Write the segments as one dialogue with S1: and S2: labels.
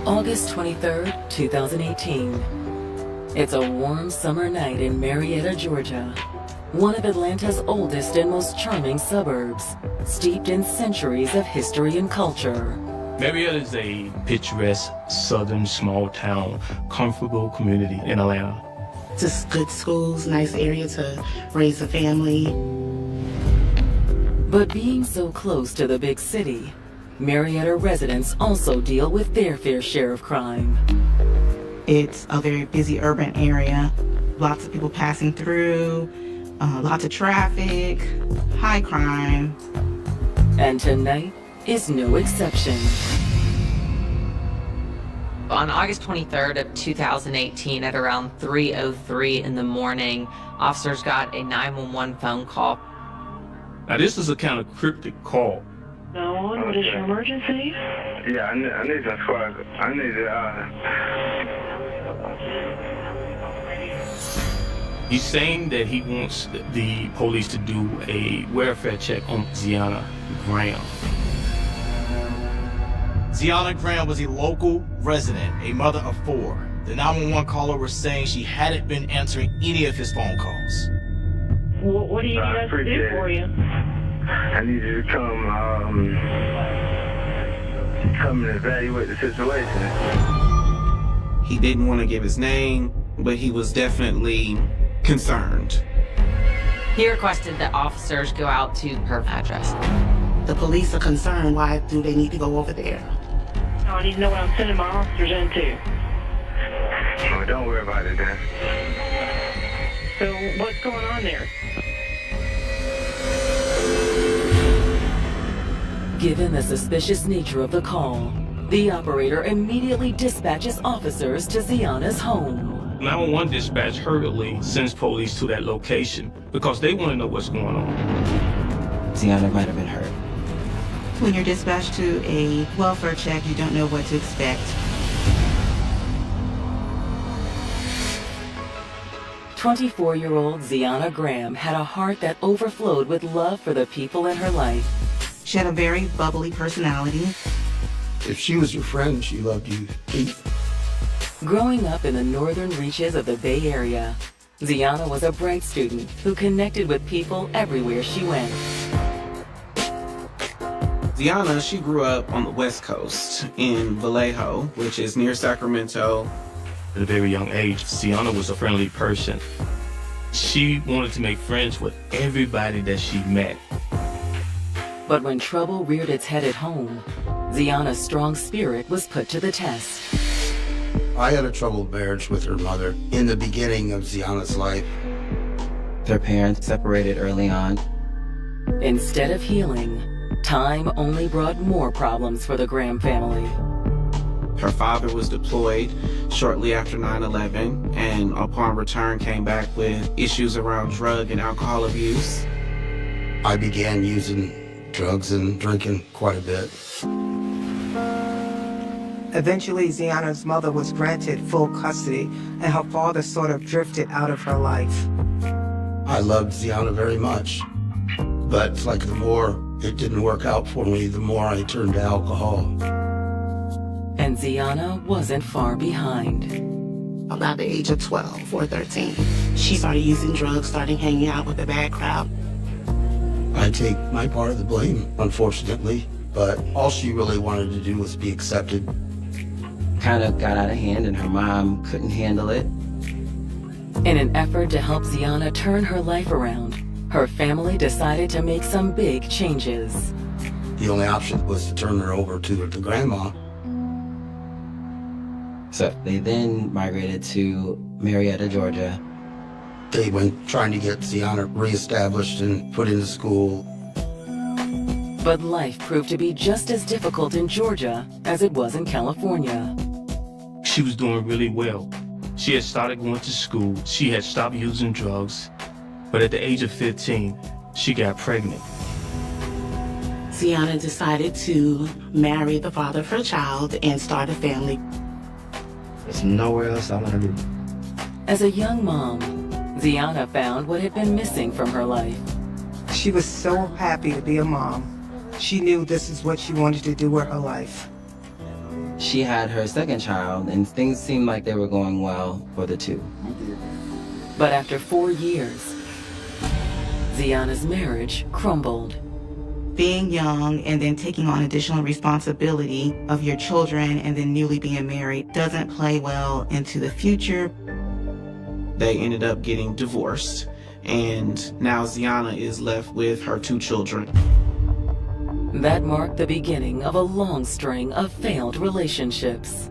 S1: August 23, 2018. It's a warm summer night in Marietta, Georgia, one of Atlanta's oldest and most charming suburbs, steeped in centuries of history and culture.
S2: Marietta is a picturesque, southern, small-town, comfortable community in Atlanta.
S3: Just good schools, nice area to raise a family.
S1: But being so close to the big city, Marietta residents also deal with their fair share of crime.
S3: It's a very busy urban area. Lots of people passing through, lots of traffic, high crime.
S1: And tonight is no exception.
S4: On August 23rd of 2018 at around 3:03 in the morning, officers got a 911 phone call.
S2: Now this is a kind of cryptic call.
S5: 911, what is your emergency?
S6: Yeah, I need some squad. I need
S2: He's saying that he wants the police to do a welfare check on Ziana Graham.
S7: Ziana Graham was a local resident, a mother of 4. The 911 caller was saying she hadn't been answering any of his phone calls.
S5: What do you need us to do for you?
S6: I need you to come and evaluate the situation.
S8: He didn't want to give his name, but he was definitely concerned.
S4: He requested that officers go out to her address.
S3: The police are concerned. Why do they need to go over there?
S5: I need to know what I'm sending my officers into.
S6: Oh, don't worry about it then.
S5: So what's going on there?
S1: Given the suspicious nature of the call, the operator immediately dispatches officers to Ziana's home.
S2: 911 dispatch hurriedly sends police to that location because they want to know what's going on.
S8: Ziana might have been hurt.
S3: When you're dispatched to a welfare check, you don't know what to expect.
S1: 24-year-old Ziana Graham had a heart that overflowed with love for the people in her life.
S3: She had a very bubbly personality.
S9: If she was your friend, she loved you.
S1: Growing up in the northern reaches of the Bay Area, Ziana was a bright student who connected with people everywhere she went.
S8: Ziana, she grew up on the West Coast in Vallejo, which is near Sacramento.
S2: At a very young age, Ziana was a friendly person. She wanted to make friends with everybody that she met.
S1: But when trouble reared its head at home, Ziana's strong spirit was put to the test.
S9: I had a troubled marriage with her mother in the beginning of Ziana's life.
S8: Their parents separated early on.
S1: Instead of healing, time only brought more problems for the Graham family.
S8: Her father was deployed shortly after 9/11, and upon return came back with issues around drug and alcohol abuse.
S9: I began using drugs and drinking quite a bit.
S10: Eventually, Ziana's mother was granted full custody, and her father sort of drifted out of her life.
S9: I loved Ziana very much, but it's like the more it didn't work out for me, the more I turned to alcohol.
S1: And Ziana wasn't far behind.
S3: About the age of 12 or 13, she started using drugs, started hanging out with a bad crowd.
S9: I take my part of the blame, unfortunately, but all she really wanted to do was be accepted.
S8: Kind of got out of hand, and her mom couldn't handle it.
S1: In an effort to help Ziana turn her life around, her family decided to make some big changes.
S9: The only option was to turn her over to the grandma.
S8: So they then migrated to Marietta, Georgia.
S9: They went trying to get Ziana reestablished and put into school.
S1: But life proved to be just as difficult in Georgia as it was in California.
S2: She was doing really well. She had started going to school. She had stopped using drugs. But at the age of 15, she got pregnant.
S3: Ziana decided to marry the father of her child and start a family.
S8: There's nowhere else I want to be.
S1: As a young mom, Ziana found what had been missing from her life.
S10: She was so happy to be a mom. She knew this is what she wanted to do with her life.
S11: she had her second child, and things seemed like they were going well for the two.
S1: But after 4 years, Ziana's marriage crumbled.
S3: Being young and then taking on additional responsibility of your children and then newly being married doesn't play well into the future.
S8: They ended up getting divorced, and now Ziana is left with her 2 children.
S1: That marked the beginning of a long string of failed relationships.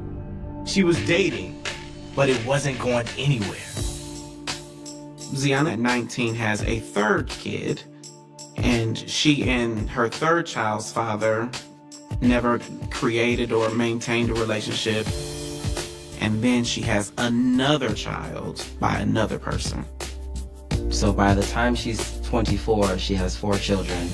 S7: She was dating, but it wasn't going anywhere.
S8: Ziana at 19 has a 3rd kid, and she and her 3rd child's father never created or maintained a relationship. And then she has another child by another person.
S11: So by the time she's 24, she has 4 children.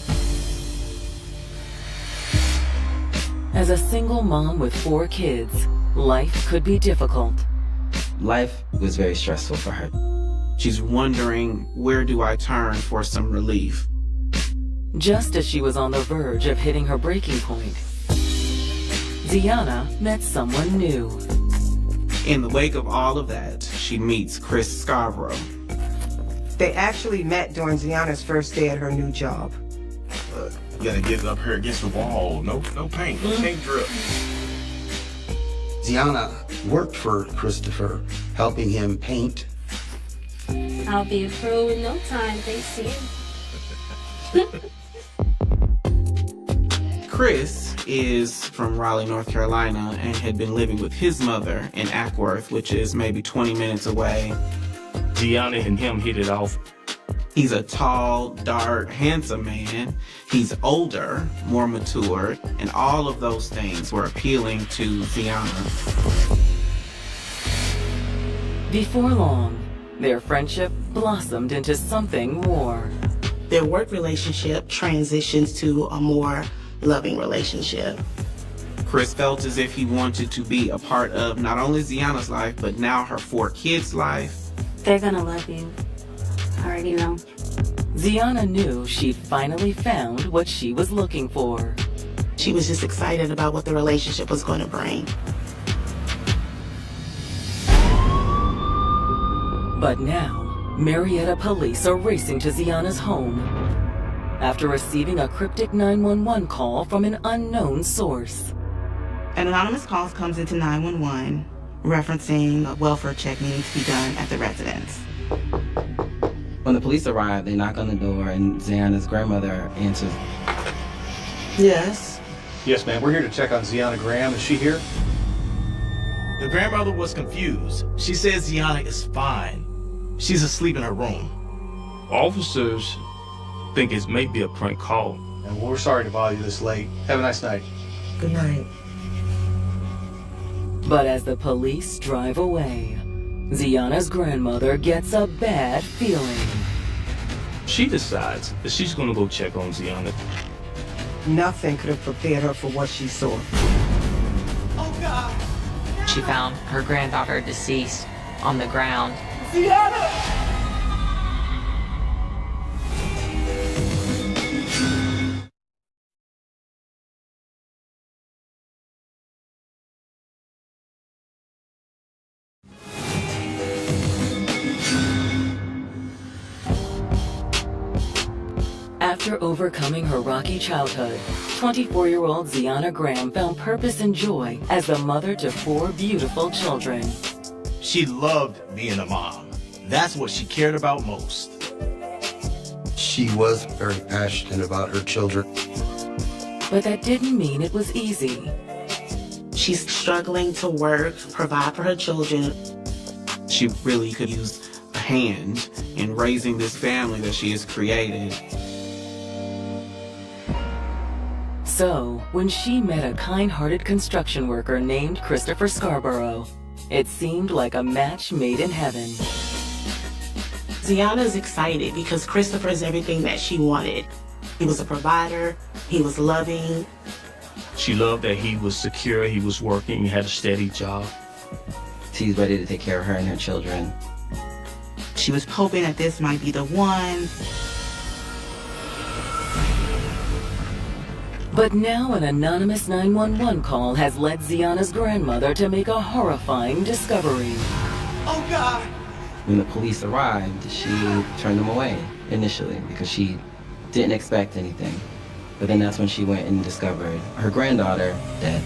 S1: As a single mom with 4 kids, life could be difficult.
S11: Life was very stressful for her.
S8: She's wondering, where do I turn for some relief?
S1: Just as she was on the verge of hitting her breaking point, Ziana met someone new.
S8: In the wake of all of that, she meets Chris Scarborough.
S10: They actually met during Ziana's first day at her new job.
S7: You gotta get it up here against the wall. No paint, no paint drip.
S9: Ziana worked for Christopher, helping him paint.
S12: I'll be a pro in no time, thanks to you.
S8: Chris is from Raleigh, North Carolina, and had been living with his mother in Ackworth, which is maybe 20 minutes away.
S2: Ziana and him hit it off.
S8: He's a tall, dark, handsome man. He's older, more mature, and all of those things were appealing to Ziana.
S1: Before long, their friendship blossomed into something more.
S3: Their work relationship transitions to a more loving relationship.
S8: Chris felt as if he wanted to be a part of not only Ziana's life, but now her 4 kids' life.
S12: They're gonna love you. I already know.
S1: Ziana knew she'd finally found what she was looking for.
S3: She was just excited about what the relationship was going to bring.
S1: But now, Marietta police are racing to Ziana's home after receiving a cryptic 911 call from an unknown source.
S3: An anonymous call comes into 911 referencing a welfare check needing to be done at the residence.
S11: When the police arrive, they knock on the door, and Ziana's grandmother answers.
S3: Yes.
S13: Yes, ma'am. We're here to check on Ziana Graham. Is she here?
S7: The grandmother was confused. She says Ziana is fine. She's asleep in her room.
S2: Officers think it may be a prank call.
S13: And we're sorry to bother you this late. Have a nice night.
S10: Good night.
S1: But as the police drive away, Ziana's grandmother gets a bad feeling.
S2: She decides that she's gonna go check on Ziana.
S10: Nothing could have prepared her for what she saw.
S4: Oh, God. She found her granddaughter deceased on the ground.
S10: Ziana!
S1: After overcoming her rocky childhood, 24-year-old Ziana Graham found purpose and joy as the mother to 4 beautiful children.
S7: She loved being a mom. That's what she cared about most.
S9: She was very passionate about her children.
S1: But that didn't mean it was easy.
S3: She's struggling to work, provide for her children.
S8: She really could use a hand in raising this family that she has created.
S1: So, when she met a kind-hearted construction worker named Christopher Scarborough, it seemed like a match made in heaven.
S3: Ziana's excited because Christopher is everything that she wanted. He was a provider, he was loving.
S2: She loved that he was secure, he was working, he had a steady job.
S11: She's ready to take care of her and her children.
S3: She was hoping that this might be the one.
S1: But now an anonymous 911 call has led Ziana's grandmother to make a horrifying discovery.
S7: Oh, God!
S11: When the police arrived, she turned them away initially because she didn't expect anything. But then that's when she went and discovered her granddaughter dead.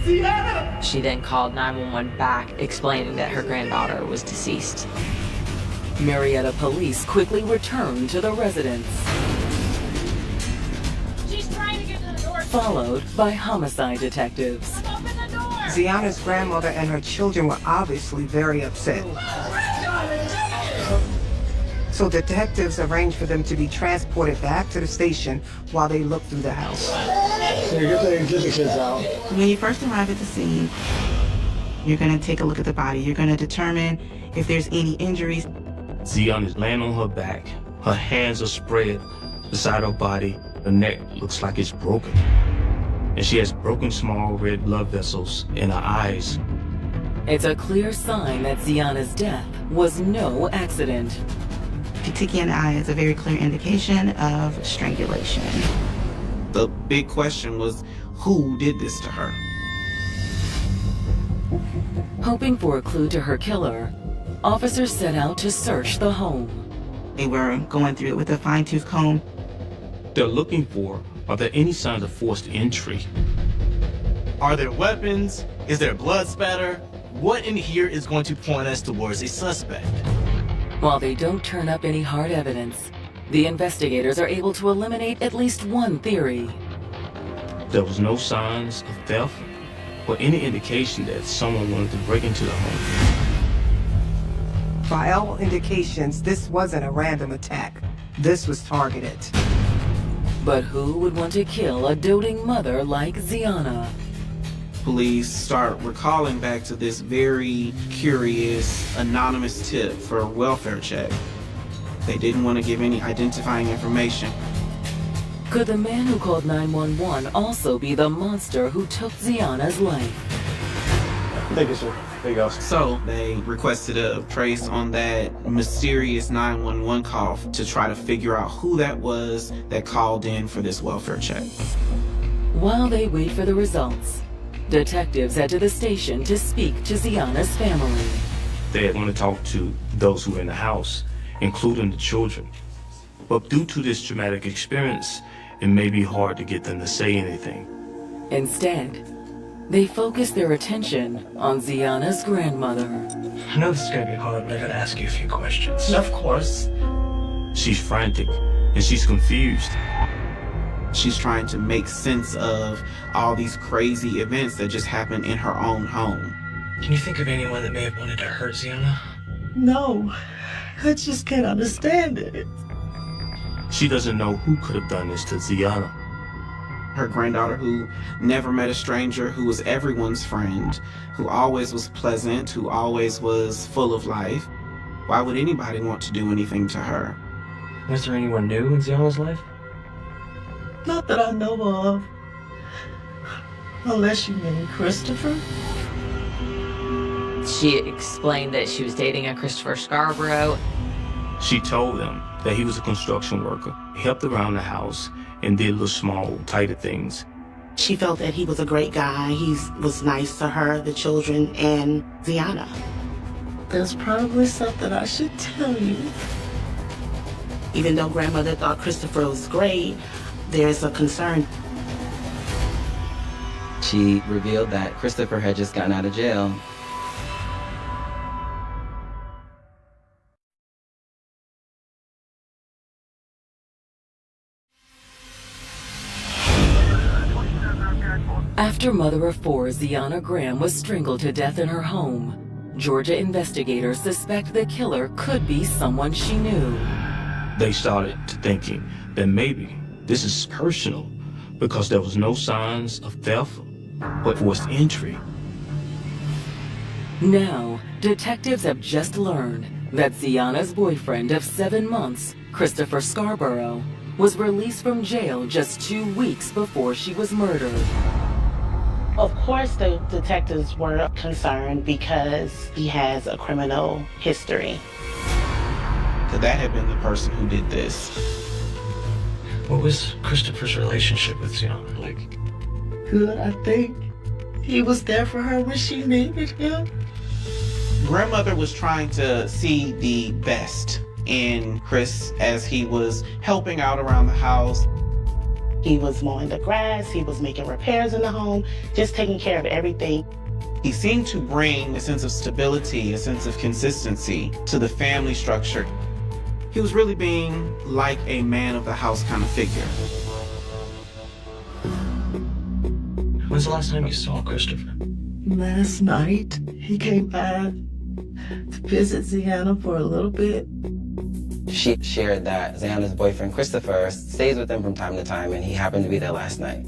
S4: Ziana! She then called 911 back, explaining that her granddaughter was deceased.
S1: Marietta police quickly returned to the residence,
S12: She's trying to get to the door.
S1: followed by homicide detectives.
S12: Open the door.
S10: Ziana's grandmother and her children were obviously very upset. So detectives arranged for them to be transported back to the station while they looked through the house.
S3: When you first arrive at the scene, you're going to take a look at the body. You're going to determine if there's any injuries.
S2: Ziana is laying on her back. Her hands are spread beside her body. Her neck looks like it's broken. And she has broken small red blood vessels in her eyes.
S1: It's a clear sign that Ziana's death was no accident.
S3: Petechiae in the eye is a very clear indication of strangulation.
S8: The big question was, who did this to her?
S1: Hoping for a clue to her killer, officers set out to search the home.
S3: They were going through it with a fine-tooth comb.
S2: They're looking for, are there any signs of forced entry?
S7: Are there weapons? Is there blood spatter? What in here is going to point us towards a suspect?
S1: While they don't turn up any hard evidence, the investigators are able to eliminate at least one theory.
S2: There was no signs of theft or any indication that someone wanted to break into the home.
S10: By all indications, this wasn't a random attack. This was targeted.
S1: But who would want to kill a doting mother like Ziana?
S8: Police start recalling back to this very curious anonymous tip for a welfare check. They didn't want to give any identifying information.
S1: Could the man who called 911 also be the monster who took Ziana's life?
S13: Thank you, sir. There you go.
S8: So they requested a trace on that mysterious 911 call to try to figure out who that was that called in for this welfare check.
S1: While they wait for the results, detectives head to the station to speak to Ziana's family.
S2: They want to talk to those who are in the house, including the children. But due to this traumatic experience, it may be hard to get them to say anything.
S1: Instead, they focus their attention on Ziana's grandmother.
S14: I know this is gonna be hard, but I gotta ask you a few questions.
S10: Of course.
S2: She's frantic and she's confused.
S8: She's trying to make sense of all these crazy events that just happened in her own home.
S14: Can you think of anyone that may have wanted to hurt Ziana?
S10: No, I just can't understand it.
S2: She doesn't know who could have done this to Ziana.
S8: Her granddaughter who never met a stranger, who was everyone's friend, who always was pleasant, who always was full of life. Why would anybody want to do anything to her?
S14: Was there anyone new in Ziana's life?
S10: Not that I know of. Unless you mean Christopher?
S4: She explained that she was dating a Christopher Scarborough.
S2: She told them that he was a construction worker, helped around the house, and did little small, tighter things.
S3: She felt that he was a great guy. He was nice to her, the children, and Ziana.
S10: There's probably something I should tell you.
S3: Even though grandmother thought Christopher was great, there's a concern.
S11: She revealed that Christopher had just gotten out of jail.
S1: After mother of four Ziana Graham was strangled to death in her home, Georgia investigators suspect the killer could be someone she knew.
S2: They started thinking that maybe this is personal because there was no signs of theft or forced entry.
S1: Now, detectives have just learned that Ziana's boyfriend of 7 months, Christopher Scarborough, was released from jail just 2 weeks before she was murdered.
S3: Of course, the detectives were concerned because he has a criminal history.
S8: Could that have been the person who did this?
S14: What was Christopher's relationship with Ziana like?
S15: Good, I think. He was there for her when she needed him.
S8: Grandmother was trying to see the best in Chris as he was helping out around the house.
S15: He was mowing the grass, he was making repairs in the home, just taking care of everything.
S8: He seemed to bring a sense of stability, a sense of consistency to the family structure. He was really being like a man of the house kind of figure.
S14: When's the last time you saw Christopher?
S15: Last night, he came by to visit Ziana for a little bit.
S11: She shared that Ziana's boyfriend, Christopher, stays with them from time to time, and he happened to be there last night.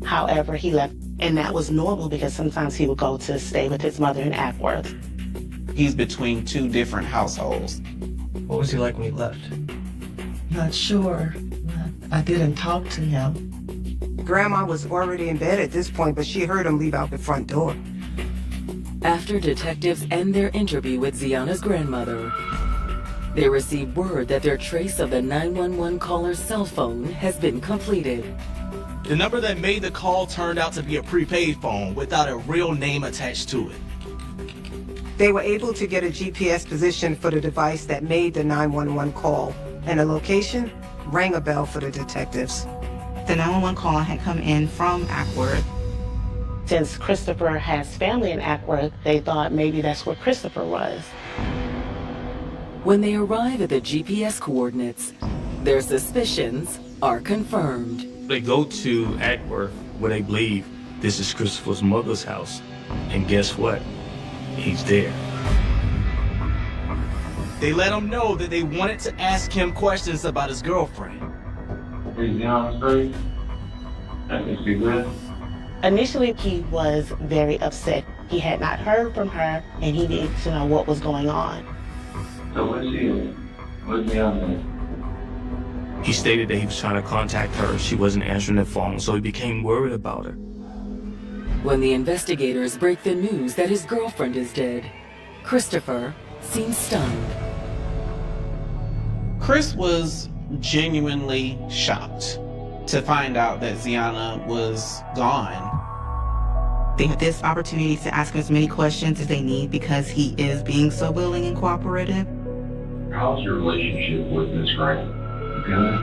S15: However, he left, and that was normal because sometimes he would go to stay with his mother in Ackworth.
S8: He's between two different households.
S14: What was he like when he left?
S15: Not sure. I didn't talk to him.
S10: Grandma was already in bed at this point, but she heard him leave out the front door.
S1: After detectives end their interview with Ziana's grandmother, they receive word that their trace of the 911 caller's cell phone has been completed.
S7: The number that made the call turned out to be a prepaid phone without a real name attached to it.
S10: They were able to get a GPS position for the device that made the 911 call, and the location rang a bell for the detectives.
S3: The 911 call had come in from Ackworth.
S15: Since Christopher has family in Ackworth, they thought maybe that's where Christopher was.
S1: When they arrive at the GPS coordinates, their suspicions are confirmed.
S2: They go to Ackworth where they believe this is Christopher's mother's house. And guess what? He's there.
S7: They let him know that they wanted to ask him questions about his girlfriend.
S15: Initially, he was very upset. He had not heard from her, and he needed to know what was going on.
S6: So what's he? What's he on there?
S2: He stated that he was trying to contact her. She wasn't answering the phone, so he became worried about her.
S1: When the investigators break the news that his girlfriend is dead, Christopher seems stunned.
S8: Chris was genuinely shocked to find out that Ziana was gone.
S3: They have this opportunity to ask him as many questions as they need because he is being so willing and cooperative.
S6: How's your relationship with Miss Grant? Good?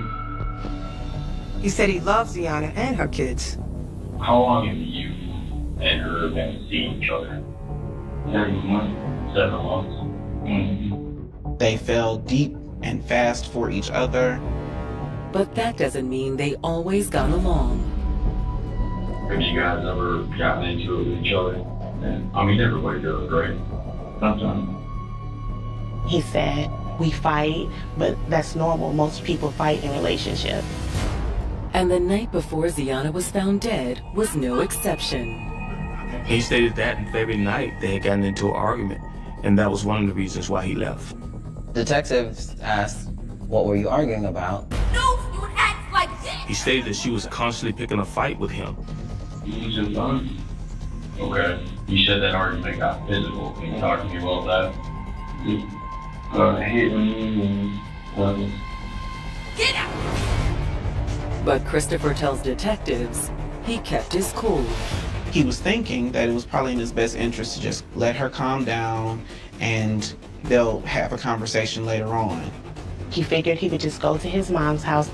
S10: He said he loves Ziana and her kids.
S6: How long have you and her been seeing each other? 7 months. 7 months. Mm-hmm.
S8: They fell deep and fast for each other.
S1: But that doesn't mean they always got along.
S6: Have you guys ever gotten into it with each other? And, I mean, everybody does, right? Sometimes.
S15: He said, we fight, but that's normal. Most people fight in relationships.
S1: And the night before Ziana was found dead was no exception.
S2: He stated that very night they had gotten into an argument, and that was one of the reasons why he left.
S11: Detectives asked, what were you arguing about?
S16: No, you would act like that.
S2: He stated that she was constantly picking a fight with him.
S6: You just done? Okay. You said that argument got physical. Can you talk to me about that? Hit me and
S16: Get out!
S1: But Christopher tells detectives he kept his cool.
S8: He was thinking that it was probably in his best interest to just let her calm down and they'll have a conversation later on.
S15: He figured he would just go to his mom's house.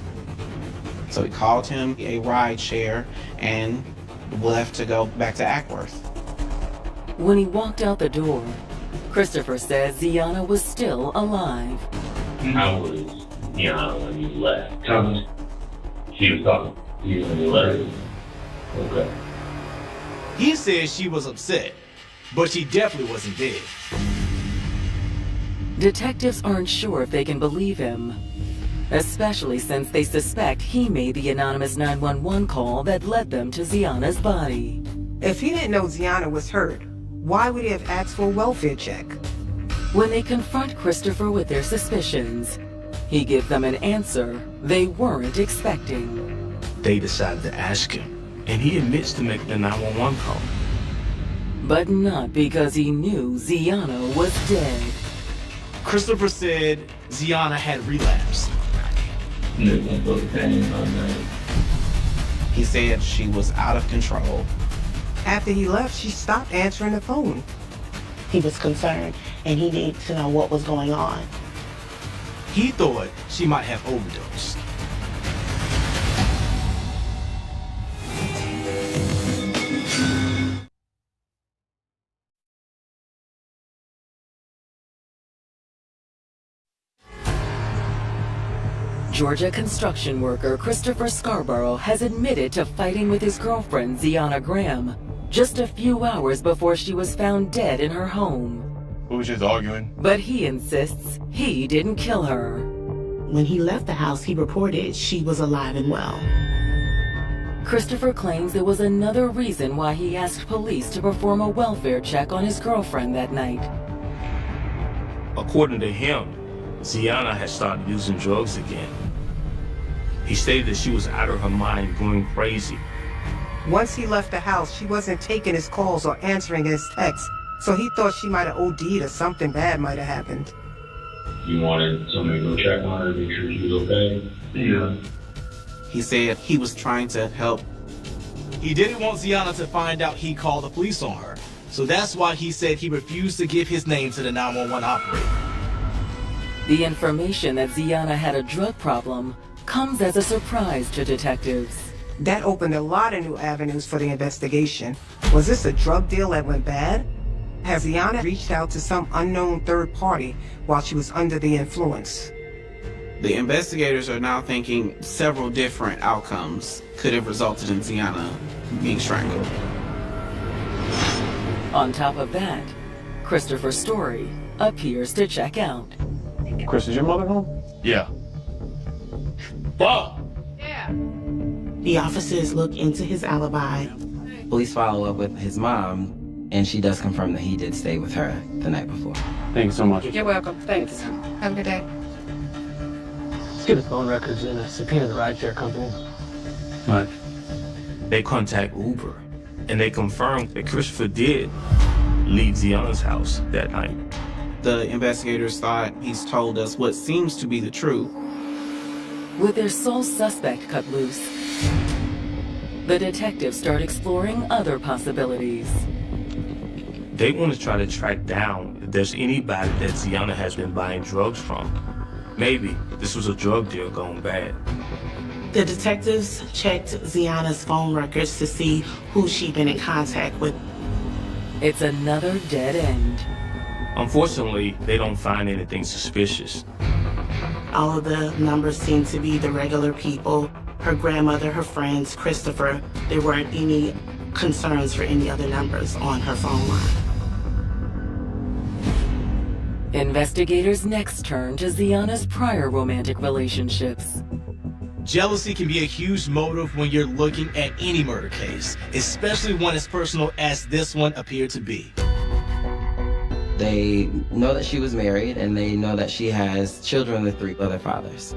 S8: So he called him a ride share and left to go back to Ackworth.
S1: When he walked out the door, Christopher says Ziana was still alive.
S6: How was Ziana when you left? Tell me. She was talking to you when you left. Okay.
S7: He said she was upset, but she definitely wasn't dead.
S1: Detectives aren't sure if they can believe him, especially since they suspect he made the anonymous 911 call that led them to Ziana's body.
S10: If he didn't know Ziana was hurt, why would he have asked for a welfare check?
S1: When they confront Christopher with their suspicions, he gives them an answer they weren't expecting.
S2: They decided to ask him, and he admits to making the 911 call.
S1: But not because he knew Ziana was dead.
S7: Christopher said Ziana had relapsed.
S6: There's no full opinion on that.
S8: He said she was out of control.
S10: After he left, she stopped answering the phone.
S15: He was concerned, and he needed to know what was going on.
S7: He thought she might have overdosed.
S1: Georgia construction worker Christopher Scarborough has admitted to fighting with his girlfriend Ziana Graham just a few hours before she was found dead in her home.
S13: We was just arguing.
S1: But he insists he didn't kill her.
S15: When he left the house, he reported she was alive and well.
S1: Christopher claims there was another reason why he asked police to perform a welfare check on his girlfriend that night.
S2: According to him, Ziana had started using drugs again. He stated that she was out of her mind, going crazy.
S10: Once he left the house, she wasn't taking his calls or answering his texts, so he thought she might have OD'd or something bad might have happened.
S6: You wanted somebody to go check on her, make sure she was okay? Yeah.
S8: He said he was trying to help.
S7: He didn't want Ziana to find out he called the police on her, so that's why he said he refused to give his name to the 911 operator.
S1: The information that Ziana had a drug problem comes as a surprise to detectives.
S10: That opened a lot of new avenues for the investigation. Was this a drug deal that went bad? Has Ziana reached out to some unknown third party while she was under the influence?
S8: The investigators are now thinking several different outcomes could have resulted in Ziana being strangled.
S1: On top of that, Christopher's story appears to check out.
S13: Chris, is your mother home?
S2: Yeah. Bob!
S15: The officers look into his alibi.
S11: Police follow up with his mom, and she does confirm that he did stay with her the night before.
S13: Thank you so much.
S17: You're welcome. Thanks. Have a good day.
S14: Let's get his phone records and subpoena the rideshare company.
S2: Right. They contact Uber, and they confirm that Christopher did leave Ziana's house that night.
S8: The investigators thought he's told us what seems to be the truth.
S1: With their sole suspect cut loose, the detectives start exploring other possibilities.
S2: They want to try to track down if there's anybody that Ziana has been buying drugs from. Maybe this was a drug deal gone bad.
S15: The detectives checked Ziana's phone records to see who she'd been in contact with.
S1: It's another dead end.
S2: Unfortunately, they don't find anything suspicious.
S15: All of the numbers seem to be the regular people, her grandmother, her friends, Christopher. There weren't any concerns for any other numbers on her phone line.
S1: Investigators next turn to Ziana's prior romantic relationships.
S7: Jealousy can be a huge motive when you're looking at any murder case, especially one as personal as this one appeared to be.
S11: They know that she was married, and they know that she has children with 3 other fathers.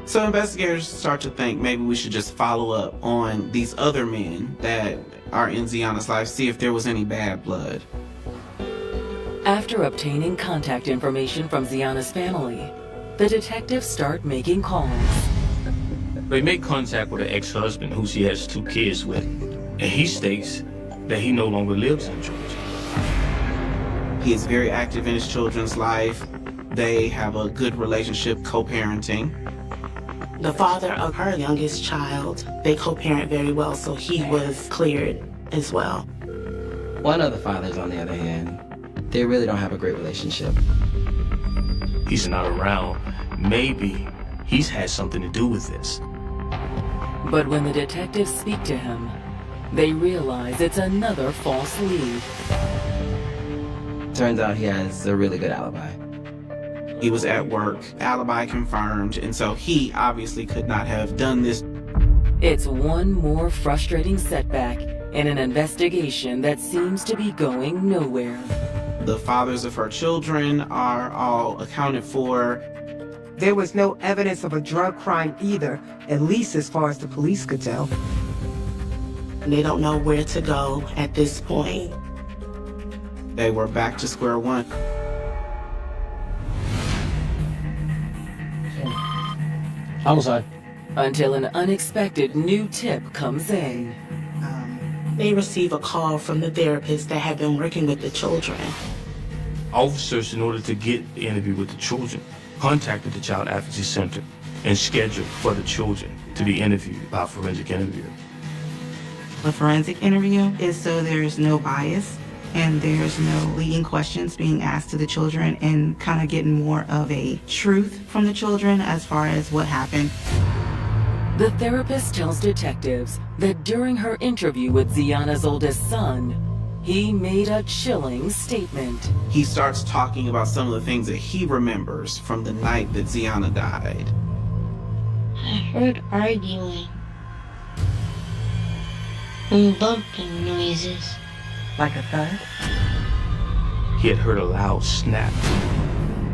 S8: So investigators start to think maybe we should just follow up on these other men that are in Ziana's life, see if there was any bad blood.
S1: After obtaining contact information from Ziana's family, the detectives start making calls.
S2: They make contact with her ex-husband, who she has 2 kids with, and he states that he no longer lives in Georgia.
S8: He is very active in his children's life. They have a good relationship, co-parenting.
S15: The father of her youngest child, they co-parent very well, so he was cleared as well.
S11: One of the fathers, on the other hand, they really don't have a great relationship.
S2: He's not around. Maybe he's had something to do with this.
S1: But when the detectives speak to him, they realize it's another false lead.
S11: Turns out he has a really good alibi.
S8: He was at work, alibi confirmed, and so he obviously could not have done this.
S1: It's one more frustrating setback in an investigation that seems to be going nowhere.
S8: The fathers of her children are all accounted for.
S10: There was no evidence of a drug crime either, at least as far as the police could tell.
S15: They don't know where to go at this point.
S8: They were back to square one.
S14: Homicide.
S1: Until an unexpected new tip comes in.
S15: They receive a call from the therapist that had been working with the children.
S2: Officers, in order to get the interview with the children, contacted the Child Advocacy Center and scheduled for the children to be interviewed by a forensic interviewer.
S3: A forensic interview is so there's no bias and there's no leading questions being asked to the children and kind of getting more of a truth from the children as far as what happened.
S1: The therapist tells detectives that during her interview with Ziana's oldest son, he made a chilling statement.
S8: He starts talking about some of the things that he remembers from the night that Ziana died.
S18: I heard arguing and bumping noises.
S3: Like a thud?
S2: He had heard a loud snap.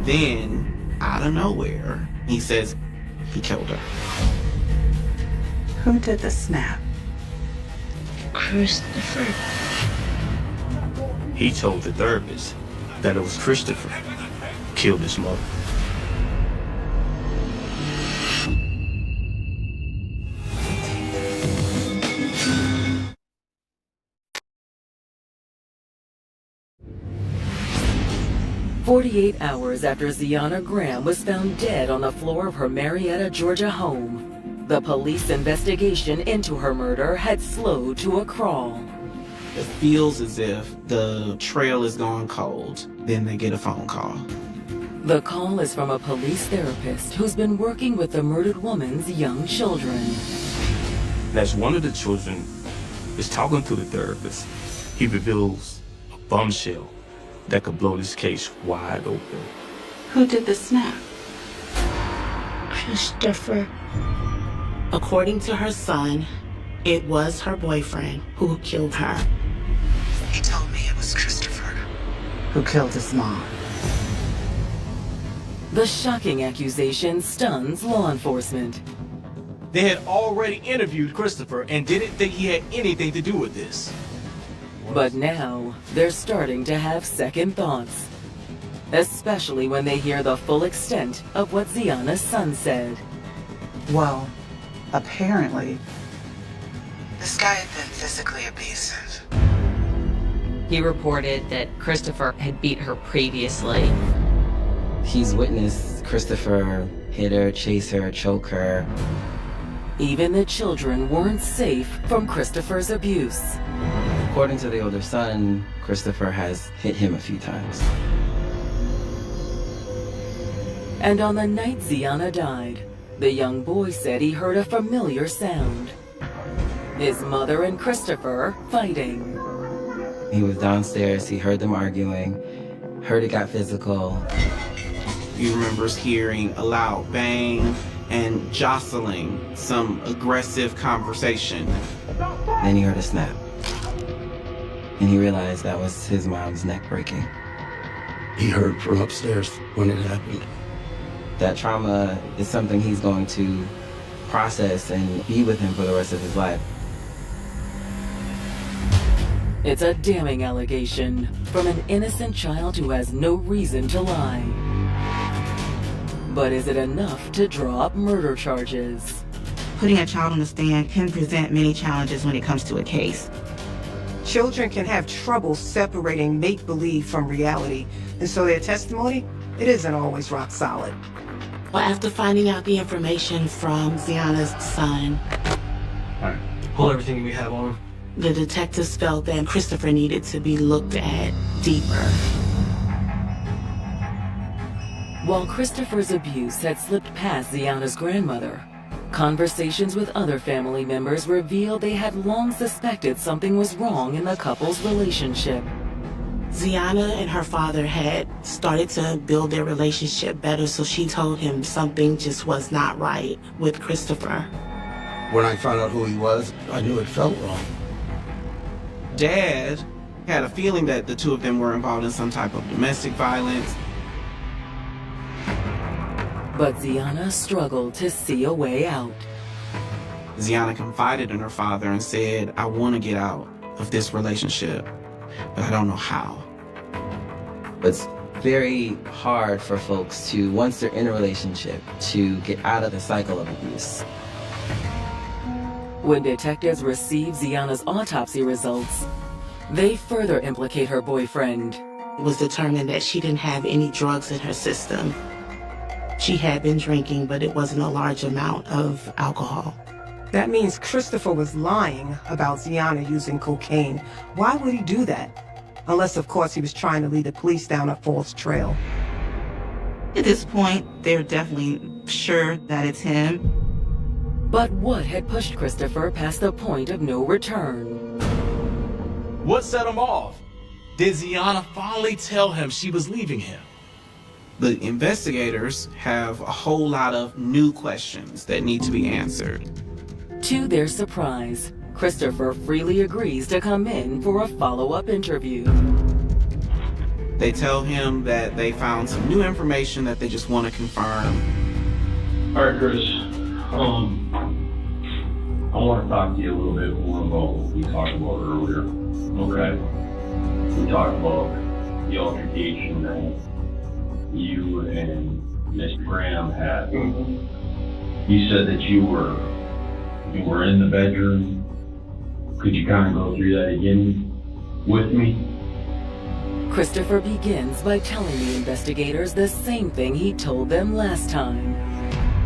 S8: Then, out of nowhere, he says he killed her.
S3: Who did the snap?
S18: Christopher.
S2: He told the therapist that it was Christopher who killed his mother.
S1: "48 hours after Ziana Graham was found dead on the floor of her Marietta, Georgia home, the police investigation into her murder had slowed to a crawl.
S8: It feels as if the trail is gone cold. Then they get a phone call.
S1: The call is from a police therapist who's been working with the murdered woman's young children.
S2: As one of the children is talking to the therapist, he reveals a bombshell that could blow this case wide open.
S3: Who did the snap?
S18: Christopher.
S15: According to her son, it was her boyfriend who killed her.
S3: He told me it was Christopher who killed his mom.
S1: The shocking accusation stuns law enforcement.
S7: They had already interviewed Christopher and didn't think he had anything to do with this.
S1: But now, they're starting to have second thoughts. Especially when they hear the full extent of what Ziana's son said.
S3: Well, apparently, this guy had been physically abusive.
S4: He reported that Christopher had beat her previously.
S11: He's witnessed Christopher hit her, chase her, choke her.
S1: Even the children weren't safe from Christopher's abuse.
S11: According to the older son, Christopher has hit him a few times.
S1: And on the night Ziana died, the young boy said he heard a familiar sound. His mother and Christopher fighting.
S11: He was downstairs, he heard them arguing, heard it got physical.
S8: He remembers hearing a loud bang and jostling, some aggressive conversation.
S11: Then he heard a snap. And he realized that was his mom's neck breaking.
S9: He heard from upstairs when it happened.
S11: That trauma is something he's going to process and be with him for the rest of his life.
S1: It's a damning allegation from an innocent child who has no reason to lie. But is it enough to draw up murder charges?
S3: Putting a child on the stand can present many challenges when it comes to a case.
S10: Children can have trouble separating make-believe from reality, and so their testimony, it isn't always rock solid.
S15: Well, after finding out the information from Ziana's son,
S14: All right, pull everything we have on him.
S15: the detectives felt that Christopher needed to be looked at deeper.
S1: While Christopher's abuse had slipped past Ziana's grandmother, conversations with other family members revealed they had long suspected something was wrong in the couple's relationship.
S15: Ziana and her father had started to build their relationship better, so she told him something just was not right with Christopher.
S9: When I found out who he was, I knew it felt wrong.
S8: Dad had a feeling that the two of them were involved in some type of domestic violence.
S1: But Ziana struggled to see a way out.
S8: Ziana confided in her father and said, I want to get out of this relationship, but I don't know how.
S11: What's very hard for folks to, once they're in a relationship, to get out of the cycle of abuse.
S1: When detectives receive Ziana's autopsy results, they further implicate her boyfriend.
S15: It was determined that she didn't have any drugs in her system. She had been drinking, but it wasn't a large amount of alcohol.
S10: That means Christopher was lying about Ziana using cocaine. Why would he do that? Unless, of course, he was trying to lead the police down a false trail.
S3: At this point, they're definitely sure that it's him.
S1: But what had pushed Christopher past the point of no return?
S7: What set him off? Did Ziana finally tell him she was leaving him?
S8: The investigators have a whole lot of new questions that need to be answered.
S1: To their surprise, Christopher freely agrees to come in for a follow-up interview.
S8: They tell him that they found some new information that they just want to confirm.
S6: All right, Chris. I want to talk to you a little bit more about what we talked about earlier. Okay? We talked about the altercation that you and Mr. Graham had. You said that you were in the bedroom. Could you kind of go through that again with me?
S1: Christopher begins by telling the investigators the same thing he told them last time.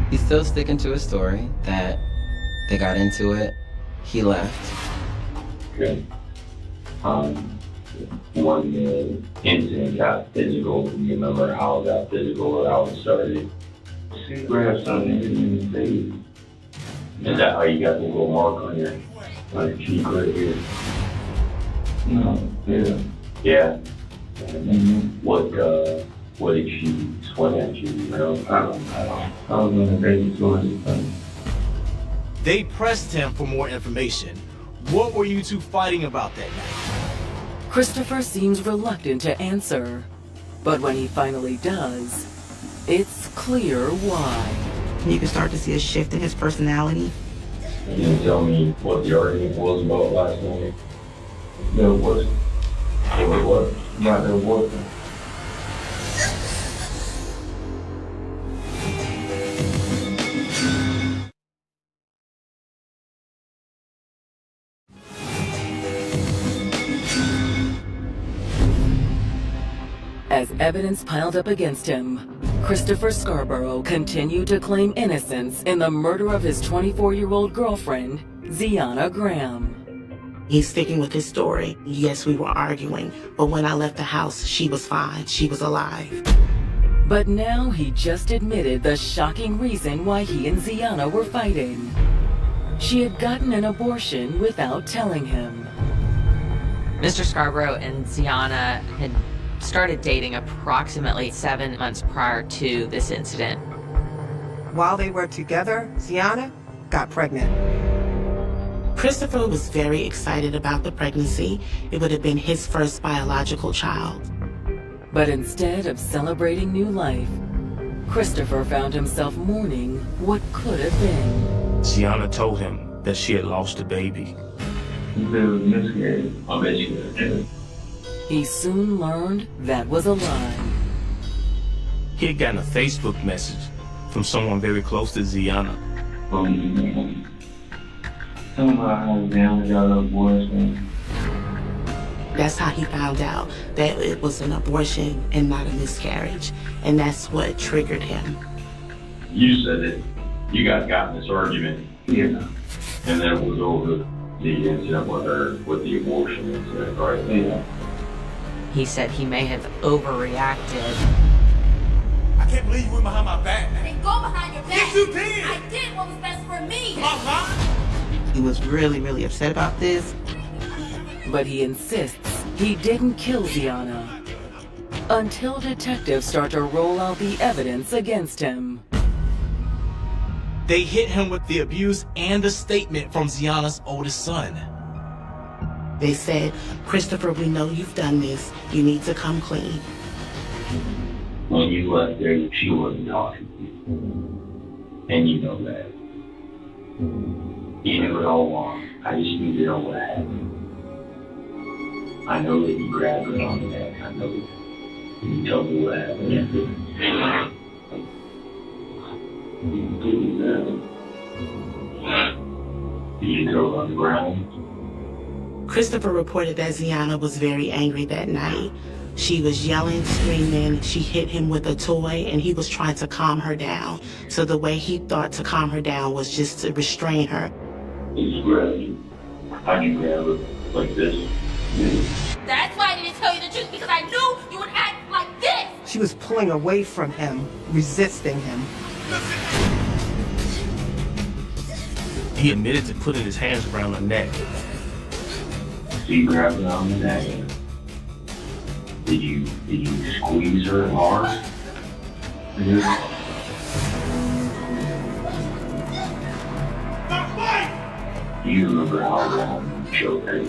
S11: He's still sticking to his story that they got into it, he left.
S6: Okay. When the incident got physical, do you remember how it got physical or how it started? Grab something in the face. Is that how you got the little mark on your cheek right here? No, yeah. Yeah? What did she sweat at you, you know? I was in the baby toilet.
S7: They pressed him for more information. What were you two fighting about that night?
S1: Christopher seems reluctant to answer, but when he finally does, it's clear why.
S3: You can start to see a shift in his personality.
S6: You didn't tell me what the argument was about last night. No, it wasn't. It was what? Not their boyfriend.
S1: As evidence piled up against him, Christopher Scarborough continued to claim innocence in the murder of his 24-year-old girlfriend, Ziana Graham.
S15: He's sticking with his story. Yes, we were arguing, but when I left the house, she was fine. She was alive.
S1: But now he just admitted the shocking reason why he and Ziana were fighting. She had gotten an abortion without telling him.
S4: Mr. Scarborough and Ziana had started dating approximately 7 months prior to this incident.
S10: While they were together, Ziana got pregnant.
S15: Christopher was very excited about the pregnancy. It would have been his first biological child.
S1: But instead of celebrating new life, Christopher found himself mourning what could have been.
S2: Ziana told him that she had lost a baby.
S1: He soon learned that was a lie.
S2: He had gotten a Facebook message from someone very close to Ziana.
S15: That's how he found out that it was an abortion and not a miscarriage. And that's what triggered him.
S6: You said that you guys got in this argument. Yeah. And then it was over the incident with her, with the abortion incident, right? Yeah.
S4: He said he may have overreacted.
S16: I can't believe you went behind my back. I didn't go behind your back. Yes, you did. I did what was best for me.
S3: He was really, really upset about this.
S1: But he insists he didn't kill Ziana until detectives start to roll out the evidence against him.
S7: They hit him with the abuse and the statement from Ziana's oldest son.
S15: They said, Christopher, we know you've done this. You need to come clean.
S6: When you left there, she wasn't talking to you. And you know that. You knew it all along. I just need to know what happened. I know that you grabbed her on the neck. I know that. Can you tell me what happened after? Did you throw her on the ground?
S15: Christopher reported that Ziana was very angry that night. She was yelling, screaming. She hit him with a toy, and he was trying to calm her down. So the way he thought to calm her down was just to restrain her.
S6: He just grabbed you. How'd you grab her like this?
S16: That's why I didn't tell you the truth, because I knew you would act like this.
S10: She was pulling away from him, resisting him.
S2: He admitted to putting his hands around her neck.
S6: He grabbed her on the neck. Did you squeeze her hard? Do you remember how long you choked her?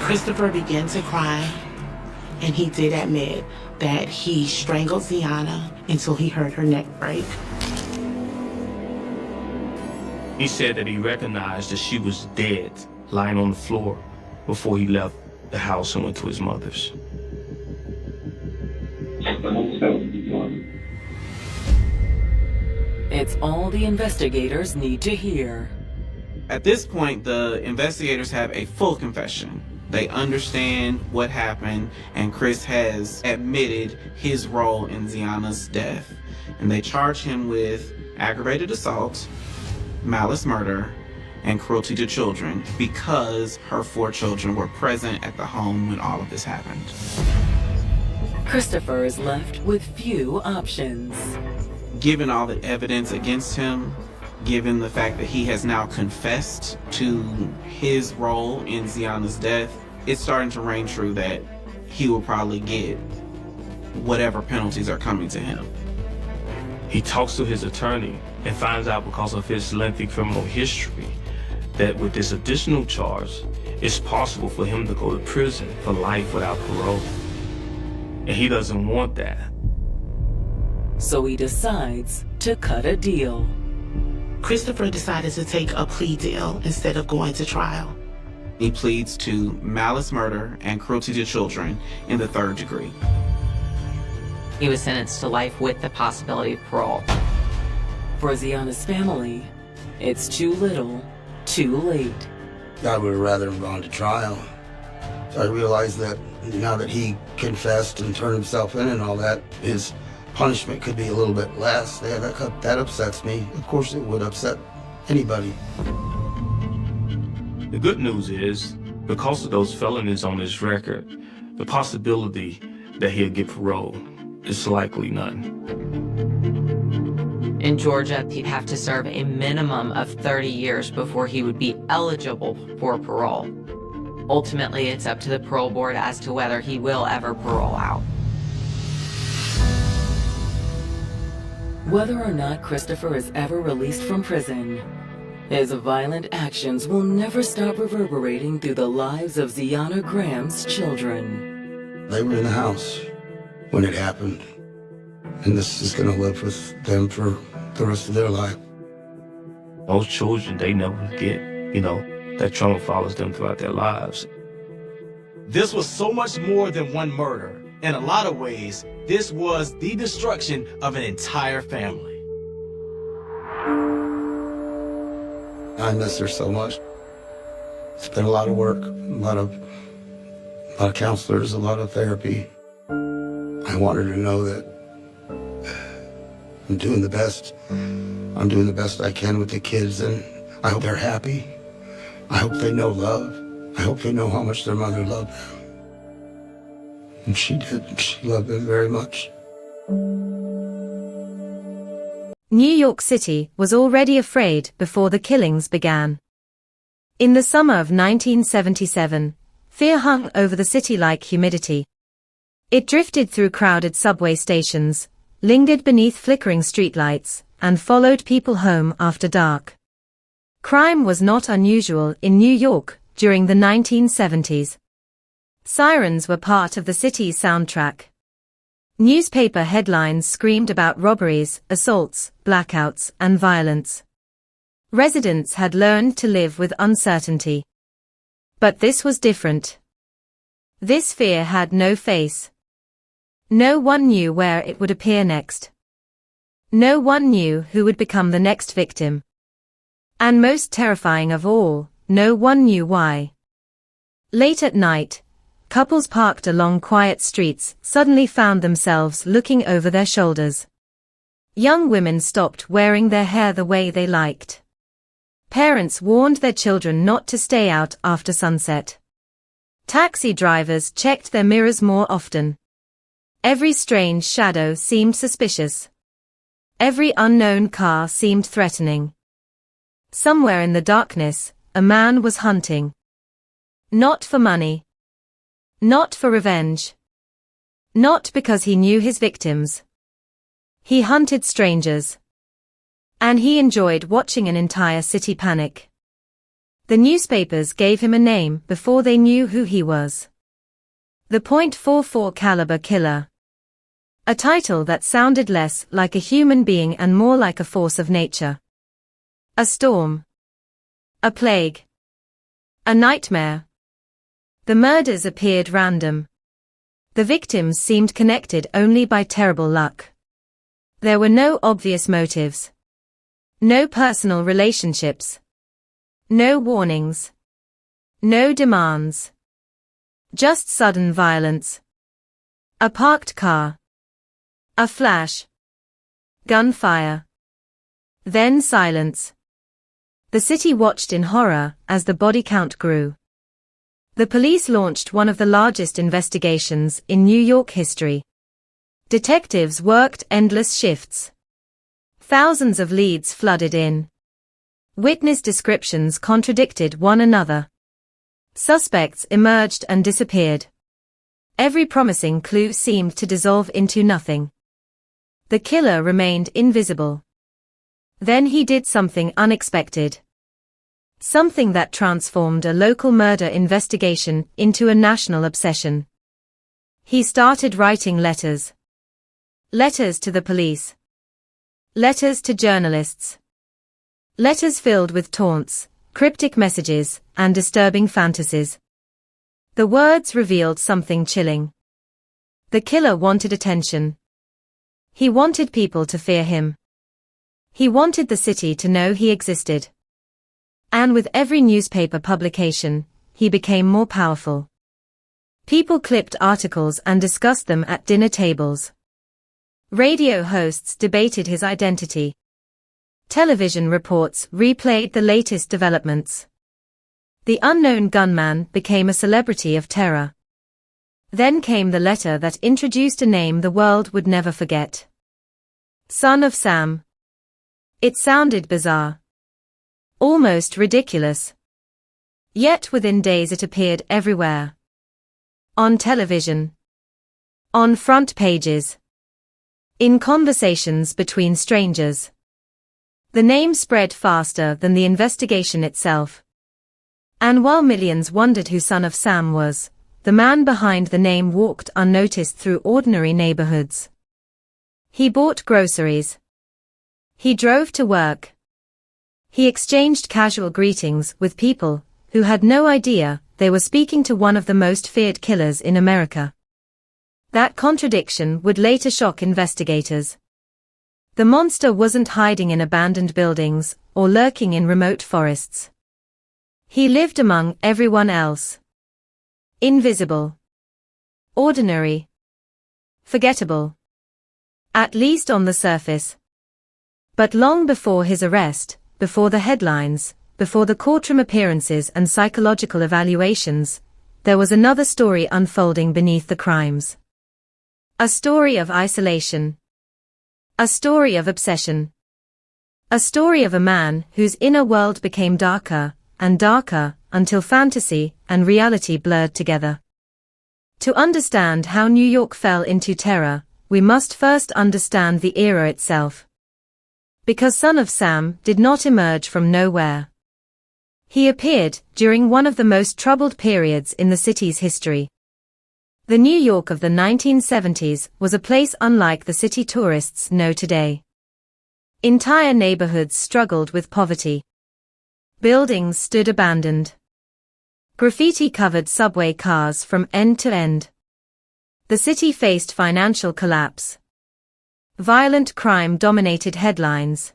S15: Christopher began to cry, and he did admit that he strangled Ziana until he heard her neck break.
S2: He said that he recognized that she was dead, lying on the floor, before he left the house and went to his mother's.
S1: It's all the investigators need to hear.
S8: At this point, the investigators have a full confession. They understand what happened, and Chris has admitted his role in Ziana's death. And they charge him with aggravated assault, malice murder, and cruelty to children because her 4 children were present at the home when all of this happened.
S1: Christopher is left with few options.
S8: Given all the evidence against him, given the fact that he has now confessed to his role in Ziana's death, it's starting to ring true that he will probably get whatever penalties are coming to him.
S2: He talks to his attorney and finds out, because of his lengthy criminal history, that with this additional charge, it's possible for him to go to prison for life without parole. And he doesn't want that.
S1: So he decides to cut a deal.
S15: Christopher decided to take a plea deal instead of going to trial.
S8: He pleads to malice murder and cruelty to children in the 3rd degree.
S4: He was sentenced to life with the possibility of parole.
S1: For Ziana's family, it's too little, too late.
S9: I would have rather have gone to trial. I realized that now that he confessed and turned himself in and all that, his punishment could be a little bit less. Yeah, that upsets me. Of course it would upset anybody.
S2: The good news is, because of those felonies on his record, the possibility that he'll get parole is likely none.
S4: In Georgia, he'd have to serve a minimum of 30 years before he would be eligible for parole. Ultimately, it's up to the parole board as to whether he will ever parole out.
S1: Whether or not Christopher is ever released from prison, his violent actions will never stop reverberating through the lives of Ziana Graham's children.
S9: They were in the house when it happened, and this is going to live with them for the rest of their life.
S2: Those children, they never forget, that trauma follows them throughout their lives.
S7: This was so much more than one murder. In a lot of ways, this was the destruction of an entire family.
S9: I miss her so much. It's been a lot of work, a lot of counselors, a lot of therapy. I want her to know that I'm doing the best. I'm doing the best I can with the kids, and I hope they're happy. I hope they know love. I hope they know how much their mother loved them. And she did. She loved them very much.
S19: New York City was already afraid before the killings began. In the summer of 1977, fear hung over the city like humidity. It drifted through crowded subway stations, lingered beneath flickering streetlights, and followed people home after dark. Crime was not unusual in New York during the 1970s. Sirens were part of the city's soundtrack. Newspaper headlines screamed about robberies, assaults, blackouts, and violence. Residents had learned to live with uncertainty. But this was different. This fear had no face. No one knew where it would appear next. No one knew who would become the next victim. And most terrifying of all, no one knew why. Late at night, couples parked along quiet streets suddenly found themselves looking over their shoulders. Young women stopped wearing their hair the way they liked. Parents warned their children not to stay out after sunset. Taxi drivers checked their mirrors more often. Every strange shadow seemed suspicious. Every unknown car seemed threatening. Somewhere in the darkness, a man was hunting. Not for money. Not for revenge. Not because he knew his victims. He hunted strangers. And he enjoyed watching an entire city panic. The newspapers gave him a name before they knew who he was. The .44 caliber killer. A title that sounded less like a human being and more like a force of nature. A storm. A plague. A nightmare. The murders appeared random. The victims seemed connected only by terrible luck. There were no obvious motives. No personal relationships. No warnings. No demands. Just sudden violence. A parked car. A flash. Gunfire. Then silence. The city watched in horror as the body count grew. The police launched one of the largest investigations in New York history. Detectives worked endless shifts. Thousands of leads flooded in. Witness descriptions contradicted one another. Suspects emerged and disappeared. Every promising clue seemed to dissolve into nothing. The killer remained invisible. Then he did something unexpected. Something that transformed a local murder investigation into a national obsession. He started writing letters. Letters to the police. Letters to journalists. Letters filled with taunts, cryptic messages, and disturbing fantasies. The words revealed something chilling. The killer wanted attention. He wanted people to fear him. He wanted the city to know he existed. And with every newspaper publication, he became more powerful. People clipped articles and discussed them at dinner tables. Radio hosts debated his identity. Television reports replayed the latest developments. The unknown gunman became a celebrity of terror. Then came the letter that introduced a name the world would never forget. Son of Sam. It sounded bizarre. Almost ridiculous. Yet within days it appeared everywhere. On television. On front pages. In conversations between strangers. The name spread faster than the investigation itself. And while millions wondered who Son of Sam was, the man behind the name walked unnoticed through ordinary neighborhoods. He bought groceries. He drove to work. He exchanged casual greetings with people who had no idea they were speaking to one of the most feared killers in America. That contradiction would later shock investigators. The monster wasn't hiding in abandoned buildings or lurking in remote forests. He lived among everyone else. Invisible. Ordinary. Forgettable. At least on the surface. But long before his arrest, before the headlines, before the courtroom appearances and psychological evaluations, there was another story unfolding beneath the crimes. A story of isolation. A story of obsession. A story of a man whose inner world became darker and darker until fantasy and reality blurred together. To understand how New York fell into terror, we must first understand the era itself. Because Son of Sam did not emerge from nowhere. He appeared during one of the most troubled periods in the city's history. The New York of the 1970s was a place unlike the city tourists know today. Entire neighborhoods struggled with poverty. Buildings stood abandoned. Graffiti covered subway cars from end to end. The city faced financial collapse. Violent crime dominated headlines.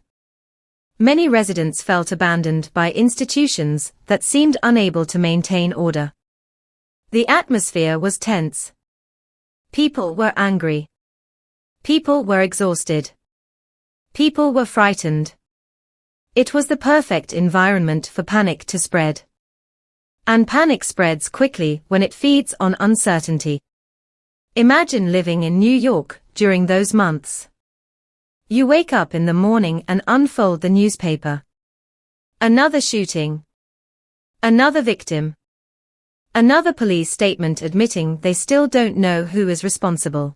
S19: Many residents felt abandoned by institutions that seemed unable to maintain order. The atmosphere was tense. People were angry. People were exhausted. People were frightened. It was the perfect environment for panic to spread. And panic spreads quickly when it feeds on uncertainty. Imagine living in New York during those months. You wake up in the morning and unfold the newspaper. Another shooting. Another victim. Another police statement admitting they still don't know who is responsible.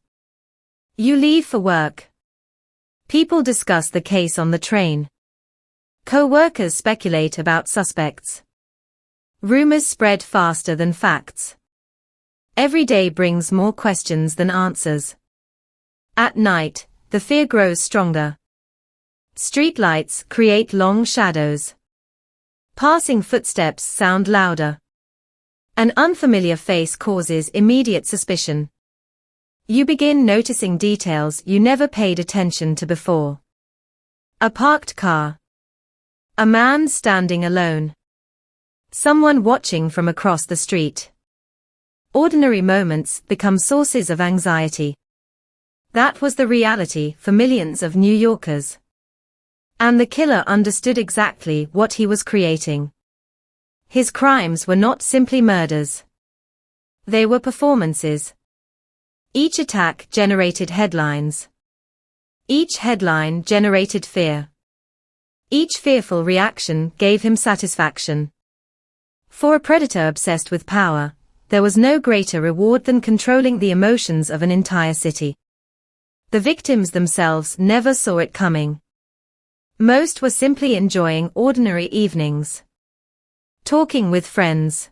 S19: You leave for work. People discuss the case on the train. Co-workers speculate about suspects. Rumors spread faster than facts. Every day brings more questions than answers. At night, the fear grows stronger. Streetlights create long shadows. Passing footsteps sound louder. An unfamiliar face causes immediate suspicion. You begin noticing details you never paid attention to before. A parked car. A man standing alone. Someone watching from across the street. Ordinary moments become sources of anxiety. That was the reality for millions of New Yorkers. And the killer understood exactly what he was creating. His crimes were not simply murders. They were performances. Each attack generated headlines. Each headline generated fear. Each fearful reaction gave him satisfaction. For a predator obsessed with power, there was no greater reward than controlling the emotions of an entire city. The victims themselves never saw it coming. Most were simply enjoying ordinary evenings. Talking with friends.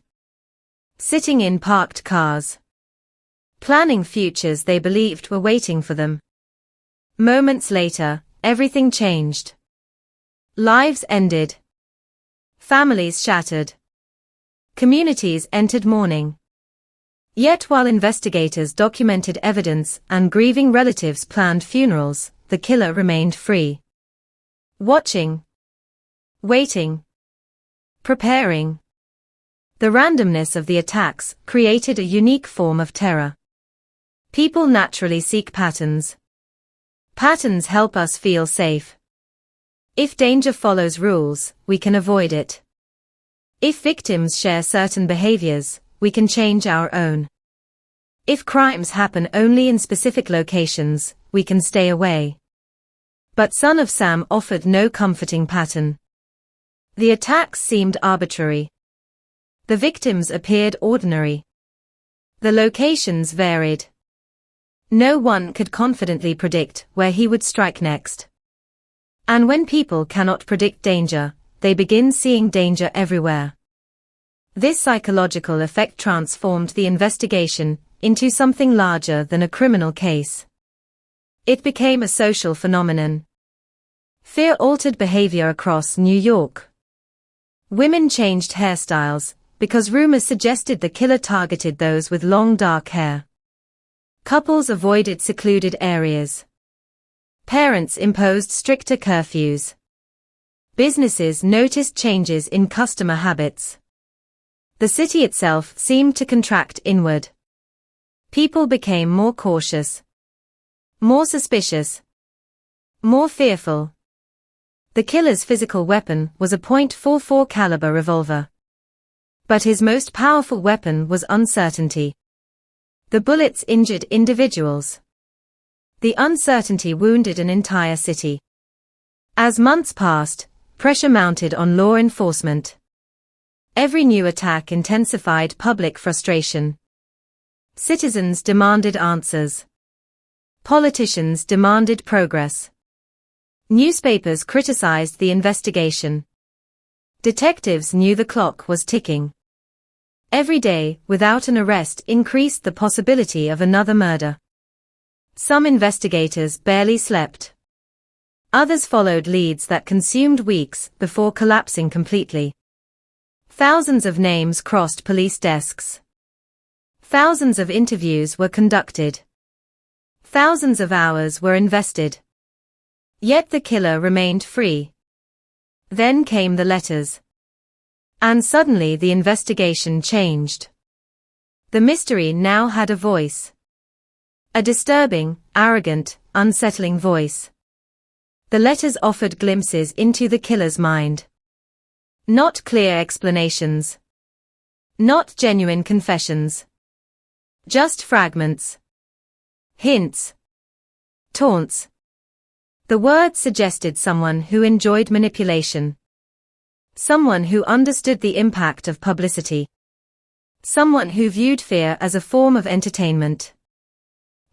S19: Sitting in parked cars. Planning futures they believed were waiting for them. Moments later, everything changed. Lives ended. Families shattered. Communities entered mourning. Yet while investigators documented evidence and grieving relatives planned funerals, the killer remained free. Watching. Waiting. Preparing. The randomness of the attacks created a unique form of terror. People naturally seek patterns. Patterns help us feel safe. If danger follows rules, we can avoid it. If victims share certain behaviors, we can change our own. If crimes happen only in specific locations, we can stay away. But Son of Sam offered no comforting pattern. The attacks seemed arbitrary. The victims appeared ordinary. The locations varied. No one could confidently predict where he would strike next. And when people cannot predict danger, they begin seeing danger everywhere. This psychological effect transformed the investigation into something larger than a criminal case. It became a social phenomenon. Fear altered behavior across New York. Women changed hairstyles because rumors suggested the killer targeted those with long dark hair. Couples avoided secluded areas. Parents imposed stricter curfews. Businesses noticed changes in customer habits. The city itself seemed to contract inward. People became more cautious. More suspicious. More fearful. The killer's physical weapon was a .44 caliber revolver. But his most powerful weapon was uncertainty. The bullets injured individuals. The uncertainty wounded an entire city. As months passed, pressure mounted on law enforcement. Every new attack intensified public frustration. Citizens demanded answers. Politicians demanded progress. Newspapers criticized the investigation. Detectives knew the clock was ticking. Every day, without an arrest, increased the possibility of another murder. Some investigators barely slept. Others followed leads that consumed weeks before collapsing completely. Thousands of names crossed police desks. Thousands of interviews were conducted. Thousands of hours were invested. Yet the killer remained free. Then came the letters. And suddenly the investigation changed. The mystery now had a voice. A disturbing, arrogant, unsettling voice. The letters offered glimpses into the killer's mind. Not clear explanations. Not genuine confessions. Just fragments. Hints. Taunts. The words suggested someone who enjoyed manipulation. Someone who understood the impact of publicity. Someone who viewed fear as a form of entertainment.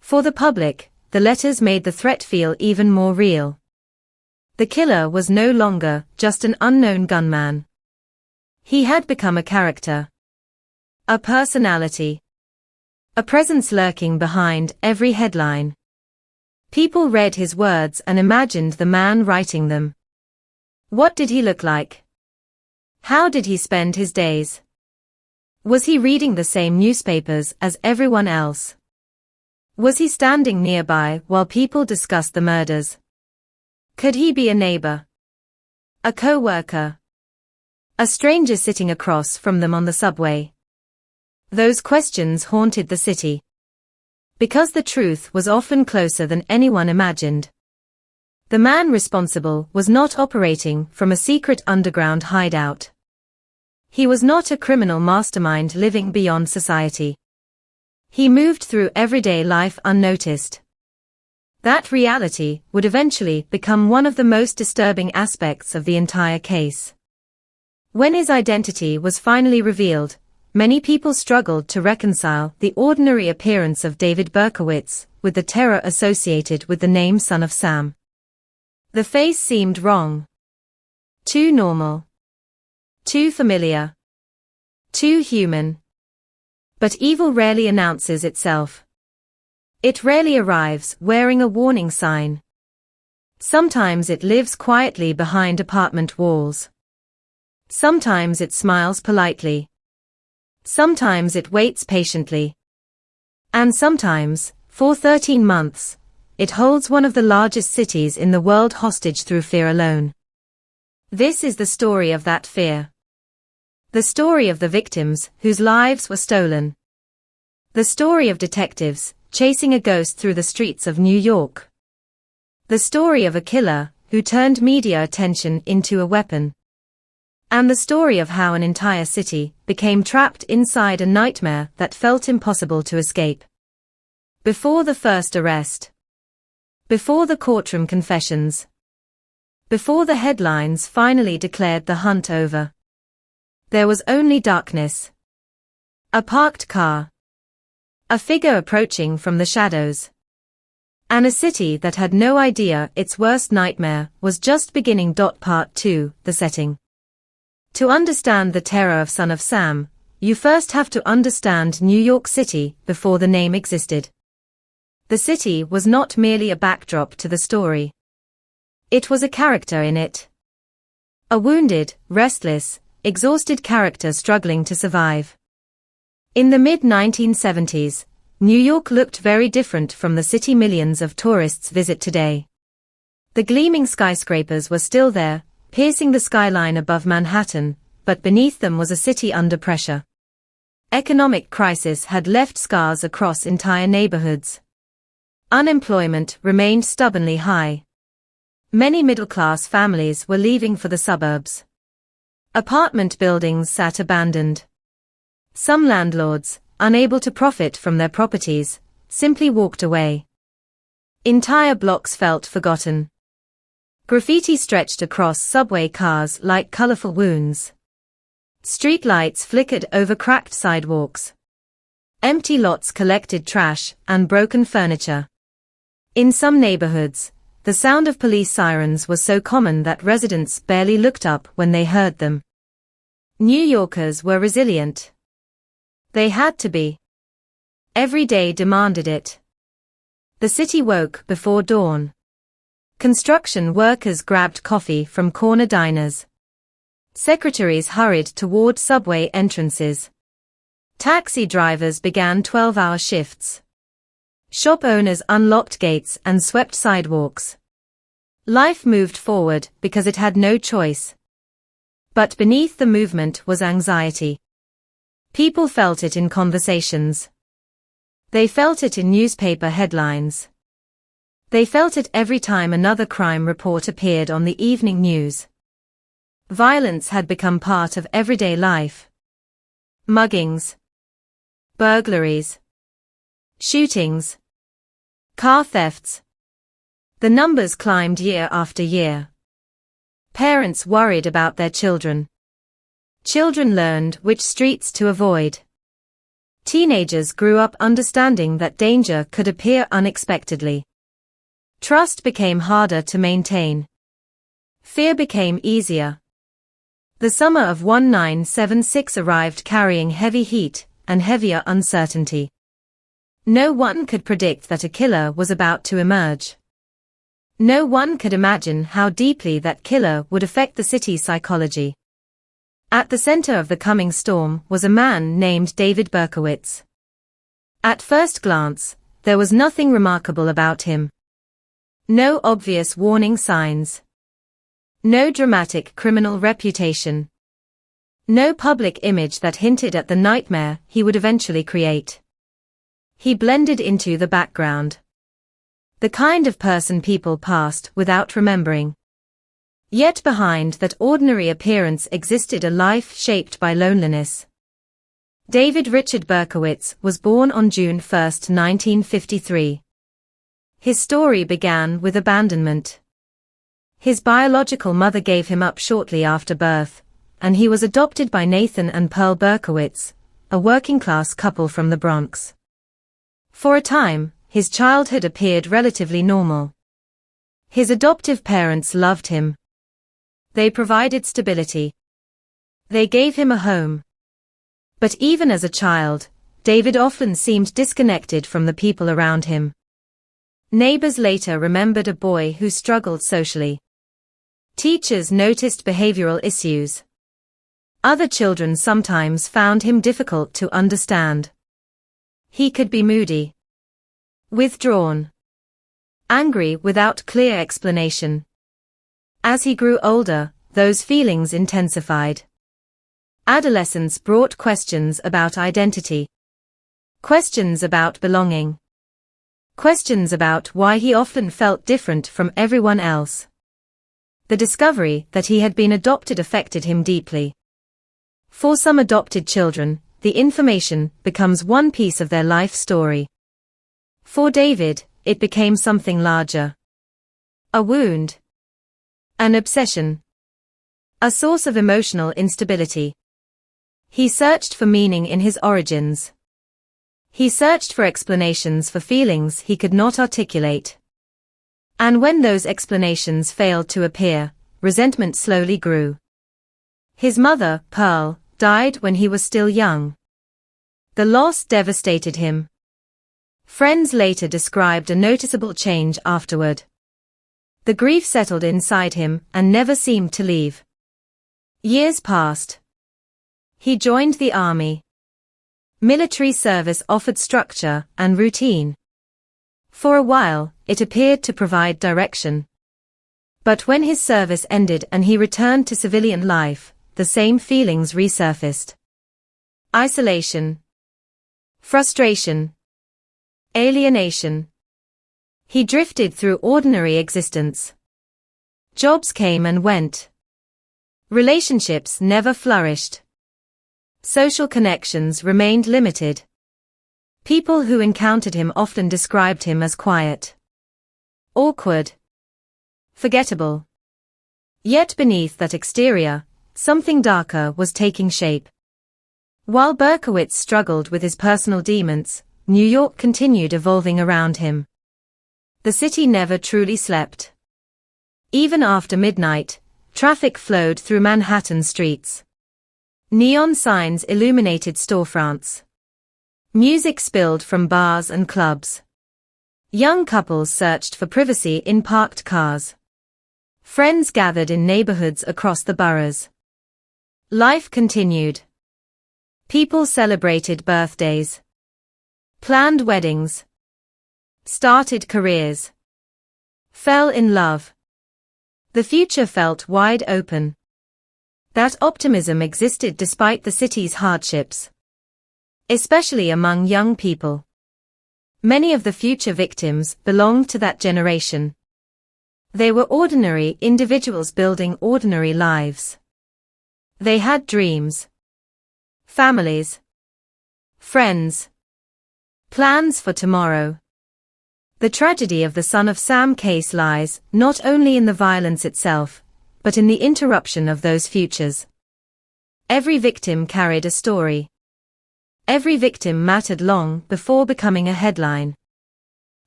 S19: For the public, the letters made the threat feel even more real. The killer was no longer just an unknown gunman. He had become a character. A personality. A presence lurking behind every headline. People read his words and imagined the man writing them. What did he look like? How did he spend his days? Was he reading the same newspapers as everyone else? Was he standing nearby while people discussed the murders? Could he be a neighbor? A co-worker? A stranger sitting across from them on the subway? Those questions haunted the city. Because the truth was often closer than anyone imagined. The man responsible was not operating from a secret underground hideout. He was not a criminal mastermind living beyond society. He moved through everyday life unnoticed. That reality would eventually become one of the most disturbing aspects of the entire case. When his identity was finally revealed, many people struggled to reconcile the ordinary appearance of David Berkowitz with the terror associated with the name Son of Sam. The face seemed wrong. Too normal. Too familiar. Too human. But evil rarely announces itself. It rarely arrives wearing a warning sign. Sometimes it lives quietly behind apartment walls. Sometimes it smiles politely. Sometimes it waits patiently. And sometimes, for 13 months, it holds one of the largest cities in the world hostage through fear alone. This is the story of that fear. The story of the victims whose lives were stolen. The story of detectives chasing a ghost through the streets of New York. The story of a killer who turned media attention into a weapon. And the story of how an entire city became trapped inside a nightmare that felt impossible to escape. Before the first arrest. Before the courtroom confessions. Before the headlines finally declared the hunt over. There was only darkness. A parked car. A figure approaching from the shadows. And a city that had no idea its worst nightmare was just beginning. Part 2, the setting. To understand the terror of Son of Sam, you first have to understand New York City before the name existed. The city was not merely a backdrop to the story. It was a character in it. A wounded, restless, exhausted character struggling to survive. In the mid-1970s, New York looked very different from the city millions of tourists visit today. The gleaming skyscrapers were still there, piercing the skyline above Manhattan, but beneath them was a city under pressure. Economic crisis had left scars across entire neighborhoods. Unemployment remained stubbornly high. Many middle-class families were leaving for the suburbs. Apartment buildings sat abandoned. Some landlords, unable to profit from their properties, simply walked away. Entire blocks felt forgotten. Graffiti stretched across subway cars like colorful wounds. Streetlights flickered over cracked sidewalks. Empty lots collected trash and broken furniture. In some neighborhoods, the sound of police sirens was so common that residents barely looked up when they heard them. New Yorkers were resilient. They had to be. Every day demanded it. The city woke before dawn. Construction workers grabbed coffee from corner diners. Secretaries hurried toward subway entrances. Taxi drivers began 12-hour shifts. Shop owners unlocked gates and swept sidewalks. Life moved forward because it had no choice. But beneath the movement was anxiety. People felt it in conversations. They felt it in newspaper headlines. They felt it every time another crime report appeared on the evening news. Violence had become part of everyday life. Muggings, burglaries, shootings, car thefts. The numbers climbed year after year. Parents worried about their children. Children learned which streets to avoid. Teenagers grew up understanding that danger could appear unexpectedly. Trust became harder to maintain. Fear became easier. The summer of 1976 arrived carrying heavy heat and heavier uncertainty. No one could predict that a killer was about to emerge. No one could imagine how deeply that killer would affect the city's psychology. At the center of the coming storm was a man named David Berkowitz. At first glance, there was nothing remarkable about him. No obvious warning signs. No dramatic criminal reputation. No public image that hinted at the nightmare he would eventually create. He blended into the background. The kind of person people passed without remembering. Yet behind that ordinary appearance existed a life shaped by loneliness. David Richard Berkowitz was born on June 1, 1953. His story began with abandonment. His biological mother gave him up shortly after birth, and he was adopted by Nathan and Pearl Berkowitz, a working-class couple from the Bronx. For a time, his childhood appeared relatively normal. His adoptive parents loved him. They provided stability. They gave him a home. But even as a child, David often seemed disconnected from the people around him. Neighbors later remembered a boy who struggled socially. Teachers noticed behavioral issues. Other children sometimes found him difficult to understand. He could be moody, withdrawn, angry without clear explanation. As he grew older, those feelings intensified. Adolescence brought questions about identity. Questions about belonging. Questions about why he often felt different from everyone else. The discovery that he had been adopted affected him deeply. For some adopted children, the information becomes one piece of their life story. For David, it became something larger. A wound. An obsession. A source of emotional instability. He searched for meaning in his origins. He searched for explanations for feelings he could not articulate. And when those explanations failed to appear, resentment slowly grew. His mother, Pearl, died when he was still young. The loss devastated him. Friends later described a noticeable change afterward. The grief settled inside him and never seemed to leave. Years passed. He joined the army. Military service offered structure and routine. For a while, it appeared to provide direction. But when his service ended and he returned to civilian life, the same feelings resurfaced. Isolation. Frustration. Alienation. He drifted through ordinary existence. Jobs came and went. Relationships never flourished. Social connections remained limited. People who encountered him often described him as quiet, awkward, forgettable. Yet beneath that exterior, something darker was taking shape. While Berkowitz struggled with his personal demons, New York continued evolving around him. The city never truly slept. Even after midnight, traffic flowed through Manhattan streets. Neon signs illuminated storefronts. Music spilled from bars and clubs. Young couples searched for privacy in parked cars. Friends gathered in neighborhoods across the boroughs. Life continued. People celebrated birthdays, planned weddings, started careers, fell in love. The future felt wide open. That optimism existed despite the city's hardships, especially among young people. Many of the future victims belonged to that generation. They were ordinary individuals building ordinary lives. They had dreams, families, friends, plans for tomorrow. The tragedy of the Son of Sam case lies not only in the violence itself, but in the interruption of those futures. Every victim carried a story. Every victim mattered long before becoming a headline.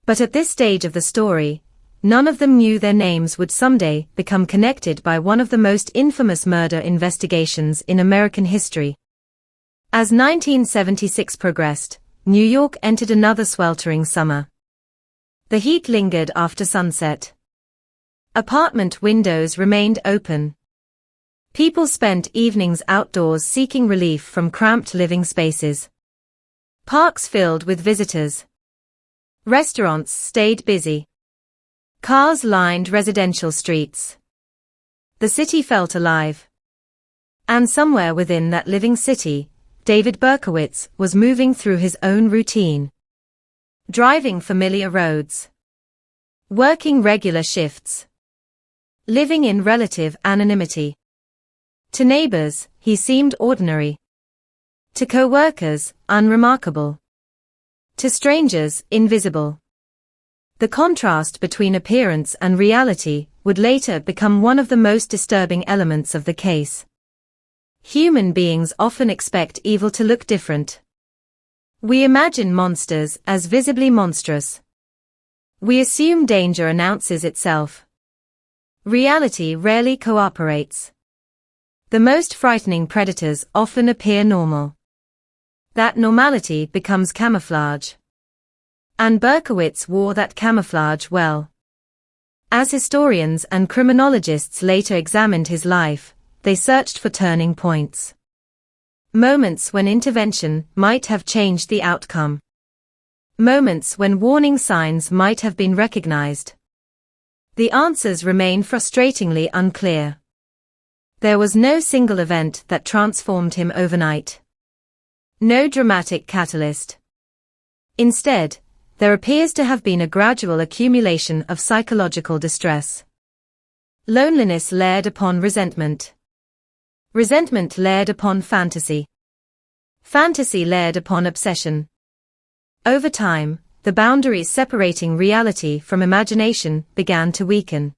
S19: But at this stage of the story, none of them knew their names would someday become connected by one of the most infamous murder investigations in American history. As 1976 progressed, New York entered another sweltering summer. The heat lingered after sunset. Apartment windows remained open. People spent evenings outdoors seeking relief from cramped living spaces. Parks filled with visitors. Restaurants stayed busy. Cars lined residential streets. The city felt alive. And somewhere within that living city, David Berkowitz was moving through his own routine. Driving familiar roads. Working regular shifts. Living in relative anonymity. To neighbors, he seemed ordinary. To co-workers, unremarkable. To strangers, invisible. The contrast between appearance and reality would later become one of the most disturbing elements of the case. Human beings often expect evil to look different. We imagine monsters as visibly monstrous. We assume danger announces itself. Reality rarely cooperates. The most frightening predators often appear normal. That normality becomes camouflage. And Berkowitz wore that camouflage well. As historians and criminologists later examined his life, they searched for turning points. Moments when intervention might have changed the outcome. Moments when warning signs might have been recognized. The answers remain frustratingly unclear. There was no single event that transformed him overnight. No dramatic catalyst. Instead, there appears to have been a gradual accumulation of psychological distress. Loneliness layered upon resentment. Resentment layered upon fantasy. Fantasy layered upon obsession. Over time, the boundaries separating reality from imagination began to weaken.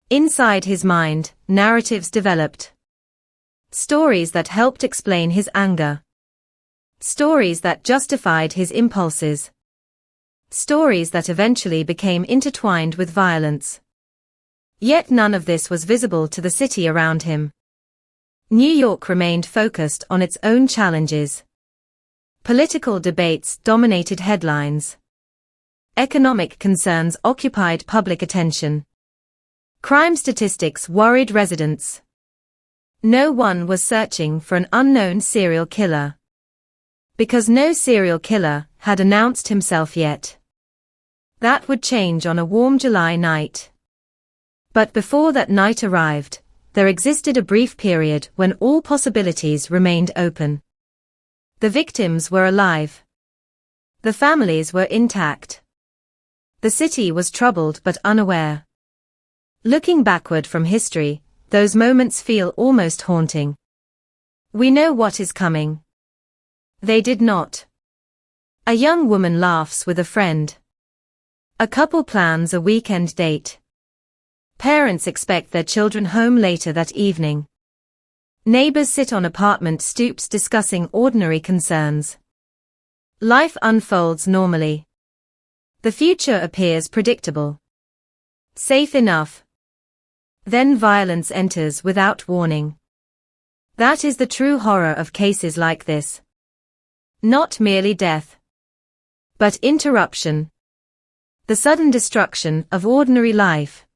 S19: Inside his mind, narratives developed. Stories that helped explain his anger. Stories that justified his impulses. Stories that eventually became intertwined with violence. Yet none of this was visible to the city around him. New York remained focused on its own challenges. Political debates dominated headlines. Economic concerns occupied public attention. Crime statistics worried residents. No one was searching for an unknown serial killer. Because no serial killer had announced himself yet. That would change on a warm July night. But before that night arrived, there existed a brief period when all possibilities remained open. The victims were alive. The families were intact. The city was troubled but unaware. Looking backward from history, those moments feel almost haunting. We know what is coming. They did not. A young woman laughs with a friend. A couple plans a weekend date. Parents expect their children home later that evening. Neighbors sit on apartment stoops discussing ordinary concerns. Life unfolds normally. The future appears predictable. Safe enough. Then violence enters without warning. That is the true horror of cases like this. Not merely death, but interruption. The sudden destruction of ordinary life.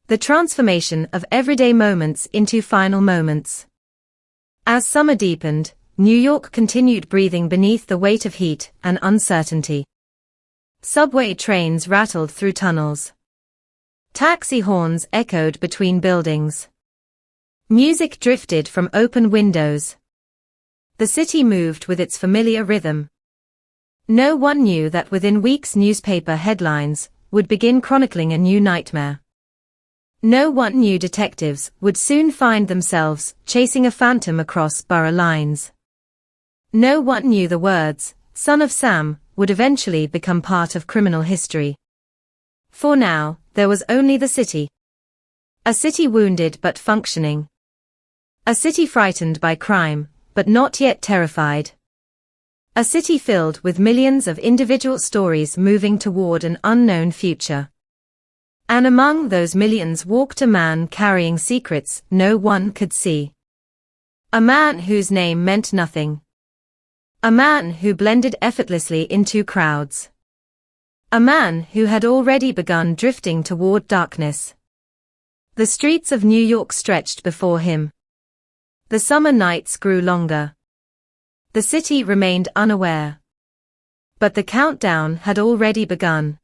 S19: The transformation of everyday moments into final moments. As summer deepened, New York continued breathing beneath the weight of heat and uncertainty. Subway trains rattled through tunnels. Taxi horns echoed between buildings. Music drifted from open windows. The city moved with its familiar rhythm. No one knew that within weeks newspaper headlines would begin chronicling a new nightmare. No one knew detectives would soon find themselves chasing a phantom across borough lines. No one knew the words, "Son of Sam," would eventually become part of criminal history. For now, there was only the city. A city wounded but functioning. A city frightened by crime, but not yet terrified. A city filled with millions of individual stories moving toward an unknown future. And among those millions walked a man carrying secrets no one could see. A man whose name meant nothing. A man who blended effortlessly into crowds. A man who had already begun drifting toward darkness. The streets of New York stretched before him. The summer nights grew longer. The city remained unaware. But the countdown had already begun.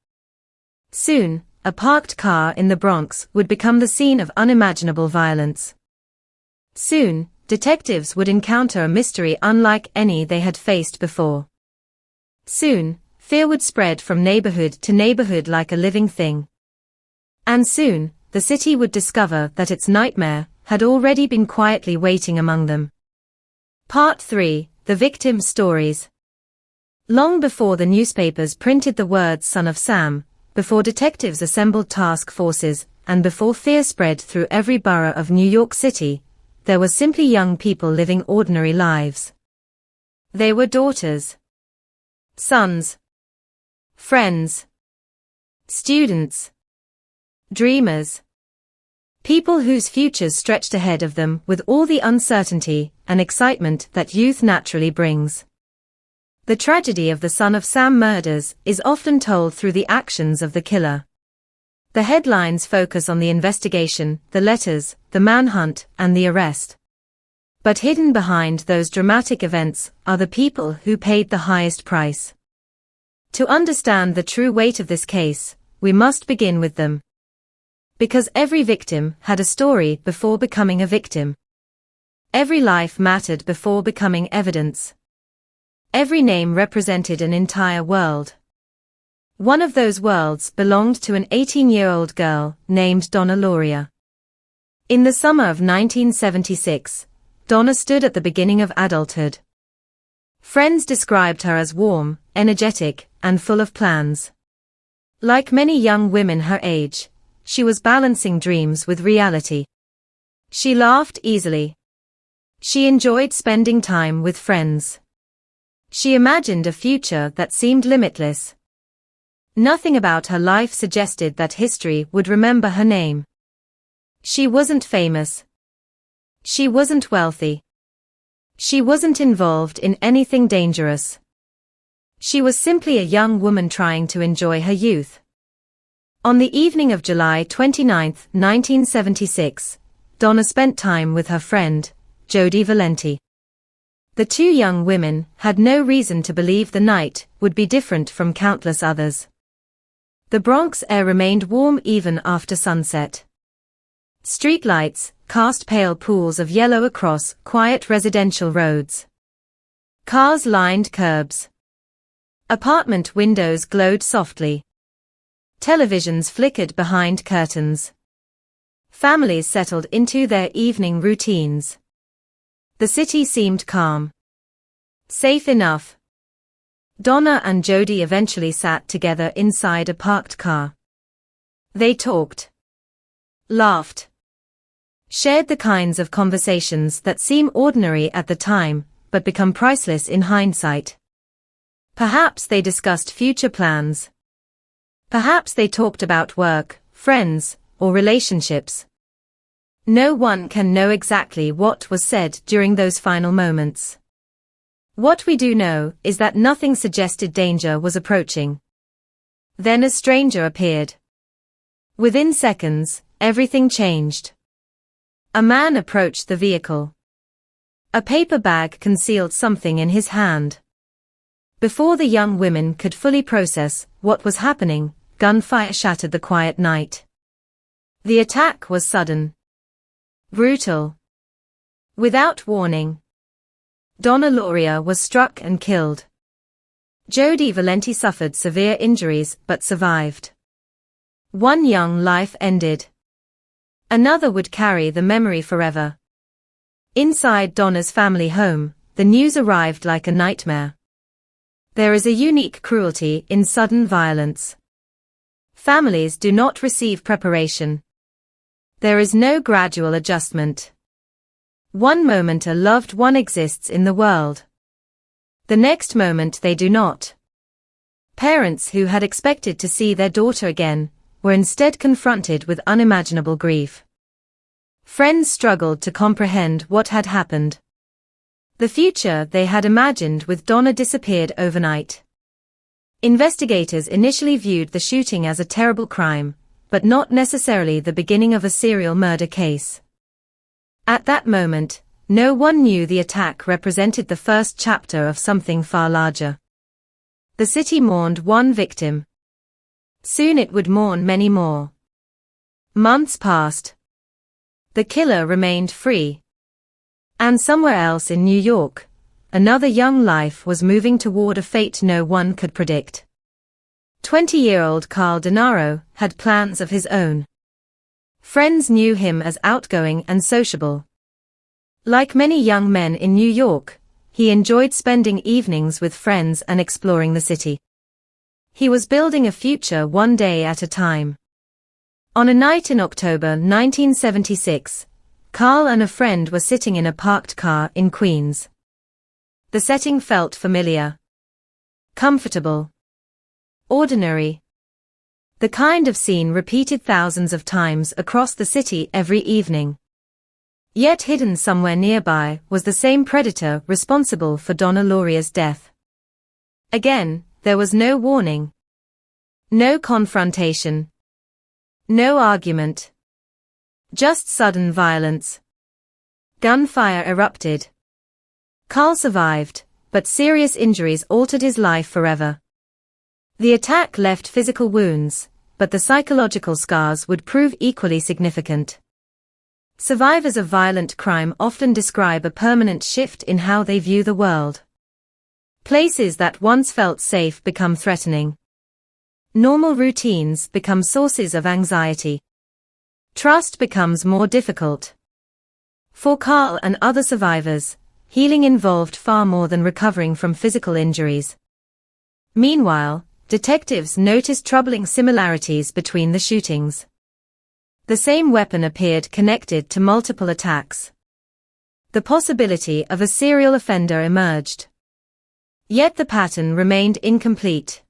S19: Soon, a parked car in the Bronx would become the scene of unimaginable violence. Soon, detectives would encounter a mystery unlike any they had faced before. Soon, fear would spread from neighborhood to neighborhood like a living thing. And soon, the city would discover that its nightmare had already been quietly waiting among them. Part 3, The Victim Stories. Long before the newspapers printed the words "Son of Sam," before detectives assembled task forces, and before fear spread through every borough of New York City, there were simply young people living ordinary lives. They were daughters, sons, friends, students, dreamers, people whose futures stretched ahead of them with all the uncertainty and excitement that youth naturally brings. The tragedy of the Son of Sam murders is often told through the actions of the killer. The headlines focus on the investigation, the letters, the manhunt, and the arrest. But hidden behind those dramatic events are the people who paid the highest price. To understand the true weight of this case, we must begin with them. Because every victim had a story before becoming a victim. Every life mattered before becoming evidence. Every name represented an entire world. One of those worlds belonged to an 18-year-old girl named Donna Lauria. In the summer of 1976, Donna stood at the beginning of adulthood. Friends described her as warm, energetic, and full of plans. Like many young women her age, she was balancing dreams with reality. She laughed easily. She enjoyed spending time with friends. She imagined a future that seemed limitless. Nothing about her life suggested that history would remember her name. She wasn't famous. She wasn't wealthy. She wasn't involved in anything dangerous. She was simply a young woman trying to enjoy her youth. On the evening of July 29, 1976, Donna spent time with her friend, Jody Valenti. The two young women had no reason to believe the night would be different from countless others. The Bronx air remained warm even after sunset. Streetlights cast pale pools of yellow across quiet residential roads. Cars lined curbs. Apartment windows glowed softly. Televisions flickered behind curtains. Families settled into their evening routines. The city seemed calm. Safe enough. Donna and Jody eventually sat together inside a parked car. They talked. Laughed. Shared the kinds of conversations that seem ordinary at the time, but become priceless in hindsight. Perhaps they discussed future plans. Perhaps they talked about work, friends, or relationships. No one can know exactly what was said during those final moments. What we do know is that nothing suggested danger was approaching. Then a stranger appeared. Within seconds, everything changed. A man approached the vehicle. A paper bag concealed something in his hand. Before the young women could fully process what was happening, gunfire shattered the quiet night. The attack was sudden, brutal, without warning. Donna Lauria was struck and killed. Jody Valenti suffered severe injuries but survived. One young life ended. Another would carry the memory forever. Inside Donna's family home, the news arrived like a nightmare. There is a unique cruelty in sudden violence. Families do not receive preparation. There is no gradual adjustment. One moment a loved one exists in the world. The next moment they do not. Parents who had expected to see their daughter again were instead confronted with unimaginable grief. Friends struggled to comprehend what had happened. The future they had imagined with Donna disappeared overnight. Investigators initially viewed the shooting as a terrible crime, but not necessarily the beginning of a serial murder case. At that moment, no one knew the attack represented the first chapter of something far larger. The city mourned one victim. Soon it would mourn many more. Months passed. The killer remained free. And somewhere else in New York, another young life was moving toward a fate no one could predict. 20-year-old Carl Denaro had plans of his own. Friends knew him as outgoing and sociable. Like many young men in New York, he enjoyed spending evenings with friends and exploring the city. He was building a future one day at a time. On a night in October 1976, Carl and a friend were sitting in a parked car in Queens. The setting felt familiar, comfortable, ordinary. The kind of scene repeated thousands of times across the city every evening. Yet hidden somewhere nearby was the same predator responsible for Donna Lauria's death. Again, there was no warning. No confrontation. No argument. Just sudden violence. Gunfire erupted. Carl survived, but serious injuries altered his life forever. The attack left physical wounds, but the psychological scars would prove equally significant. Survivors of violent crime often describe a permanent shift in how they view the world. Places that once felt safe become threatening. Normal routines become sources of anxiety. Trust becomes more difficult. For Carl and other survivors, healing involved far more than recovering from physical injuries. Meanwhile, detectives noticed troubling similarities between the shootings. The same weapon appeared connected to multiple attacks. The possibility of a serial offender emerged. Yet the pattern remained incomplete.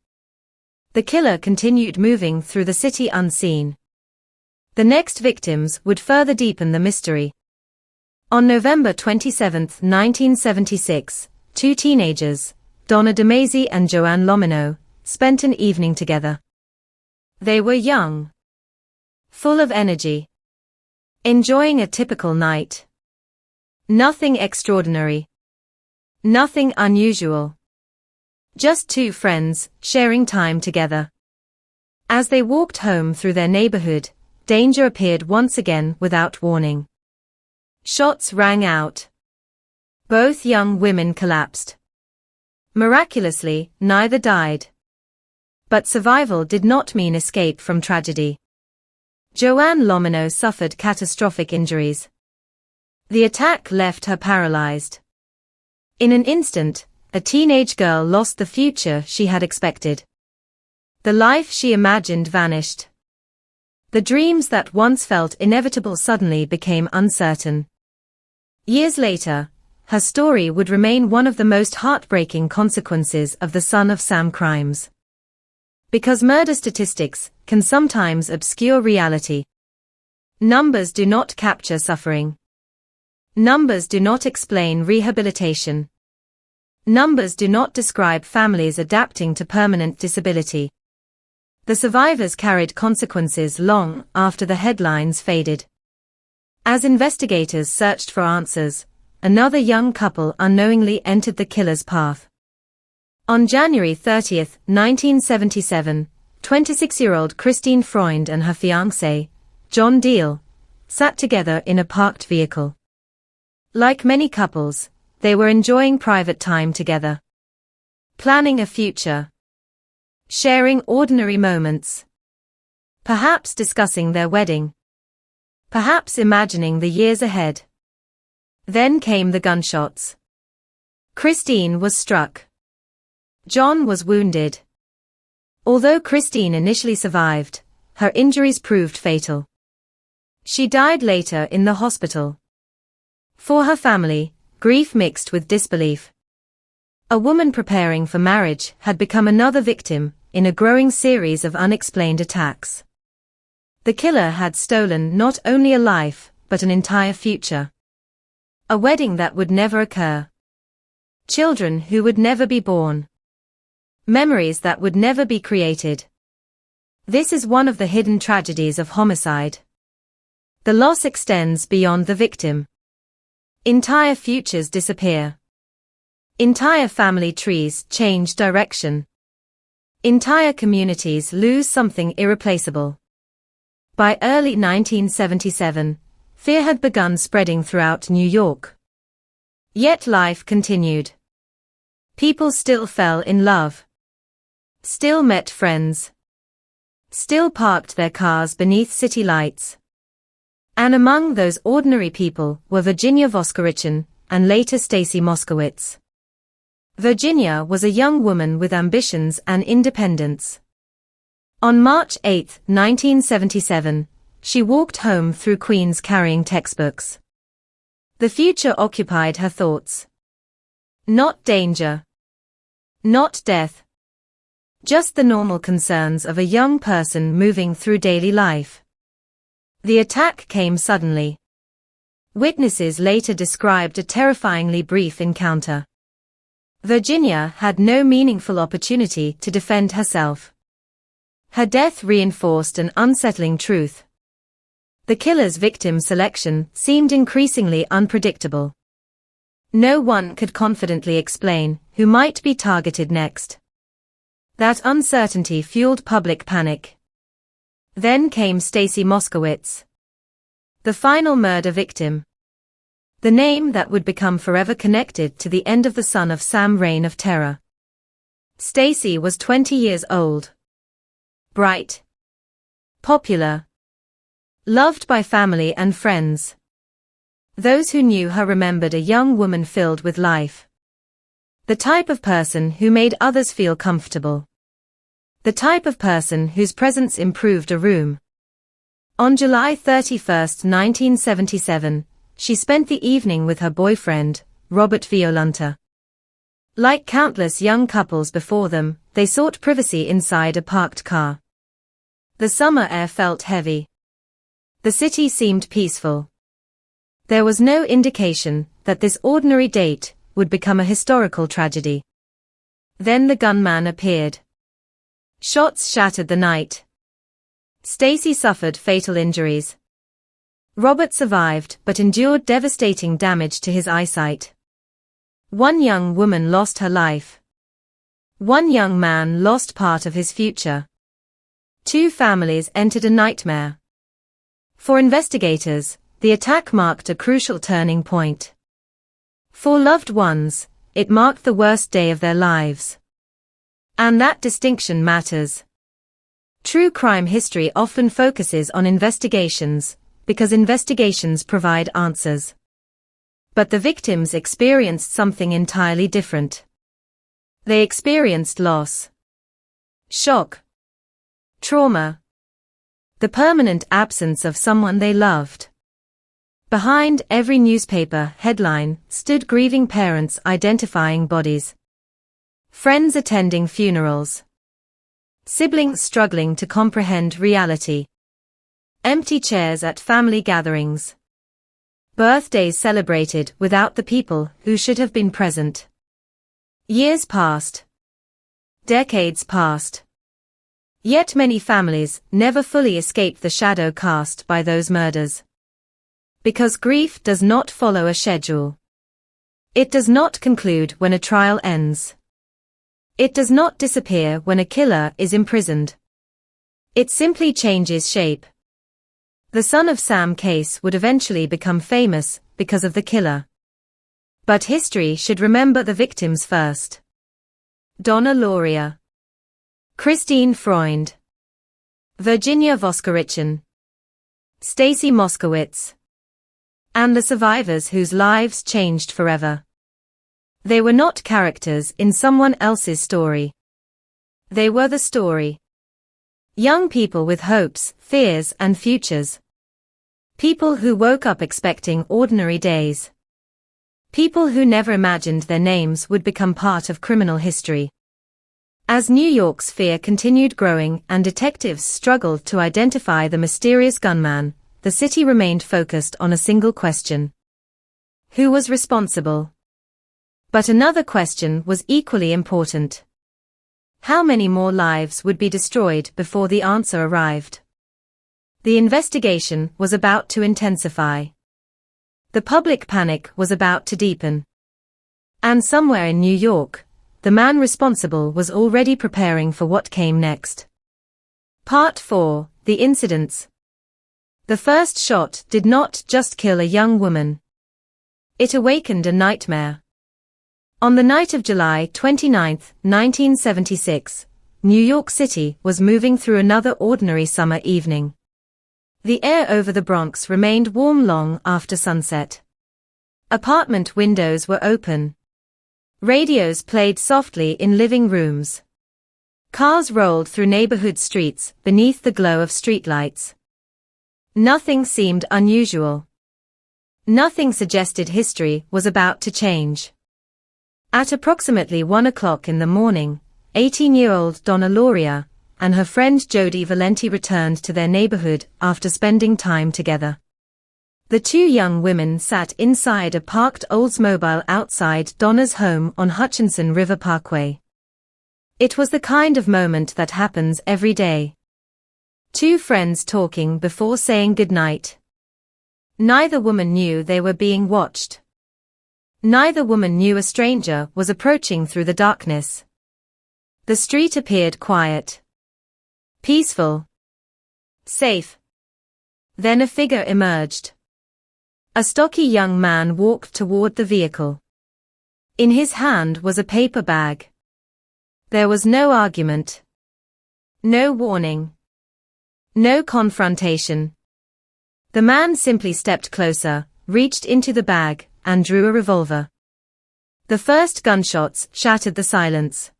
S19: The killer continued moving through the city unseen. The next victims would further deepen the mystery. On November 27, 1976, two teenagers, Donna DeMasi and Joanne Lomino, spent an evening together. They were young, full of energy, enjoying a typical night. Nothing extraordinary. Nothing unusual. Just two friends, sharing time together. As they walked home through their neighborhood, danger appeared once again without warning. Shots rang out. Both young women collapsed. Miraculously, neither died. But survival did not mean escape from tragedy. Joanne Lomino suffered catastrophic injuries. The attack left her paralyzed. In an instant, a teenage girl lost the future she had expected. The life she imagined vanished. The dreams that once felt inevitable suddenly became uncertain. Years later, her story would remain one of the most heartbreaking consequences of the Son of Sam crimes. Because murder statistics can sometimes obscure reality. Numbers do not capture suffering. Numbers do not explain rehabilitation. Numbers do not describe families adapting to permanent disability. The survivors carried consequences long after the headlines faded. As investigators searched for answers, another young couple unknowingly entered the killer's path. On January 30, 1977, 26-year-old Christine Freund and her fiancé, John Deal, sat together in a parked vehicle. Like many couples, they were enjoying private time together, planning a future, sharing ordinary moments, perhaps discussing their wedding, perhaps imagining the years ahead. Then came the gunshots. Christine was struck. John was wounded. Although Christine initially survived, her injuries proved fatal. She died later in the hospital. For her family, grief mixed with disbelief. A woman preparing for marriage had become another victim in a growing series of unexplained attacks. The killer had stolen not only a life, but an entire future. A wedding that would never occur. Children who would never be born. Memories that would never be created. This is one of the hidden tragedies of homicide. The loss extends beyond the victim. Entire futures disappear. Entire family trees change direction. Entire communities lose something irreplaceable. By early 1977, fear had begun spreading throughout New York. Yet life continued. People still fell in love. Still met friends. Still parked their cars beneath city lights. And among those ordinary people were Virginia Voskerichen and later Stacy Moskowitz. Virginia was a young woman with ambitions and independence. On March 8, 1977, she walked home through Queens carrying textbooks. The future occupied her thoughts. Not danger. Not death. Just the normal concerns of a young person moving through daily life. The attack came suddenly. Witnesses later described a terrifyingly brief encounter. Virginia had no meaningful opportunity to defend herself. Her death reinforced an unsettling truth. The killer's victim selection seemed increasingly unpredictable. No one could confidently explain who might be targeted next. That uncertainty fueled public panic. Then came Stacy Moskowitz, the final murder victim. The name that would become forever connected to the end of the son of Sam Reign of Terror. Stacy was 20 years old. Bright. Popular. Loved by family and friends. Those who knew her remembered a young woman filled with life. The type of person who made others feel comfortable. The type of person whose presence improved a room. On July 31, 1977, she spent the evening with her boyfriend, Robert Violanta. Like countless young couples before them, they sought privacy inside a parked car. The summer air felt heavy. The city seemed peaceful. There was no indication that this ordinary date would become a historical tragedy. Then the gunman appeared. Shots shattered the night. Stacy suffered fatal injuries. Robert survived but endured devastating damage to his eyesight. One young woman lost her life. One young man lost part of his future. Two families entered a nightmare. For investigators, the attack marked a crucial turning point. For loved ones, it marked the worst day of their lives. And that distinction matters. True crime history often focuses on investigations, because investigations provide answers. But the victims experienced something entirely different. They experienced loss. Shock. Trauma. The permanent absence of someone they loved. Behind every newspaper headline stood grieving parents identifying bodies. Friends attending funerals. Siblings struggling to comprehend reality. Empty chairs at family gatherings. Birthdays celebrated without the people who should have been present. Years passed. Decades passed. Yet many families never fully escaped the shadow cast by those murders. Because grief does not follow a schedule. It does not conclude when a trial ends. It does not disappear when a killer is imprisoned. It simply changes shape. The Son of Sam case would eventually become famous because of the killer. But history should remember the victims first. Donna Lauria, Christine Freund, Virginia Voskerichen, Stacy Moskowitz, and the survivors whose lives changed forever. They were not characters in someone else's story. They were the story. Young people with hopes, fears, and futures. People who woke up expecting ordinary days. People who never imagined their names would become part of criminal history. As New York's fear continued growing and detectives struggled to identify the mysterious gunman, the city remained focused on a single question. Who was responsible? But another question was equally important. How many more lives would be destroyed before the answer arrived? The investigation was about to intensify. The public panic was about to deepen. And somewhere in New York, the man responsible was already preparing for what came next. Part 4: The Incidents. The first shot did not just kill a young woman. It awakened a nightmare. On the night of July 29, 1976, New York City was moving through another ordinary summer evening. The air over the Bronx remained warm long after sunset. Apartment windows were open. Radios played softly in living rooms. Cars rolled through neighborhood streets beneath the glow of streetlights. Nothing seemed unusual. Nothing suggested history was about to change. At approximately 1 o'clock in the morning, 18-year-old Donna Lauria and her friend Jody Valenti returned to their neighborhood after spending time together. The two young women sat inside a parked Oldsmobile outside Donna's home on Hutchinson River Parkway. It was the kind of moment that happens every day. Two friends talking before saying goodnight. Neither woman knew they were being watched. Neither woman knew a stranger was approaching through the darkness. The street appeared quiet. Peaceful. Safe. Then a figure emerged. A stocky young man walked toward the vehicle. In his hand was a paper bag. There was no argument. No warning. No confrontation. The man simply stepped closer, reached into the bag, and drew a revolver. The first gunshots shattered the silence.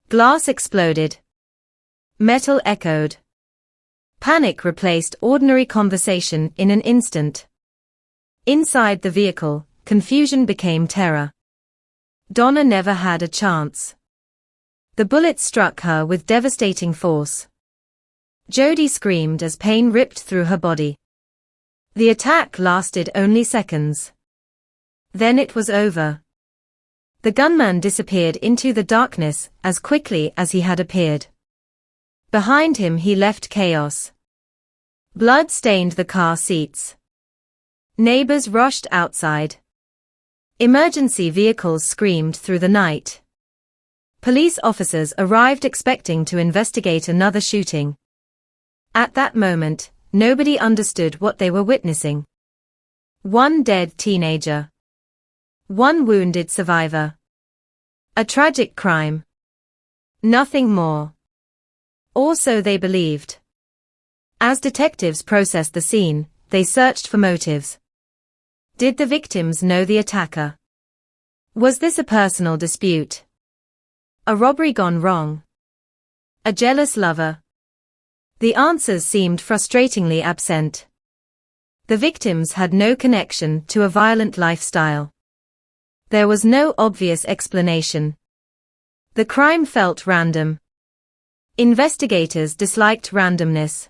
S19: Glass exploded. Metal echoed. Panic replaced ordinary conversation in an instant. Inside the vehicle, confusion became terror. Donna never had a chance. The bullet struck her with devastating force. Jody screamed as pain ripped through her body. The attack lasted only seconds. Then it was over. The gunman disappeared into the darkness as quickly as he had appeared. Behind him he left chaos. Blood stained the car seats. Neighbors rushed outside. Emergency vehicles screamed through the night. Police officers arrived expecting to investigate another shooting. At that moment, nobody understood what they were witnessing. One dead teenager. One wounded survivor. A tragic crime. Nothing more. Or so they believed. As detectives processed the scene, they searched for motives. Did the victims know the attacker? Was this a personal dispute? A robbery gone wrong? A jealous lover? The answers seemed frustratingly absent. The victims had no connection to a violent lifestyle. There was no obvious explanation. The crime felt random. Investigators disliked randomness.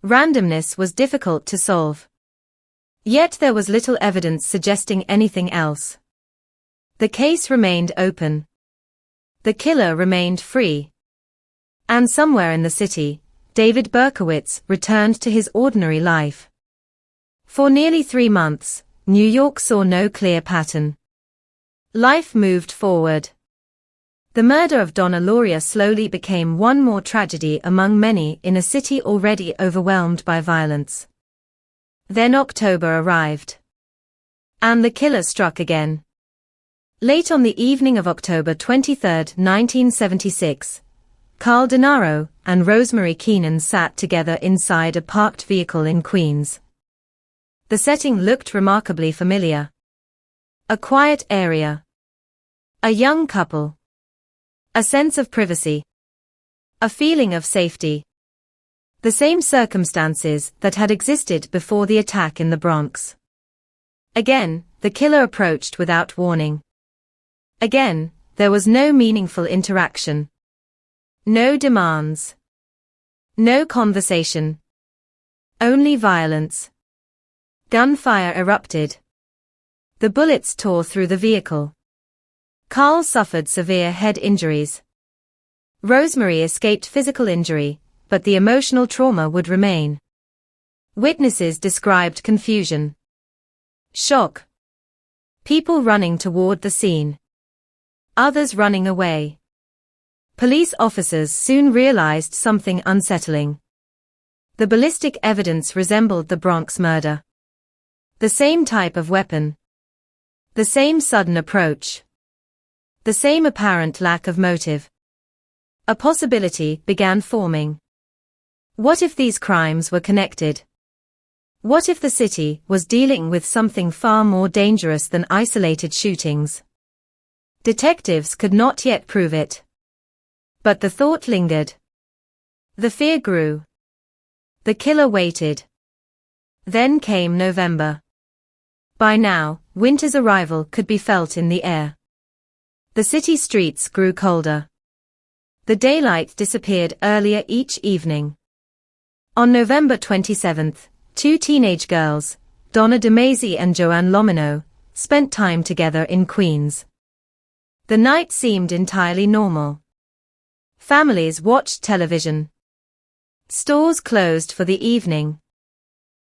S19: Randomness was difficult to solve. Yet there was little evidence suggesting anything else. The case remained open. The killer remained free. And somewhere in the city, David Berkowitz returned to his ordinary life. For nearly 3 months, New York saw no clear pattern. Life moved forward. The murder of Donna Lauria slowly became one more tragedy among many in a city already overwhelmed by violence. Then October arrived. And the killer struck again. Late on the evening of October 23, 1976, Carl Denaro and Rosemary Keenan sat together inside a parked vehicle in Queens. The setting looked remarkably familiar. A quiet area. A young couple. A sense of privacy. A feeling of safety. The same circumstances that had existed before the attack in the Bronx. Again, the killer approached without warning. Again, there was no meaningful interaction. No demands. No conversation. Only violence. Gunfire erupted. The bullets tore through the vehicle. Carl suffered severe head injuries. Rosemary escaped physical injury, but the emotional trauma would remain. Witnesses described confusion. Shock. People running toward the scene. Others running away. Police officers soon realized something unsettling. The ballistic evidence resembled the Bronx murder. The same type of weapon. The same sudden approach. The same apparent lack of motive. A possibility began forming. What if these crimes were connected? What if the city was dealing with something far more dangerous than isolated shootings? Detectives could not yet prove it. But the thought lingered. The fear grew. The killer waited. Then came November. By now, winter's arrival could be felt in the air. The city streets grew colder. The daylight disappeared earlier each evening. On November 27th, two teenage girls, Donna DeMazy and Joanne Lomino, spent time together in Queens. The night seemed entirely normal. Families watched television. Stores closed for the evening.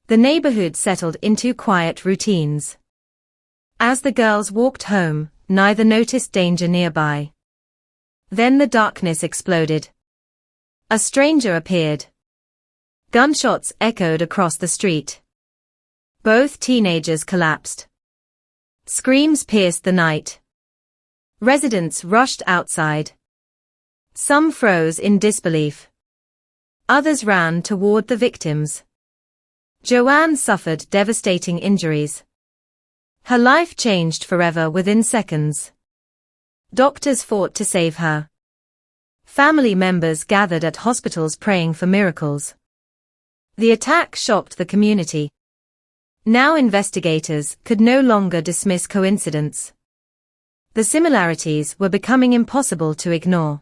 S19: The neighborhood settled into quiet routines. As the girls walked home, neither noticed danger nearby. Then the darkness exploded. A stranger appeared. Gunshots echoed across the street. Both teenagers collapsed. Screams pierced the night. Residents rushed outside. Some froze in disbelief. Others ran toward the victims. Joanne suffered devastating injuries. Her life changed forever within seconds. Doctors fought to save her. Family members gathered at hospitals praying for miracles. The attack shocked the community. Now investigators could no longer dismiss coincidence. The similarities were becoming impossible to ignore.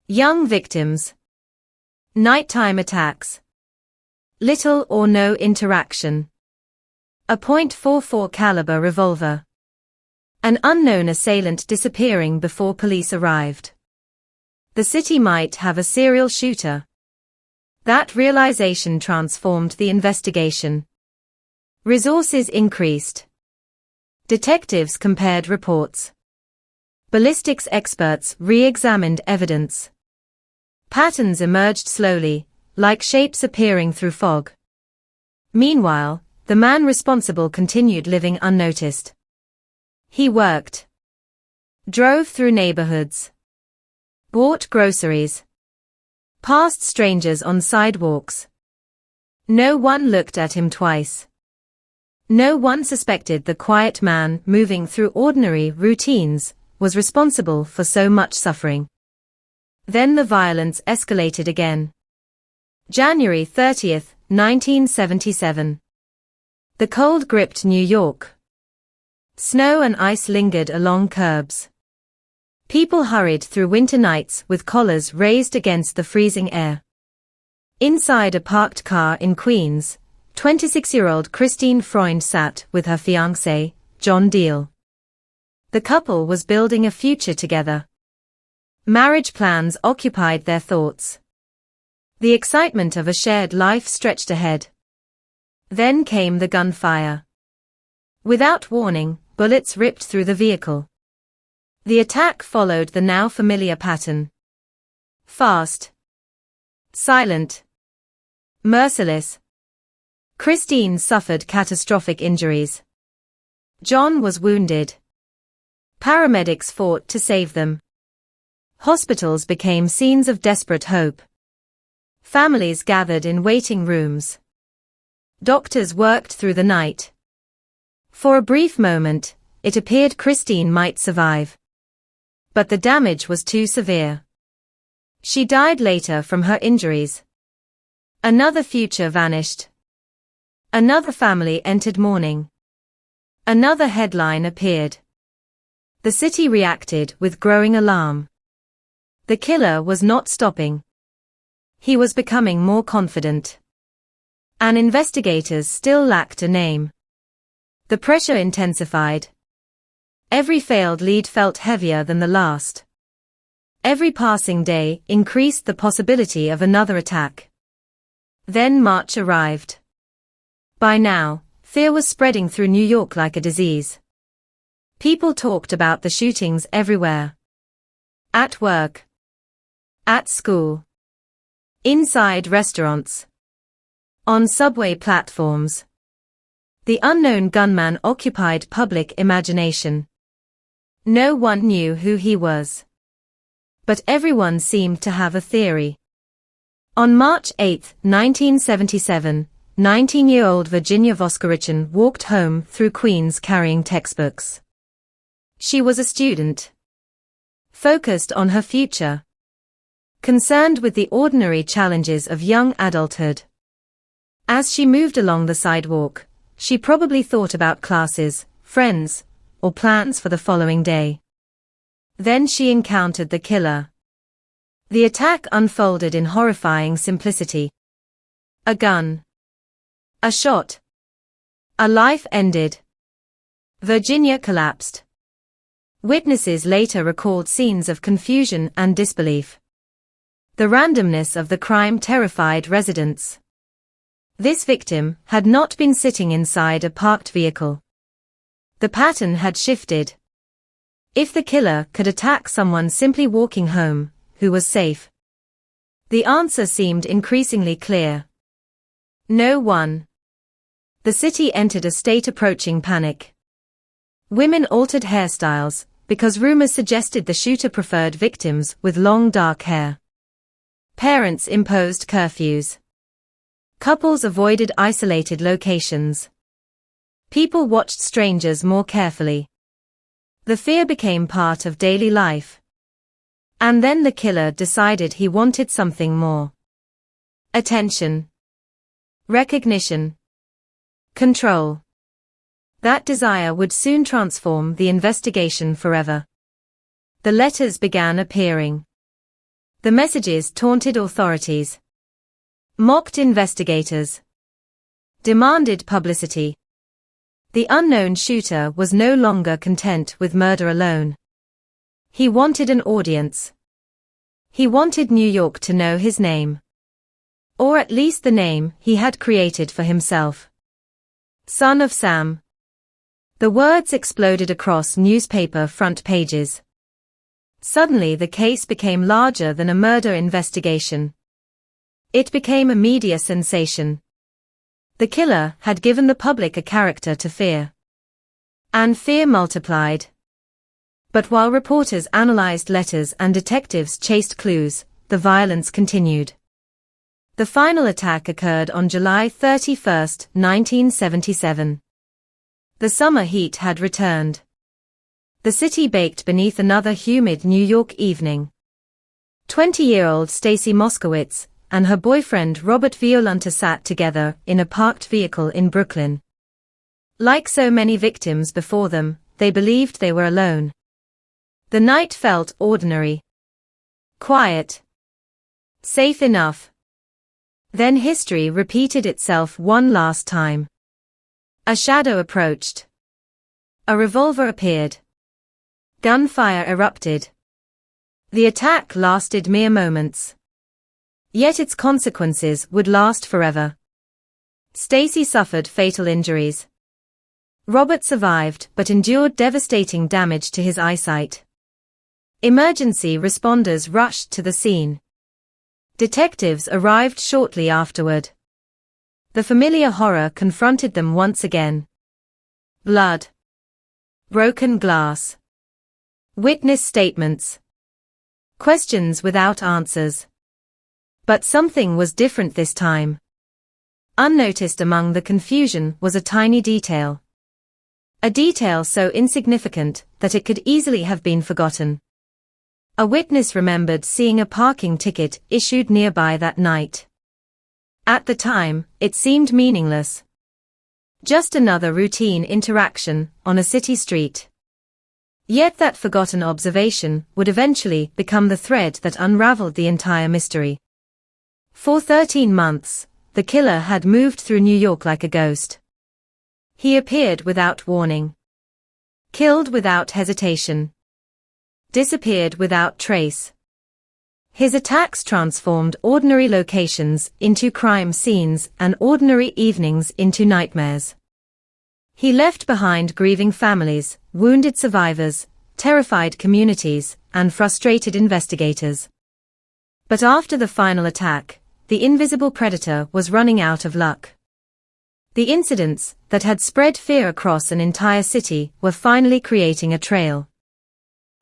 S19: Young victims. Nighttime attacks. Little or no interaction. A .44 caliber revolver. An unknown assailant disappearing before police arrived. The city might have a serial shooter. That realization transformed the investigation. Resources increased. Detectives compared reports. Ballistics experts re-examined evidence. Patterns emerged slowly, like shapes appearing through fog. Meanwhile, the man responsible continued living unnoticed. He worked. Drove through neighborhoods. Bought groceries. Passed strangers on sidewalks. No one looked at him twice. No one suspected the quiet man moving through ordinary routines was responsible for so much suffering. Then the violence escalated again. January 30th, 1977. The cold gripped New York. Snow and ice lingered along curbs. People hurried through winter nights with collars raised against the freezing air. Inside a parked car in Queens, 26-year-old Christine Freund sat with her fiancé, John Deal. The couple was building a future together. Marriage plans occupied their thoughts. The excitement of a shared life stretched ahead. Then came the gunfire. Without warning, bullets ripped through the vehicle. The attack followed the now familiar pattern. Fast. Silent. Merciless. Christine suffered catastrophic injuries. John was wounded. Paramedics fought to save them. Hospitals became scenes of desperate hope. Families gathered in waiting rooms. Doctors worked through the night. For a brief moment, it appeared Christine might survive. But the damage was too severe. She died later from her injuries. Another future vanished. Another family entered mourning. Another headline appeared. The city reacted with growing alarm. The killer was not stopping. He was becoming more confident. And investigators still lacked a name. The pressure intensified. Every failed lead felt heavier than the last. Every passing day increased the possibility of another attack. Then March arrived. By now, fear was spreading through New York like a disease. People talked about the shootings everywhere. At work. At school. Inside restaurants. On subway platforms. The unknown gunman occupied public imagination. No one knew who he was. But everyone seemed to have a theory. On March 8, 1977, 19-year-old Virginia Voskerichen walked home through Queens carrying textbooks. She was a student. Focused on her future. Concerned with the ordinary challenges of young adulthood. As she moved along the sidewalk, she probably thought about classes, friends, or plans for the following day. Then she encountered the killer. The attack unfolded in horrifying simplicity. A gun. A shot. A life ended. Virginia collapsed. Witnesses later recalled scenes of confusion and disbelief. The randomness of the crime terrified residents. This victim had not been sitting inside a parked vehicle. The pattern had shifted. If the killer could attack someone simply walking home, who was safe? The answer seemed increasingly clear. No one. The city entered a state approaching panic. Women altered hairstyles, because rumors suggested the shooter preferred victims with long dark hair. Parents imposed curfews. Couples avoided isolated locations. People watched strangers more carefully. The fear became part of daily life. And then the killer decided he wanted something more. Attention. Recognition. Control. That desire would soon transform the investigation forever. The letters began appearing. The messages taunted authorities. Mocked investigators. Demanded publicity. The unknown shooter was no longer content with murder alone. He wanted an audience. He wanted New York to know his name. Or at least the name he had created for himself. Son of Sam. The words exploded across newspaper front pages. Suddenly the case became larger than a murder investigation. It became a media sensation. The killer had given the public a character to fear. And fear multiplied. But while reporters analyzed letters and detectives chased clues, the violence continued. The final attack occurred on July 31, 1977. The summer heat had returned. The city baked beneath another humid New York evening. 20-year-old Stacy Moskowitz and her boyfriend Robert Violante sat together in a parked vehicle in Brooklyn. Like so many victims before them, they believed they were alone. The night felt ordinary. Quiet. Safe enough. Then history repeated itself one last time. A shadow approached. A revolver appeared. Gunfire erupted. The attack lasted mere moments. Yet its consequences would last forever. Stacy suffered fatal injuries. Robert survived but endured devastating damage to his eyesight. Emergency responders rushed to the scene. Detectives arrived shortly afterward. The familiar horror confronted them once again. Blood. Broken glass. Witness statements. Questions without answers. But something was different this time. Unnoticed among the confusion was a tiny detail. A detail so insignificant that it could easily have been forgotten. A witness remembered seeing a parking ticket issued nearby that night. At the time, it seemed meaningless. Just another routine interaction on a city street. Yet that forgotten observation would eventually become the thread that unraveled the entire mystery. For 13 months, the killer had moved through New York like a ghost. He appeared without warning. Killed without hesitation. Disappeared without trace. His attacks transformed ordinary locations into crime scenes and ordinary evenings into nightmares. He left behind grieving families, wounded survivors, terrified communities, and frustrated investigators. But after the final attack, the invisible predator was running out of luck. The incidents that had spread fear across an entire city were finally creating a trail.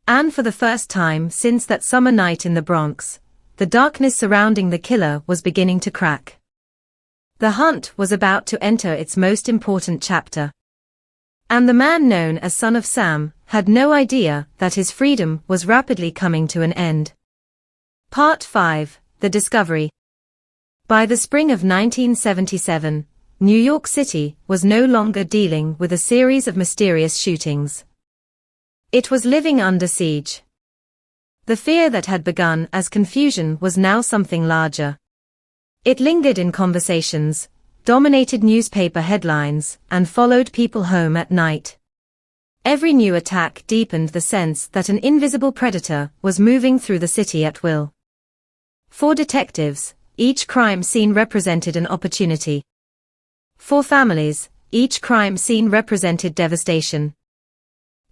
S19: And for the first time since that summer night in the Bronx, the darkness surrounding the killer was beginning to crack. The hunt was about to enter its most important chapter. And the man known as Son of Sam had no idea that his freedom was rapidly coming to an end. Part 5: The Discovery. By the spring of 1977, New York City was no longer dealing with a series of mysterious shootings. It was living under siege. The fear that had begun as confusion was now something larger. It lingered in conversations, dominated newspaper headlines, and followed people home at night. Every new attack deepened the sense that an invisible predator was moving through the city at will. For detectives, each crime scene represented an opportunity. For families, each crime scene represented devastation.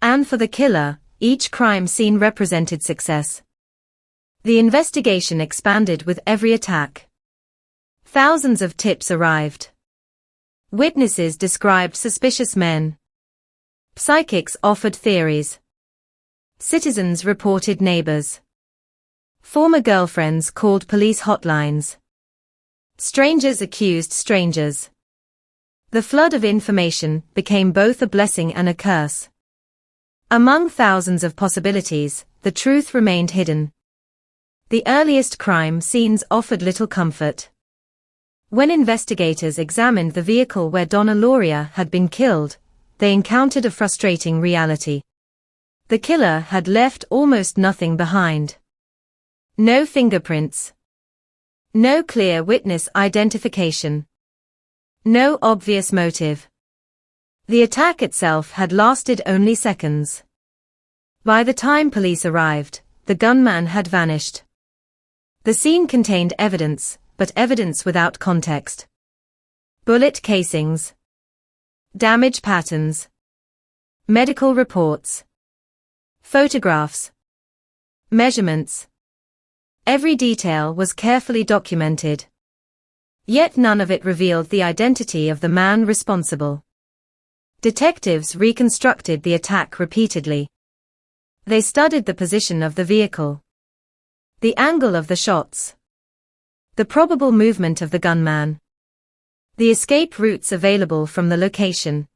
S19: And for the killer, each crime scene represented success. The investigation expanded with every attack. Thousands of tips arrived. Witnesses described suspicious men. Psychics offered theories. Citizens reported neighbors. Former girlfriends called police hotlines. Strangers accused strangers. The flood of information became both a blessing and a curse. Among thousands of possibilities, the truth remained hidden. The earliest crime scenes offered little comfort. When investigators examined the vehicle where Donna Lauria had been killed, they encountered a frustrating reality. The killer had left almost nothing behind. No fingerprints. No clear witness identification. No obvious motive. The attack itself had lasted only seconds. By the time police arrived, the gunman had vanished. The scene contained evidence, but evidence without context. Bullet casings. Damage patterns. Medical reports. Photographs. Measurements. Every detail was carefully documented. Yet none of it revealed the identity of the man responsible. Detectives reconstructed the attack repeatedly. They studied the position of the vehicle, the angle of the shots, the probable movement of the gunman, the escape routes available from the location.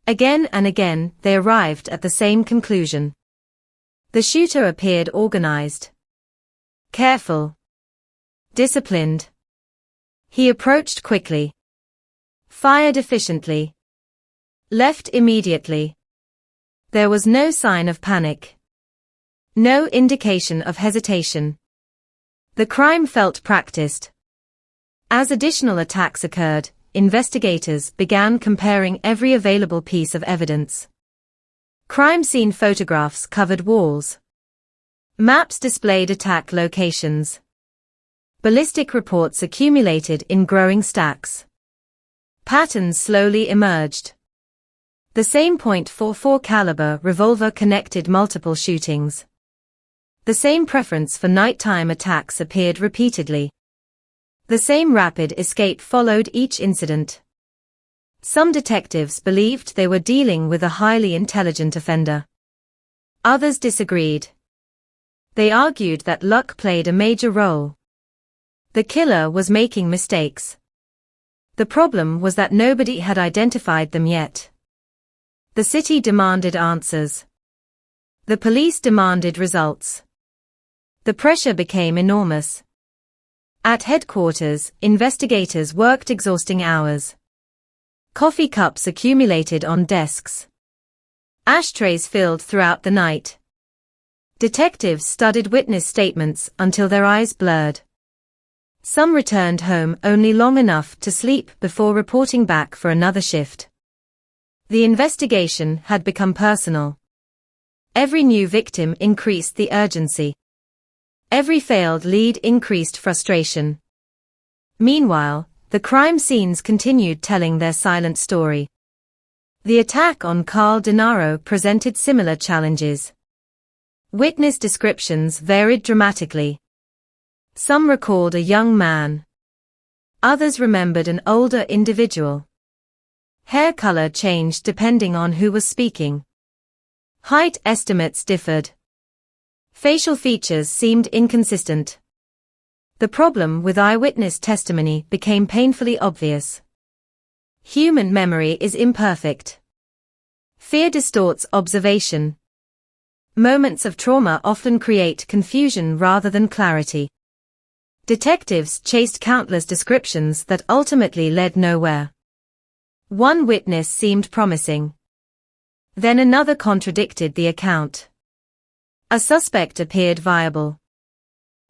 S19: Again and again, they arrived at the same conclusion. The shooter appeared organized, careful, disciplined. He approached quickly, fired efficiently, left immediately. There was no sign of panic. No indication of hesitation. The crime felt practiced. As additional attacks occurred, investigators began comparing every available piece of evidence. Crime scene photographs covered walls. Maps displayed attack locations. Ballistic reports accumulated in growing stacks. Patterns slowly emerged. The same .44 caliber revolver connected multiple shootings. The same preference for nighttime attacks appeared repeatedly. The same rapid escape followed each incident. Some detectives believed they were dealing with a highly intelligent offender. Others disagreed. They argued that luck played a major role. The killer was making mistakes. The problem was that nobody had identified them yet. The city demanded answers. The police demanded results. The pressure became enormous. At headquarters, investigators worked exhausting hours. Coffee cups accumulated on desks. Ashtrays filled throughout the night. Detectives studied witness statements until their eyes blurred. Some returned home only long enough to sleep before reporting back for another shift. The investigation had become personal. Every new victim increased the urgency. Every failed lead increased frustration. Meanwhile, the crime scenes continued telling their silent story. The attack on Carl Denaro presented similar challenges. Witness descriptions varied dramatically. Some recalled a young man. Others remembered an older individual. Hair color changed depending on who was speaking. Height estimates differed. Facial features seemed inconsistent. The problem with eyewitness testimony became painfully obvious. Human memory is imperfect. Fear distorts observation. Moments of trauma often create confusion rather than clarity. Detectives chased countless descriptions that ultimately led nowhere. One witness seemed promising. Then another contradicted the account. A suspect appeared viable.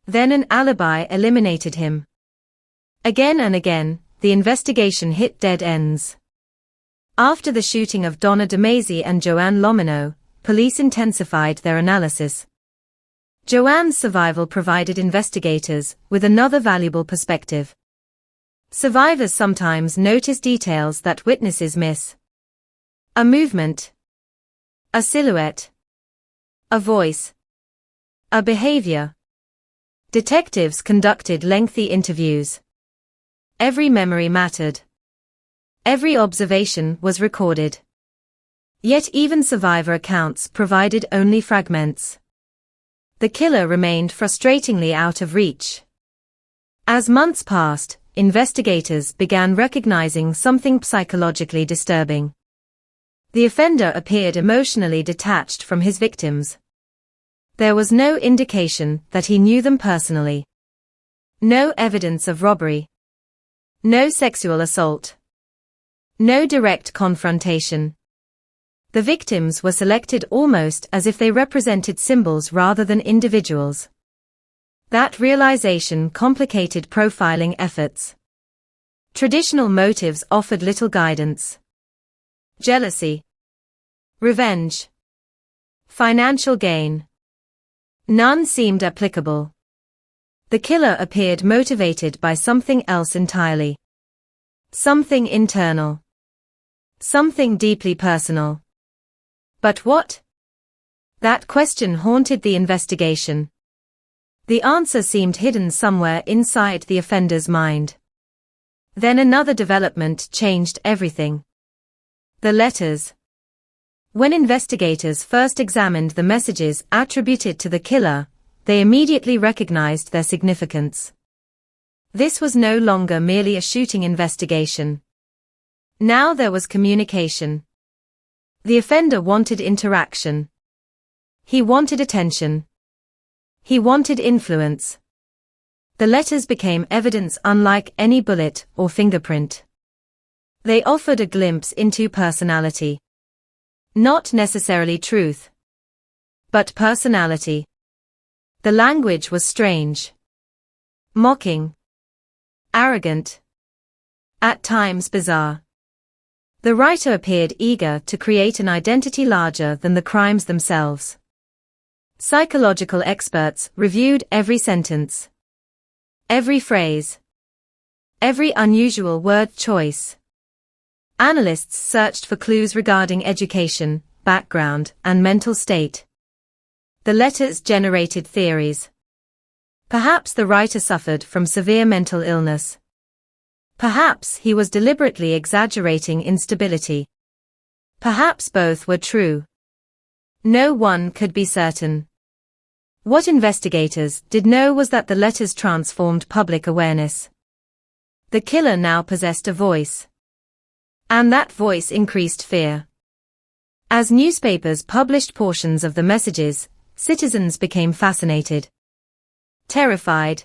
S19: Then an alibi eliminated him. Again and again, the investigation hit dead ends. After the shooting of Donna DeMasi and Joanne Lomino, police intensified their analysis. Joanne's survival provided investigators with another valuable perspective. Survivors sometimes notice details that witnesses miss. A movement. A silhouette. A voice. A behavior. Detectives conducted lengthy interviews. Every memory mattered. Every observation was recorded. Yet even survivor accounts provided only fragments. The killer remained frustratingly out of reach. As months passed, investigators began recognizing something psychologically disturbing. The offender appeared emotionally detached from his victims. There was no indication that he knew them personally. No evidence of robbery. No sexual assault. No direct confrontation. The victims were selected almost as if they represented symbols rather than individuals. That realization complicated profiling efforts. Traditional motives offered little guidance. Jealousy. Revenge. Financial gain. None seemed applicable. The killer appeared motivated by something else entirely. Something internal. Something deeply personal. But what? That question haunted the investigation. The answer seemed hidden somewhere inside the offender's mind. Then another development changed everything. The letters. When investigators first examined the messages attributed to the killer, they immediately recognized their significance. This was no longer merely a shooting investigation. Now there was communication. The offender wanted interaction. He wanted attention. He wanted influence. The letters became evidence unlike any bullet or fingerprint. They offered a glimpse into personality. Not necessarily truth, but personality. The language was strange. Mocking. Arrogant. At times bizarre. The writer appeared eager to create an identity larger than the crimes themselves. Psychological experts reviewed every sentence. Every phrase. Every unusual word choice. Analysts searched for clues regarding education, background, and mental state. The letters generated theories. Perhaps the writer suffered from severe mental illness. Perhaps he was deliberately exaggerating instability. Perhaps both were true. No one could be certain. What investigators did know was that the letters transformed public awareness. The killer now possessed a voice. And that voice increased fear. As newspapers published portions of the messages, citizens became fascinated, terrified,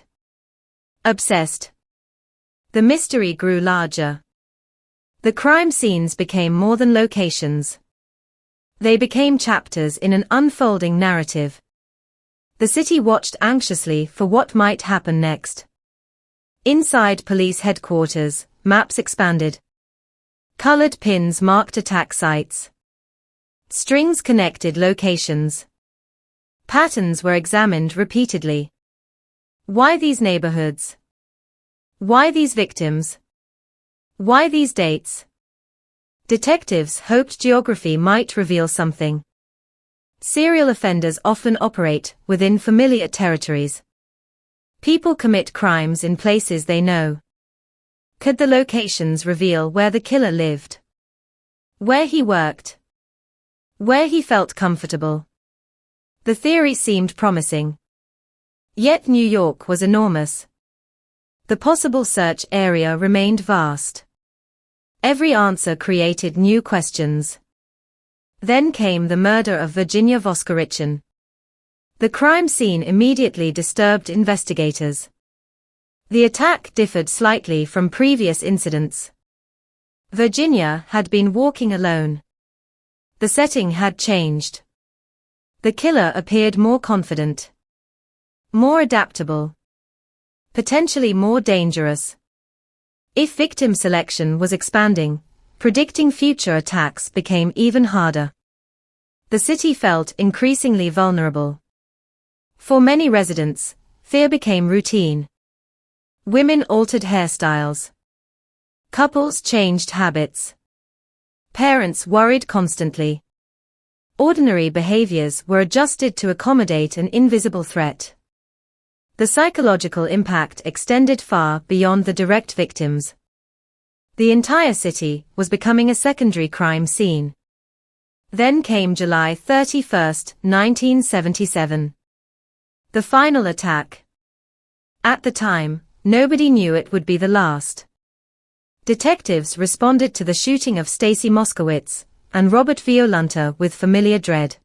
S19: obsessed. The mystery grew larger. The crime scenes became more than locations. They became chapters in an unfolding narrative. The city watched anxiously for what might happen next. Inside police headquarters, maps expanded. Colored pins marked attack sites. Strings connected locations. Patterns were examined repeatedly. Why these neighborhoods? Why these victims? Why these dates? Detectives hoped geography might reveal something. Serial offenders often operate within familiar territories. People commit crimes in places they know. Could the locations reveal where the killer lived? Where he worked? Where he felt comfortable? The theory seemed promising. Yet New York was enormous. The possible search area remained vast. Every answer created new questions. Then came the murder of Virginia Voskorichin. The crime scene immediately disturbed investigators. The attack differed slightly from previous incidents. Virginia had been walking alone. The setting had changed. The killer appeared more confident, more adaptable, potentially more dangerous. If victim selection was expanding, predicting future attacks became even harder. The city felt increasingly vulnerable. For many residents, fear became routine. Women altered hairstyles. Couples changed habits. Parents worried constantly. Ordinary behaviors were adjusted to accommodate an invisible threat. The psychological impact extended far beyond the direct victims. The entire city was becoming a secondary crime scene. Then came July 31, 1977. The final attack. At the time, nobody knew it would be the last. Detectives responded to the shooting of Stacy Moskowitz and Robert Violante with familiar dread.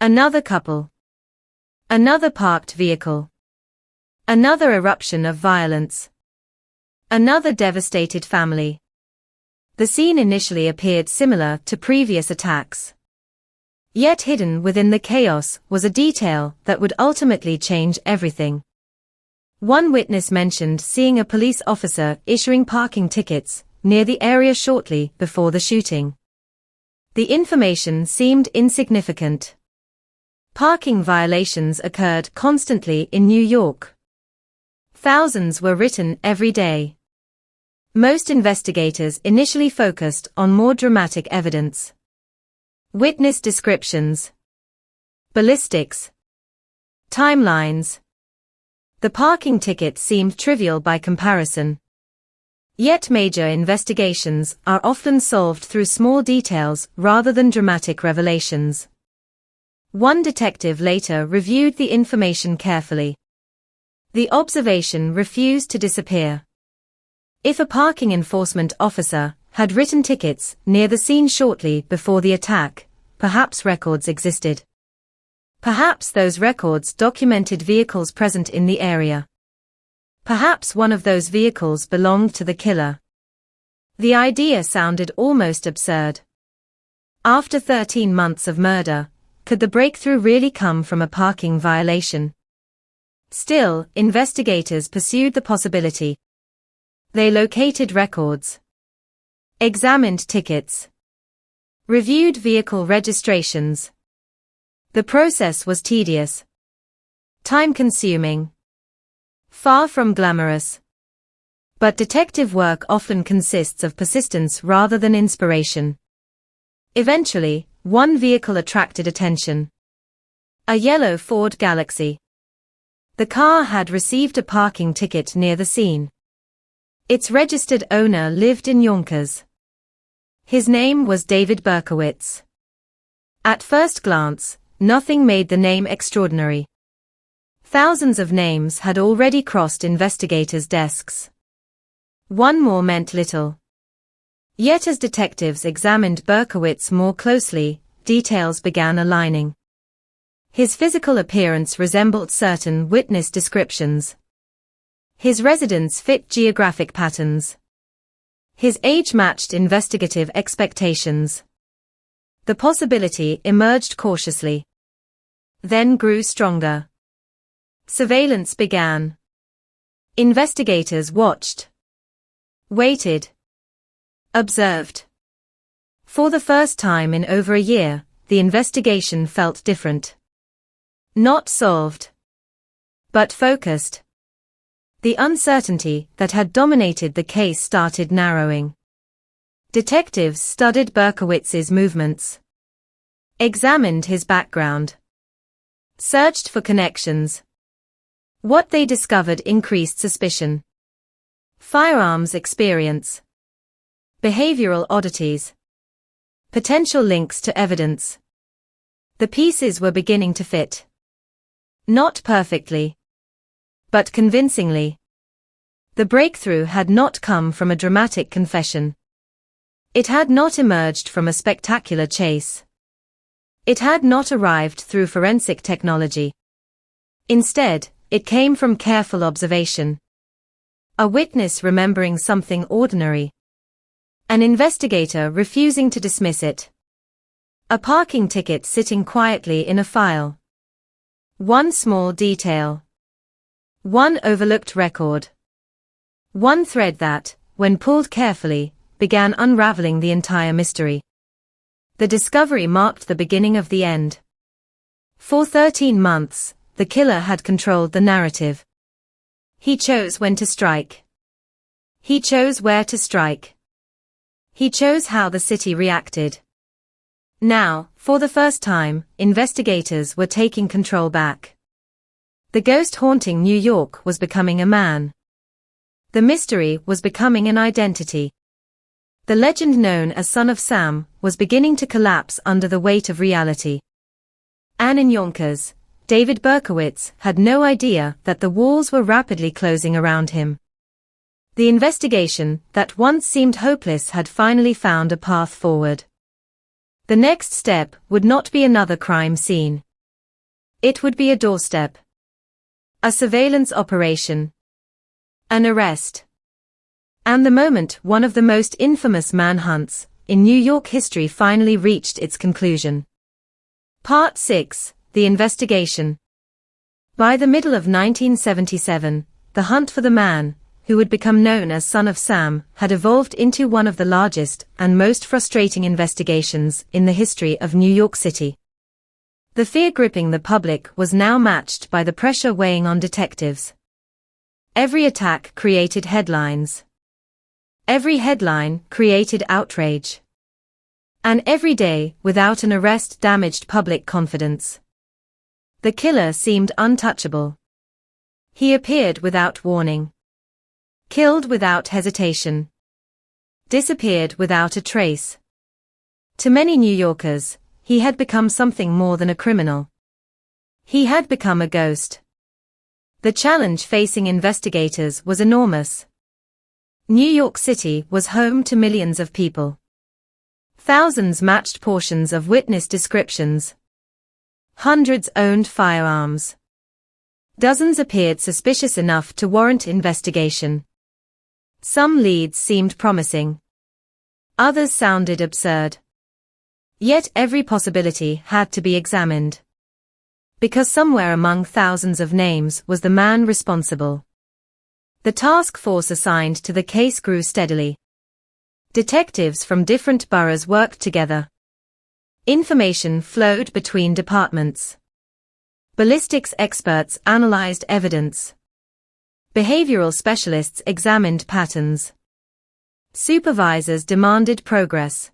S19: Another couple. Another parked vehicle. Another eruption of violence. Another devastated family. The scene initially appeared similar to previous attacks. Yet hidden within the chaos was a detail that would ultimately change everything. One witness mentioned seeing a police officer issuing parking tickets near the area shortly before the shooting. The information seemed insignificant. Parking violations occurred constantly in New York. Thousands were written every day. Most investigators initially focused on more dramatic evidence. Witness descriptions. Ballistics. Timelines. The parking ticket seemed trivial by comparison. Yet major investigations are often solved through small details rather than dramatic revelations. One detective later reviewed the information carefully. The observation refused to disappear. If a parking enforcement officer had written tickets near the scene shortly before the attack, perhaps records existed. Perhaps those records documented vehicles present in the area. Perhaps one of those vehicles belonged to the killer. The idea sounded almost absurd. After 13 months of murder, could the breakthrough really come from a parking violation? Still, investigators pursued the possibility. They located records, examined tickets, reviewed vehicle registrations. The process was tedious, time-consuming, far from glamorous. But detective work often consists of persistence rather than inspiration. Eventually, one vehicle attracted attention. A yellow Ford Galaxy. The car had received a parking ticket near the scene. Its registered owner lived in Yonkers. His name was David Berkowitz. At first glance, nothing made the name extraordinary. Thousands of names had already crossed investigators' desks. One more meant little. Yet as detectives examined Berkowitz more closely, details began aligning. His physical appearance resembled certain witness descriptions. His residence fit geographic patterns. His age matched investigative expectations. The possibility emerged cautiously, then grew stronger. Surveillance began. Investigators watched, waited, observed. For the first time in over a year, the investigation felt different. Not solved, but focused. The uncertainty that had dominated the case started narrowing. Detectives studied Berkowitz's movements, examined his background, searched for connections. What they discovered increased suspicion. Firearms experience, behavioral oddities, potential links to evidence. The pieces were beginning to fit. Not perfectly, but convincingly. The breakthrough had not come from a dramatic confession. It had not emerged from a spectacular chase. It had not arrived through forensic technology. Instead, it came from careful observation. A witness remembering something ordinary. An investigator refusing to dismiss it. A parking ticket sitting quietly in a file. One small detail. One overlooked record. One thread that, when pulled carefully, began unraveling the entire mystery. The discovery marked the beginning of the end. For 13 months, the killer had controlled the narrative. He chose when to strike. He chose where to strike. He chose how the city reacted. Now, for the first time, investigators were taking control back. The ghost haunting New York was becoming a man. The mystery was becoming an identity. The legend known as Son of Sam was beginning to collapse under the weight of reality. And in Yonkers, David Berkowitz had no idea that the walls were rapidly closing around him. The investigation that once seemed hopeless had finally found a path forward. The next step would not be another crime scene. It would be a doorstep. A surveillance operation. An arrest. And the moment one of the most infamous manhunts in New York history finally reached its conclusion. Part 6, The Investigation. By the middle of 1977, the hunt for the man, who would become known as Son of Sam, had evolved into one of the largest and most frustrating investigations in the history of New York City. The fear gripping the public was now matched by the pressure weighing on detectives. Every attack created headlines. Every headline created outrage. And every day without an arrest damaged public confidence. The killer seemed untouchable. He appeared without warning. Killed without hesitation. Disappeared without a trace. To many New Yorkers, he had become something more than a criminal. He had become a ghost. The challenge facing investigators was enormous. New York City was home to millions of people. Thousands matched portions of witness descriptions. Hundreds owned firearms. Dozens appeared suspicious enough to warrant investigation. Some leads seemed promising. Others sounded absurd. Yet every possibility had to be examined. Because somewhere among thousands of names was the man responsible. The task force assigned to the case grew steadily. Detectives from different boroughs worked together. Information flowed between departments. Ballistics experts analyzed evidence. Behavioral specialists examined patterns. Supervisors demanded progress.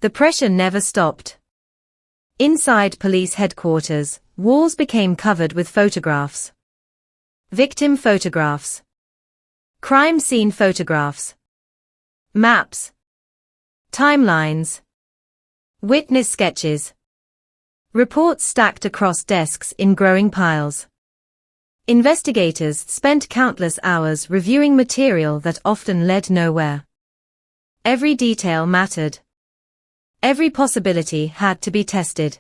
S19: The pressure never stopped. Inside police headquarters, walls became covered with photographs. Victim photographs. Crime scene photographs. Maps. Timelines. Witness sketches. Reports stacked across desks in growing piles. Investigators spent countless hours reviewing material that often led nowhere. Every detail mattered. Every possibility had to be tested.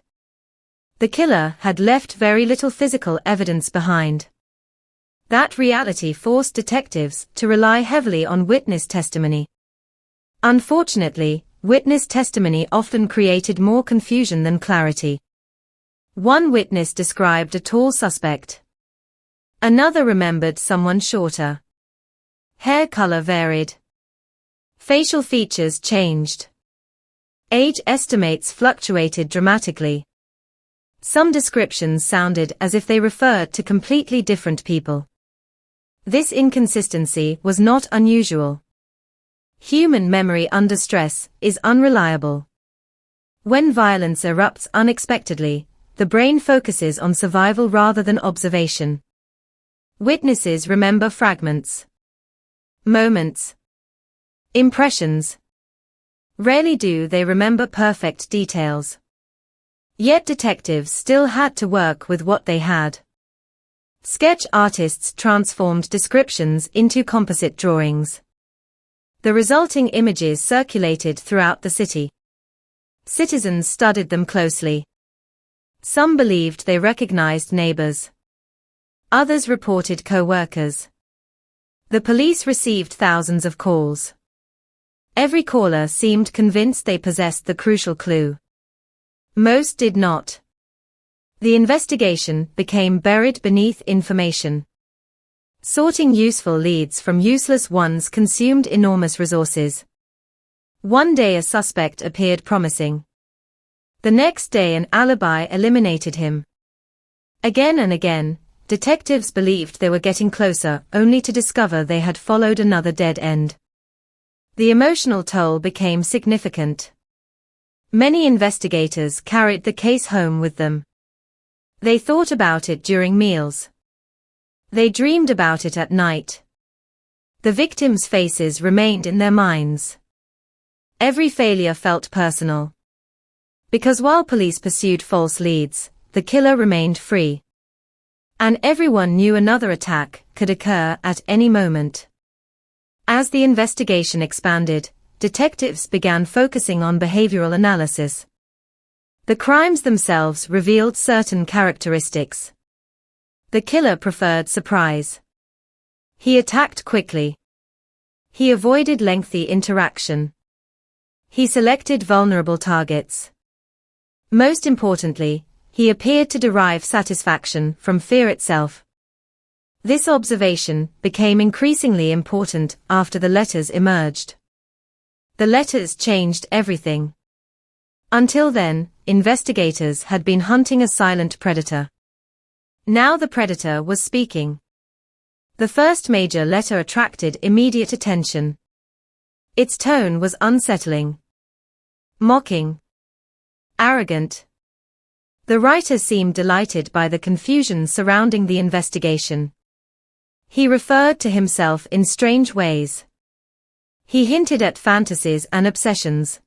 S19: The killer had left very little physical evidence behind. That reality forced detectives to rely heavily on witness testimony. Unfortunately, witness testimony often created more confusion than clarity. One witness described a tall suspect. Another remembered someone shorter. Hair color varied. Facial features changed. Age estimates fluctuated dramatically. Some descriptions sounded as if they referred to completely different people. This inconsistency was not unusual. Human memory under stress is unreliable. When violence erupts unexpectedly, the brain focuses on survival rather than observation. Witnesses remember fragments. Moments. Impressions. Rarely do they remember perfect details. Yet detectives still had to work with what they had. Sketch artists transformed descriptions into composite drawings. The resulting images circulated throughout the city. Citizens studied them closely. Some believed they recognized neighbors. Others reported co-workers. The police received thousands of calls. Every caller seemed convinced they possessed the crucial clue. Most did not. The investigation became buried beneath information. Sorting useful leads from useless ones consumed enormous resources. One day a suspect appeared promising. The next day an alibi eliminated him. Again and again, detectives believed they were getting closer, only to discover they had followed another dead end. The emotional toll became significant. Many investigators carried the case home with them. They thought about it during meals. They dreamed about it at night. The victims' faces remained in their minds. Every failure felt personal. Because while police pursued false leads, the killer remained free. And everyone knew another attack could occur at any moment. As the investigation expanded, detectives began focusing on behavioral analysis. The crimes themselves revealed certain characteristics. The killer preferred surprise. He attacked quickly. He avoided lengthy interaction. He selected vulnerable targets. Most importantly, he appeared to derive satisfaction from fear itself. This observation became increasingly important after the letters emerged. The letters changed everything. Until then, investigators had been hunting a silent predator. Now the predator was speaking. The first major letter attracted immediate attention. Its tone was unsettling. Mocking. Arrogant. The writer seemed delighted by the confusion surrounding the investigation. He referred to himself in strange ways. He hinted at fantasies and obsessions.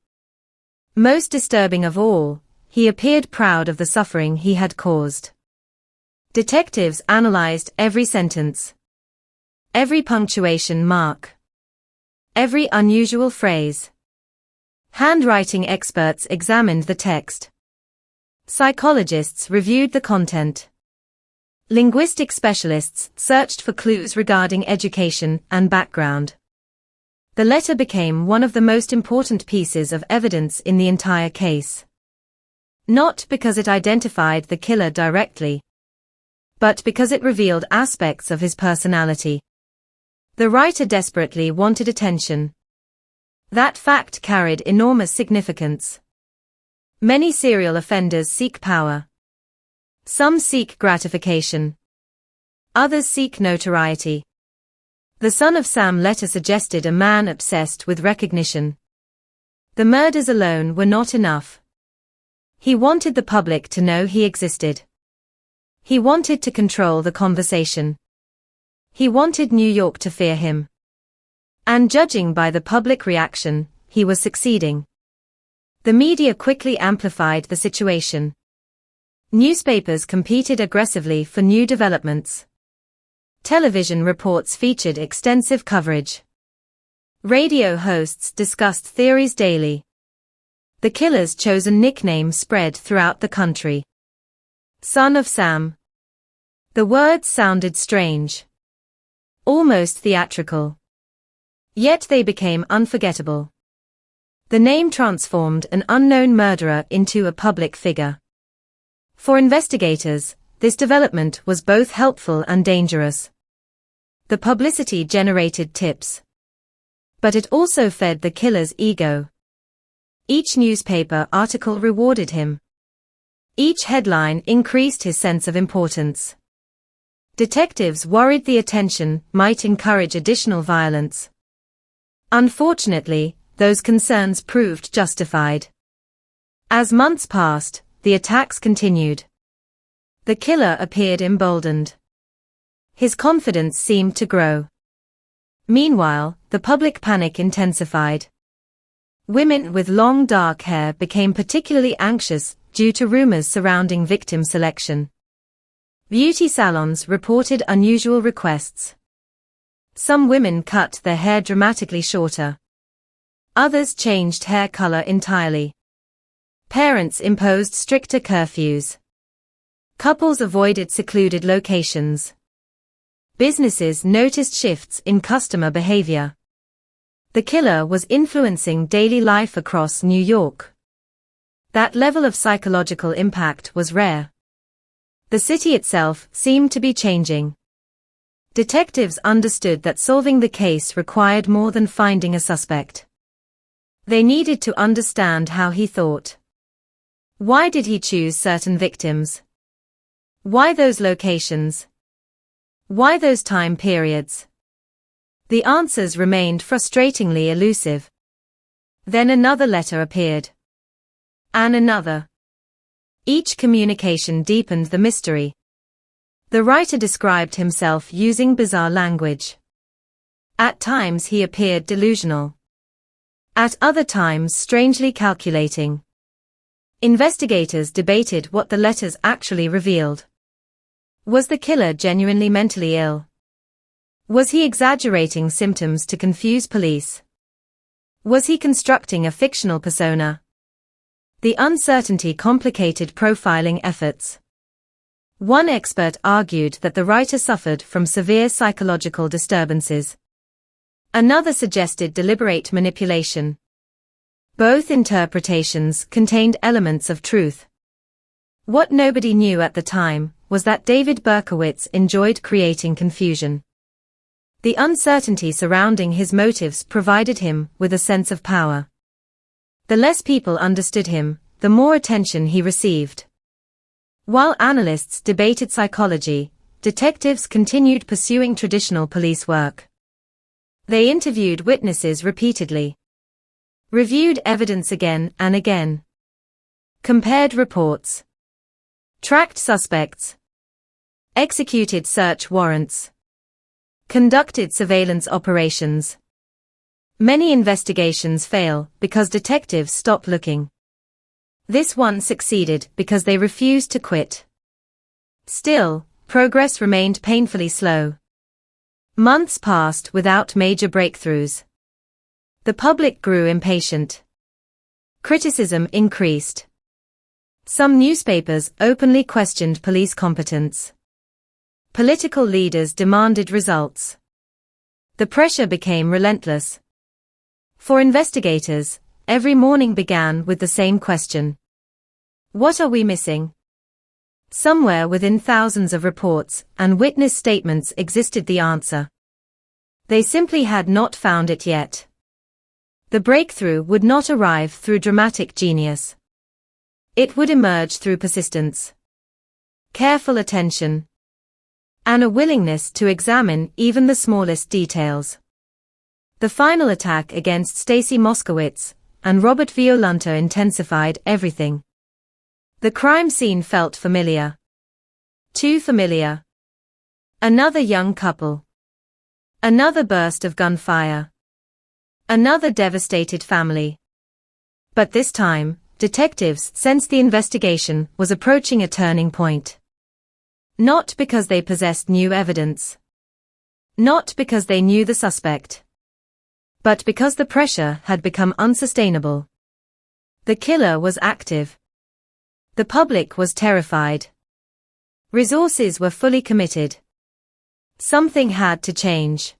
S19: Most disturbing of all, he appeared proud of the suffering he had caused. Detectives analyzed every sentence. Every punctuation mark. Every unusual phrase. Handwriting experts examined the text. Psychologists reviewed the content. Linguistic specialists searched for clues regarding education and background. The letter became one of the most important pieces of evidence in the entire case. Not because it identified the killer directly, but because it revealed aspects of his personality. The writer desperately wanted attention. That fact carried enormous significance. Many serial offenders seek power. Some seek gratification. Others seek notoriety. The Son of Sam letter suggested a man obsessed with recognition. The murders alone were not enough. He wanted the public to know he existed. He wanted to control the conversation. He wanted New York to fear him. And judging by the public reaction, he was succeeding. The media quickly amplified the situation. Newspapers competed aggressively for new developments. Television reports featured extensive coverage. Radio hosts discussed theories daily. The killer's chosen nickname spread throughout the country. Son of Sam. The words sounded strange. Almost theatrical. Yet they became unforgettable. The name transformed an unknown murderer into a public figure. For investigators, this development was both helpful and dangerous. The publicity generated tips. But it also fed the killer's ego. Each newspaper article rewarded him. Each headline increased his sense of importance. Detectives worried the attention might encourage additional violence. Unfortunately, those concerns proved justified. As months passed, the attacks continued. The killer appeared emboldened. His confidence seemed to grow. Meanwhile, the public panic intensified. Women with long dark hair became particularly anxious due to rumors surrounding victim selection. Beauty salons reported unusual requests. Some women cut their hair dramatically shorter. Others changed hair color entirely. Parents imposed stricter curfews. Couples avoided secluded locations. Businesses noticed shifts in customer behavior. The killer was influencing daily life across New York. That level of psychological impact was rare. The city itself seemed to be changing. Detectives understood that solving the case required more than finding a suspect. They needed to understand how he thought. Why did he choose certain victims? Why those locations? Why those time periods? The answers remained frustratingly elusive. Then another letter appeared. And another. Each communication deepened the mystery. The writer described himself using bizarre language. At times he appeared delusional. At other times strangely calculating. Investigators debated what the letters actually revealed. Was the killer genuinely mentally ill? Was he exaggerating symptoms to confuse police? Was he constructing a fictional persona? The uncertainty complicated profiling efforts. One expert argued that the writer suffered from severe psychological disturbances. Another suggested deliberate manipulation. Both interpretations contained elements of truth. What nobody knew at the time was that David Berkowitz enjoyed creating confusion. The uncertainty surrounding his motives provided him with a sense of power. The less people understood him, the more attention he received. While analysts debated psychology, detectives continued pursuing traditional police work. They interviewed witnesses repeatedly. Reviewed evidence again and again. Compared reports. Tracked suspects. Executed search warrants. Conducted surveillance operations. Many investigations fail because detectives stop looking. This one succeeded because they refused to quit. Still, progress remained painfully slow. Months passed without major breakthroughs. The public grew impatient. Criticism increased. Some newspapers openly questioned police competence. Political leaders demanded results. The pressure became relentless. For investigators, every morning began with the same question. What are we missing? Somewhere within thousands of reports and witness statements existed the answer. They simply had not found it yet. The breakthrough would not arrive through dramatic genius. It would emerge through persistence, careful attention, and a willingness to examine even the smallest details. The final attack against Stacy Moskowitz and Robert Violante intensified everything. The crime scene felt familiar. Too familiar. Another young couple. Another burst of gunfire. Another devastated family. But this time, detectives sensed the investigation was approaching a turning point. Not because they possessed new evidence. Not because they knew the suspect. But because the pressure had become unsustainable. The killer was active. The public was terrified. Resources were fully committed. Something had to change.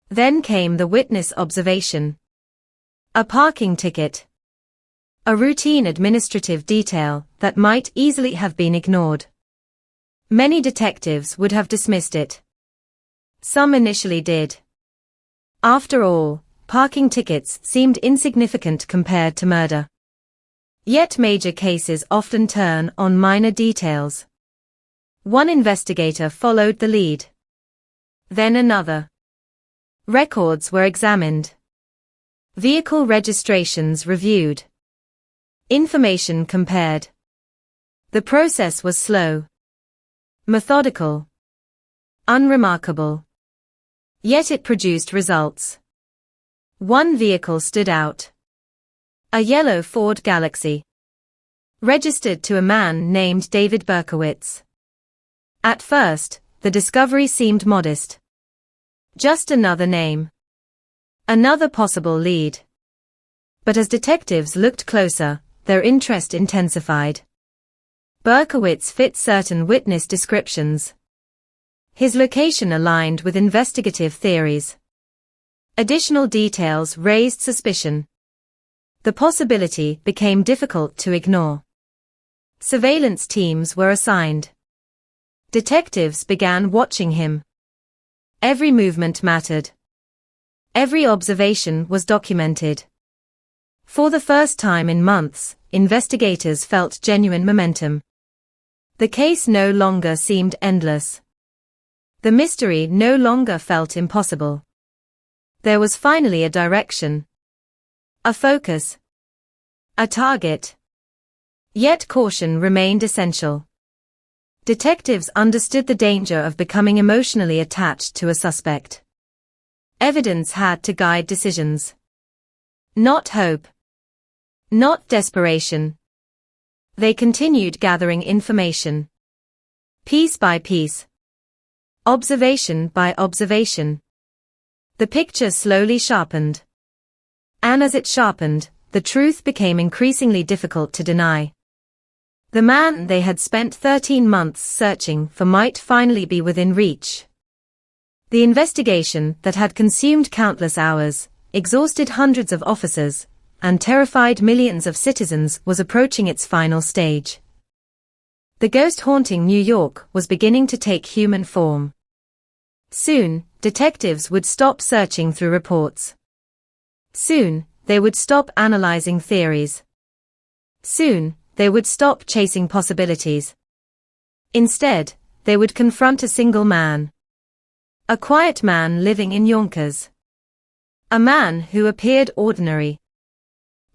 S19: Then came the witness observation. A parking ticket. A routine administrative detail that might easily have been ignored. Many detectives would have dismissed it. Some initially did. After all, parking tickets seemed insignificant compared to murder. Yet major cases often turn on minor details. One investigator followed the lead. Then another. Records were examined. Vehicle registrations reviewed. Information compared. The process was slow. Methodical. Unremarkable. Yet it produced results. One vehicle stood out. A yellow Ford Galaxy. Registered to a man named David Berkowitz. At first, the discovery seemed modest. Just another name. Another possible lead. But as detectives looked closer, their interest intensified. Berkowitz fit certain witness descriptions. His location aligned with investigative theories. Additional details raised suspicion. The possibility became difficult to ignore. Surveillance teams were assigned. Detectives began watching him. Every movement mattered. Every observation was documented. For the first time in months, investigators felt genuine momentum. The case no longer seemed endless. The mystery no longer felt impossible. There was finally a direction. A focus. A target. Yet caution remained essential. Detectives understood the danger of becoming emotionally attached to a suspect. Evidence had to guide decisions. Not hope. Not desperation. They continued gathering information. Piece by piece. Observation by observation. The picture slowly sharpened. And as it sharpened, the truth became increasingly difficult to deny. The man they had spent 13 months searching for might finally be within reach. The investigation that had consumed countless hours, exhausted hundreds of officers, and terrified millions of citizens was approaching its final stage. The ghost haunting New York was beginning to take human form. Soon, detectives would stop searching through reports. Soon, they would stop analyzing theories. Soon, they would stop chasing possibilities. Instead, they would confront a single man. A quiet man living in Yonkers. A man who appeared ordinary.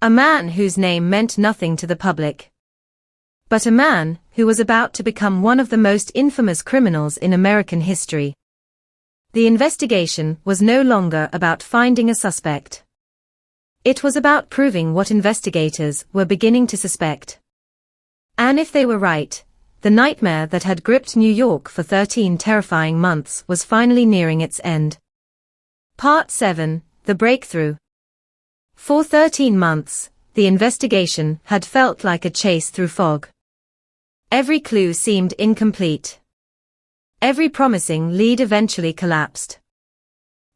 S19: A man whose name meant nothing to the public. But a man who was about to become one of the most infamous criminals in American history. The investigation was no longer about finding a suspect. It was about proving what investigators were beginning to suspect. And if they were right, the nightmare that had gripped New York for 13 terrifying months was finally nearing its end. Part 7, The Breakthrough. For 13 months, the investigation had felt like a chase through fog. Every clue seemed incomplete. Every promising lead eventually collapsed.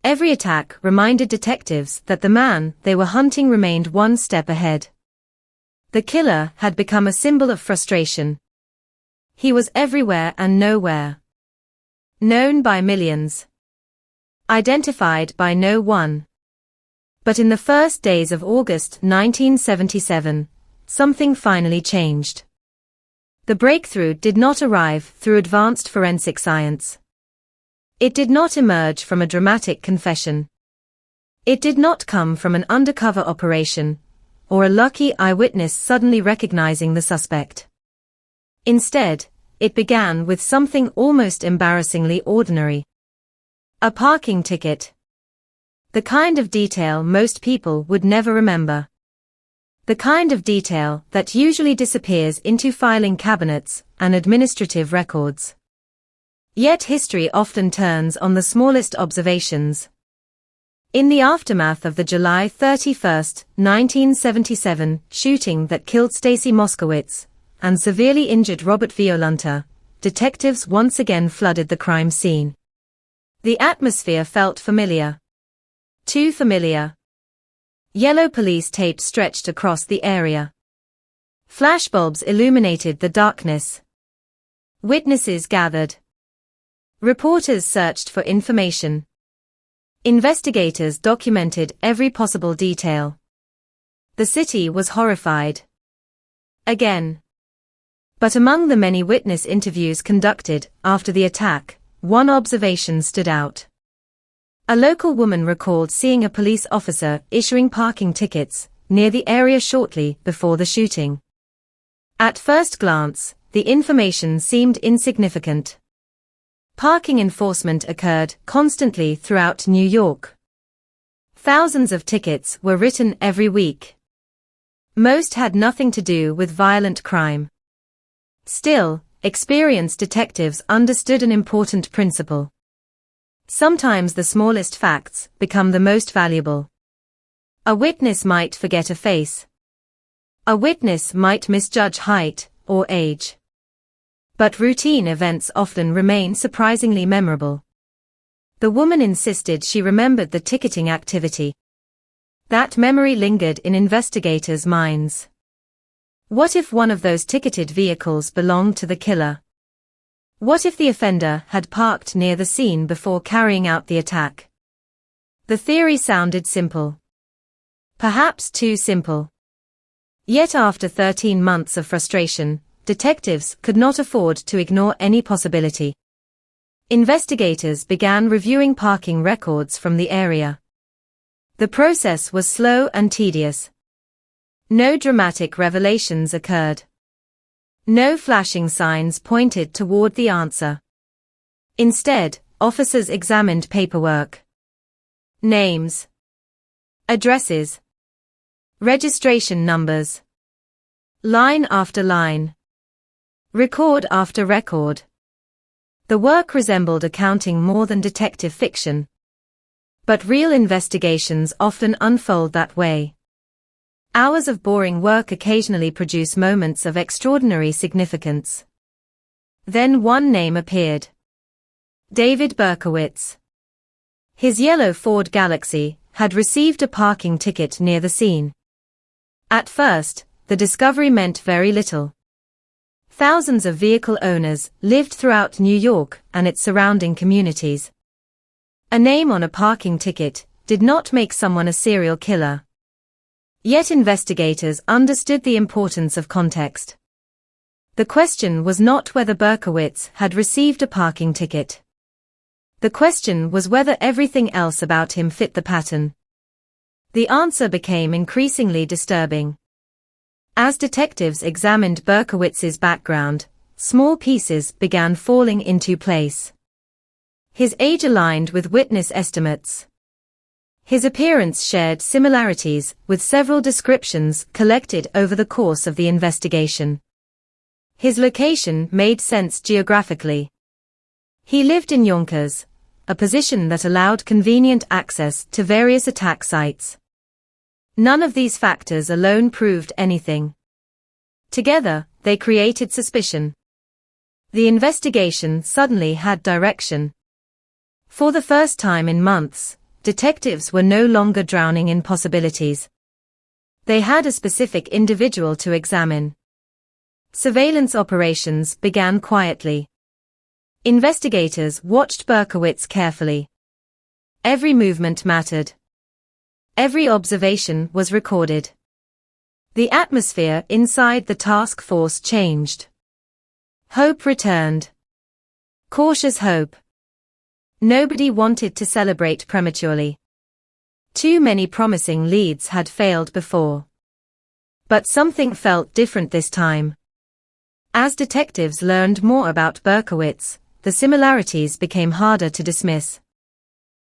S19: Every attack reminded detectives that the man they were hunting remained one step ahead. The killer had become a symbol of frustration. He was everywhere and nowhere. Known by millions. Identified by no one. But in the first days of August 1977, something finally changed. The breakthrough did not arrive through advanced forensic science. It did not emerge from a dramatic confession. It did not come from an undercover operation, or a lucky eyewitness suddenly recognizing the suspect. Instead, it began with something almost embarrassingly ordinary. A parking ticket. The kind of detail most people would never remember. The kind of detail that usually disappears into filing cabinets and administrative records. Yet history often turns on the smallest observations. In the aftermath of the July 31, 1977 shooting that killed Stacy Moskowitz and severely injured Robert Violanta, detectives once again flooded the crime scene. The atmosphere felt familiar. Too familiar. Yellow police tape stretched across the area. Flashbulbs illuminated the darkness. Witnesses gathered. Reporters searched for information. Investigators documented every possible detail. The city was horrified. Again. But among the many witness interviews conducted after the attack, one observation stood out. A local woman recalled seeing a police officer issuing parking tickets near the area shortly before the shooting. At first glance, the information seemed insignificant. Parking enforcement occurred constantly throughout New York. Thousands of tickets were written every week. Most had nothing to do with violent crime. Still, experienced detectives understood an important principle. Sometimes the smallest facts become the most valuable. A witness might forget a face. A witness might misjudge height or age. But routine events often remain surprisingly memorable. The woman insisted she remembered the ticketing activity. That memory lingered in investigators' minds. What if one of those ticketed vehicles belonged to the killer? What if the offender had parked near the scene before carrying out the attack? The theory sounded simple. Perhaps too simple. Yet after 13 months of frustration, detectives could not afford to ignore any possibility. Investigators began reviewing parking records from the area. The process was slow and tedious. No dramatic revelations occurred. No flashing signs pointed toward the answer. Instead, officers examined paperwork. Names. Addresses. Registration numbers. Line after line. Record after record. The work resembled accounting more than detective fiction. But real investigations often unfold that way. Hours of boring work occasionally produce moments of extraordinary significance. Then one name appeared. David Berkowitz. His yellow Ford Galaxy had received a parking ticket near the scene. At first, the discovery meant very little. Thousands of vehicle owners lived throughout New York and its surrounding communities. A name on a parking ticket did not make someone a serial killer. Yet investigators understood the importance of context. The question was not whether Berkowitz had received a parking ticket. The question was whether everything else about him fit the pattern. The answer became increasingly disturbing. As detectives examined Berkowitz's background, small pieces began falling into place. His age aligned with witness estimates. His appearance shared similarities with several descriptions collected over the course of the investigation. His location made sense geographically. He lived in Yonkers, a position that allowed convenient access to various attack sites. None of these factors alone proved anything. Together, they created suspicion. The investigation suddenly had direction. For the first time in months, detectives were no longer drowning in possibilities. They had a specific individual to examine. Surveillance operations began quietly. Investigators watched Berkowitz carefully. Every movement mattered. Every observation was recorded. The atmosphere inside the task force changed. Hope returned. Cautious hope. Nobody wanted to celebrate prematurely. Too many promising leads had failed before. But something felt different this time. As detectives learned more about Berkowitz, the similarities became harder to dismiss.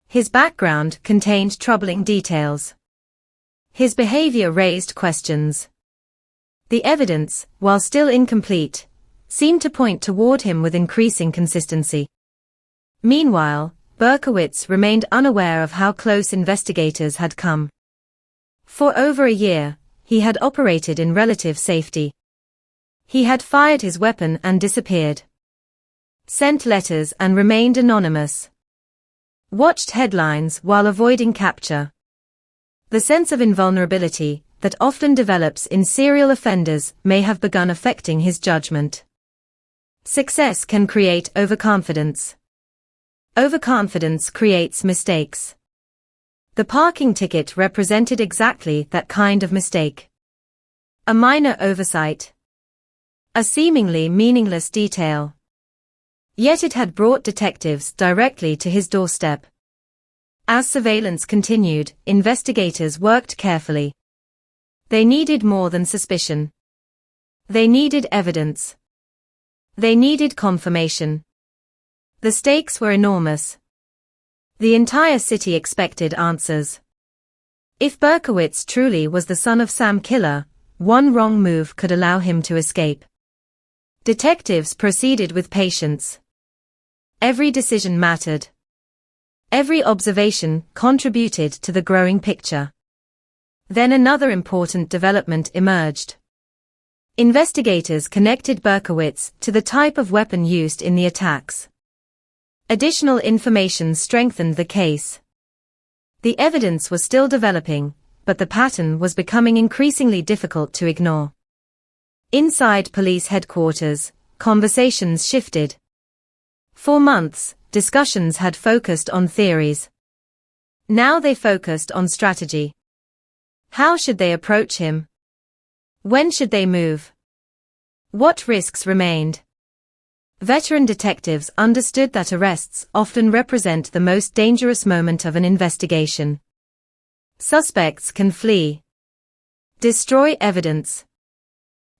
S19: His background contained troubling details. His behavior raised questions. The evidence, while still incomplete, seemed to point toward him with increasing consistency. Meanwhile, Berkowitz remained unaware of how close investigators had come. For over a year, he had operated in relative safety. He had fired his weapon and disappeared. Sent letters and remained anonymous. Watched headlines while avoiding capture. The sense of invulnerability that often develops in serial offenders may have begun affecting his judgment. Success can create overconfidence. Overconfidence creates mistakes. The parking ticket represented exactly that kind of mistake. A minor oversight. A seemingly meaningless detail. Yet it had brought detectives directly to his doorstep. As surveillance continued, investigators worked carefully. They needed more than suspicion. They needed evidence. They needed confirmation. The stakes were enormous. The entire city expected answers. If Berkowitz truly was the son of Sam Killer, one wrong move could allow him to escape. Detectives proceeded with patience. Every decision mattered. Every observation contributed to the growing picture. Then another important development emerged. Investigators connected Berkowitz to the type of weapon used in the attacks. Additional information strengthened the case. The evidence was still developing, but the pattern was becoming increasingly difficult to ignore. Inside police headquarters, conversations shifted. For months, discussions had focused on theories. Now they focused on strategy. How should they approach him? When should they move? What risks remained? Veteran detectives understood that arrests often represent the most dangerous moment of an investigation. Suspects can flee, destroy evidence,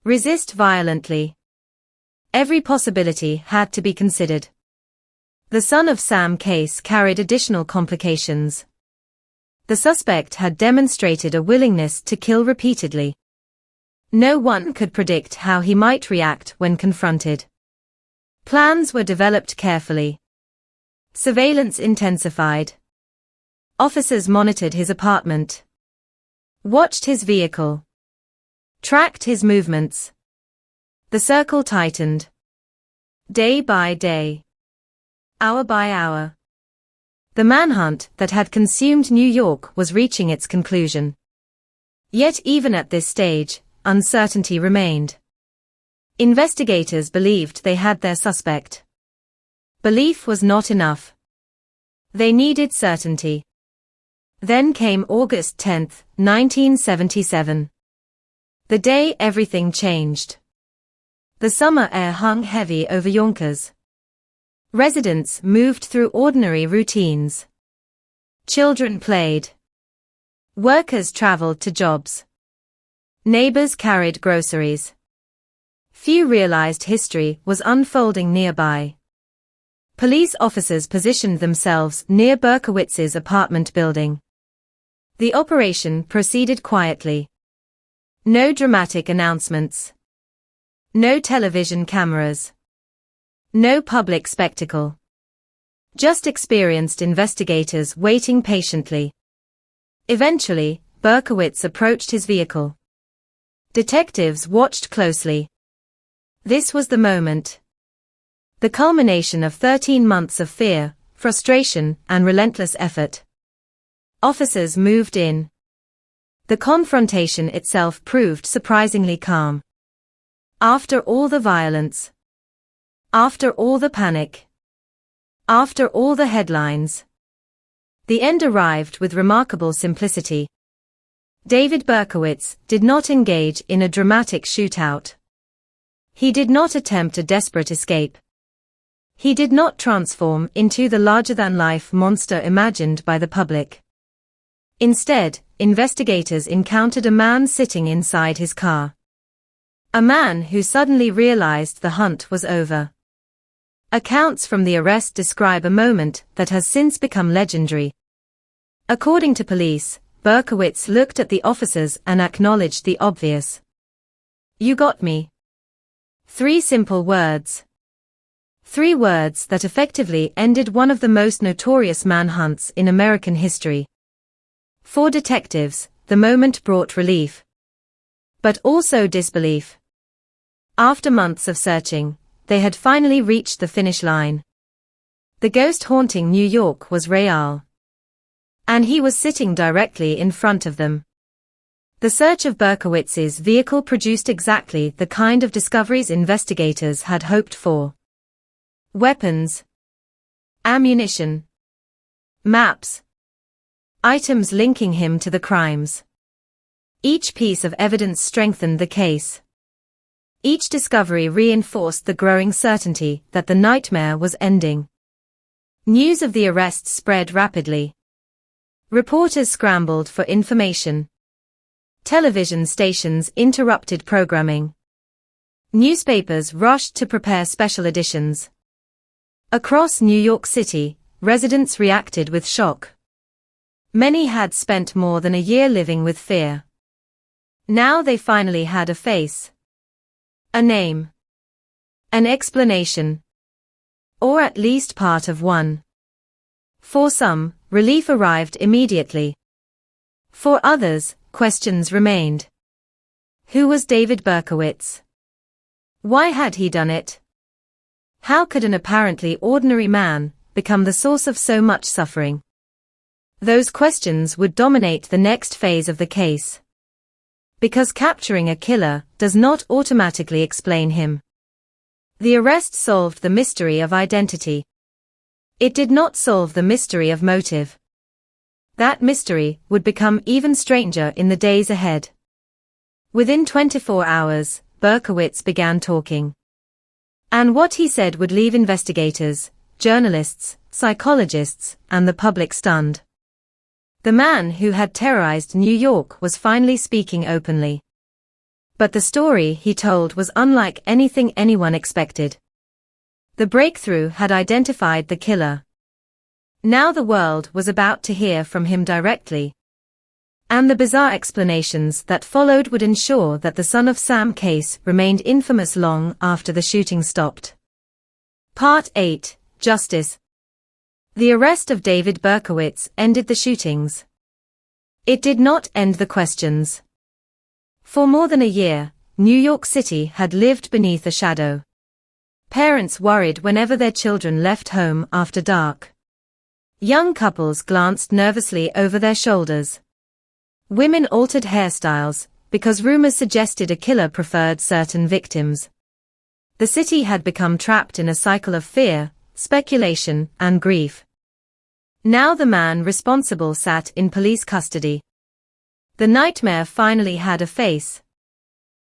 S19: resist violently. Every possibility had to be considered. The son of Sam case carried additional complications. The suspect had demonstrated a willingness to kill repeatedly. No one could predict how he might react when confronted. Plans were developed carefully. Surveillance intensified. Officers monitored his apartment, watched his vehicle, tracked his movements. The circle tightened. Day by day. Hour by hour. The manhunt that had consumed New York was reaching its conclusion. Yet even at this stage, uncertainty remained. Investigators believed they had their suspect. Belief was not enough. They needed certainty. Then came August 10, 1977. The day everything changed. The summer air hung heavy over Yonkers. Residents moved through ordinary routines. Children played. Workers traveled to jobs. Neighbors carried groceries. Few realized history was unfolding nearby. Police officers positioned themselves near Berkowitz's apartment building. The operation proceeded quietly. No dramatic announcements. No television cameras. No public spectacle. Just experienced investigators waiting patiently. Eventually, Berkowitz approached his vehicle. Detectives watched closely. This was the moment. The culmination of 13 months of fear, frustration, and relentless effort. Officers moved in. The confrontation itself proved surprisingly calm. After all the violence. After all the panic. After all the headlines. The end arrived with remarkable simplicity. David Berkowitz did not engage in a dramatic shootout. He did not attempt a desperate escape. He did not transform into the larger-than-life monster imagined by the public. Instead, investigators encountered a man sitting inside his car. A man who suddenly realized the hunt was over. Accounts from the arrest describe a moment that has since become legendary. According to police, Berkowitz looked at the officers and acknowledged the obvious. "You got me." 3 simple words. 3 words that effectively ended one of the most notorious manhunts in American history. For detectives, the moment brought relief. But also disbelief. After months of searching, they had finally reached the finish line. The ghost haunting New York was real. And he was sitting directly in front of them. The search of Berkowitz's vehicle produced exactly the kind of discoveries investigators had hoped for. Weapons, ammunition, maps, items linking him to the crimes. Each piece of evidence strengthened the case. Each discovery reinforced the growing certainty that the nightmare was ending. News of the arrest spread rapidly. Reporters scrambled for information. Television stations interrupted programming. Newspapers rushed to prepare special editions. Across New York City, residents reacted with shock. Many had spent more than a year living with fear. Now they finally had a face. A name. An explanation. Or at least part of one. For some, relief arrived immediately. For others, questions remained. Who was David Berkowitz? Why had he done it? How could an apparently ordinary man become the source of so much suffering? Those questions would dominate the next phase of the case. Because capturing a killer does not automatically explain him. The arrest solved the mystery of identity. It did not solve the mystery of motive. That mystery would become even stranger in the days ahead. Within 24 hours, Berkowitz began talking. And what he said would leave investigators, journalists, psychologists, and the public stunned. The man who had terrorized New York was finally speaking openly. But the story he told was unlike anything anyone expected. The breakthrough had identified the killer. Now the world was about to hear from him directly. And the bizarre explanations that followed would ensure that the Son of Sam case remained infamous long after the shooting stopped. Part 8, Justice. The arrest of David Berkowitz ended the shootings. It did not end the questions. For more than a year, New York City had lived beneath a shadow. Parents worried whenever their children left home after dark. Young couples glanced nervously over their shoulders. Women altered hairstyles, because rumors suggested a killer preferred certain victims. The city had become trapped in a cycle of fear, speculation, and grief. Now the man responsible sat in police custody. The nightmare finally had a face.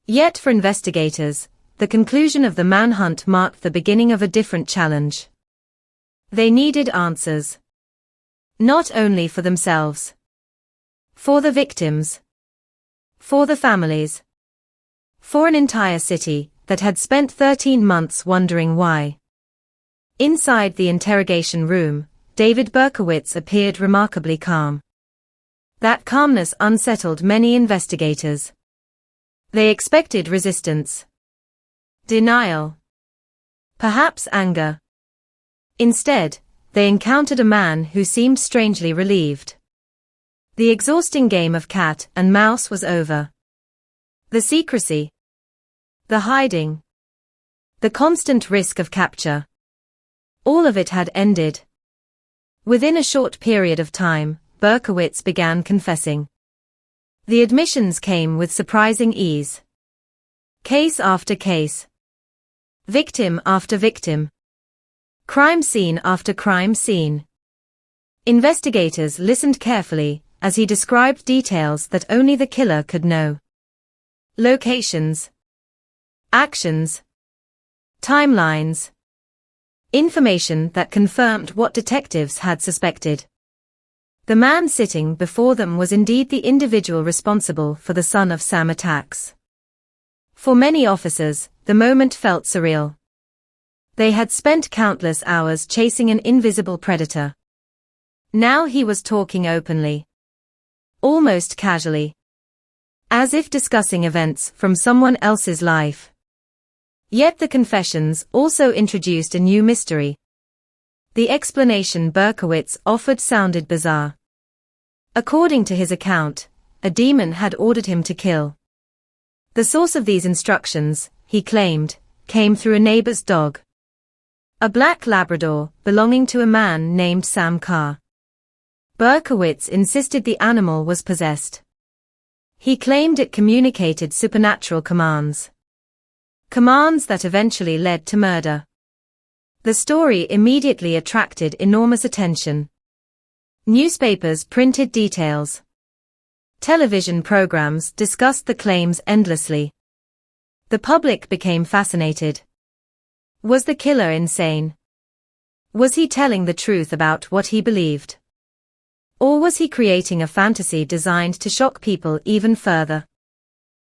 S19: Yet for investigators, the conclusion of the manhunt marked the beginning of a different challenge. They needed answers. Not only for themselves. For the victims. For the families. For an entire city that had spent 13 months wondering why. Inside the interrogation room, David Berkowitz appeared remarkably calm. That calmness unsettled many investigators. They expected resistance. Denial. Perhaps anger. Instead, they encountered a man who seemed strangely relieved. The exhausting game of cat and mouse was over. The secrecy. The hiding. The constant risk of capture. All of it had ended. Within a short period of time, Berkowitz began confessing. The admissions came with surprising ease. Case after case. Victim after victim. Crime scene after crime scene. Investigators listened carefully as he described details that only the killer could know. Locations. Actions. Timelines. Information that confirmed what detectives had suspected. The man sitting before them was indeed the individual responsible for the Son of Sam attacks. For many officers, the moment felt surreal. They had spent countless hours chasing an invisible predator. Now he was talking openly. Almost casually. As if discussing events from someone else's life. Yet the confessions also introduced a new mystery. The explanation Berkowitz offered sounded bizarre. According to his account, a demon had ordered him to kill. The source of these instructions, he claimed, came through a neighbor's dog. A black Labrador belonging to a man named Sam Carr. Berkowitz insisted the animal was possessed. He claimed it communicated supernatural commands. Commands that eventually led to murder. The story immediately attracted enormous attention. Newspapers printed details. Television programs discussed the claims endlessly. The public became fascinated. Was the killer insane? Was he telling the truth about what he believed? Or was he creating a fantasy designed to shock people even further?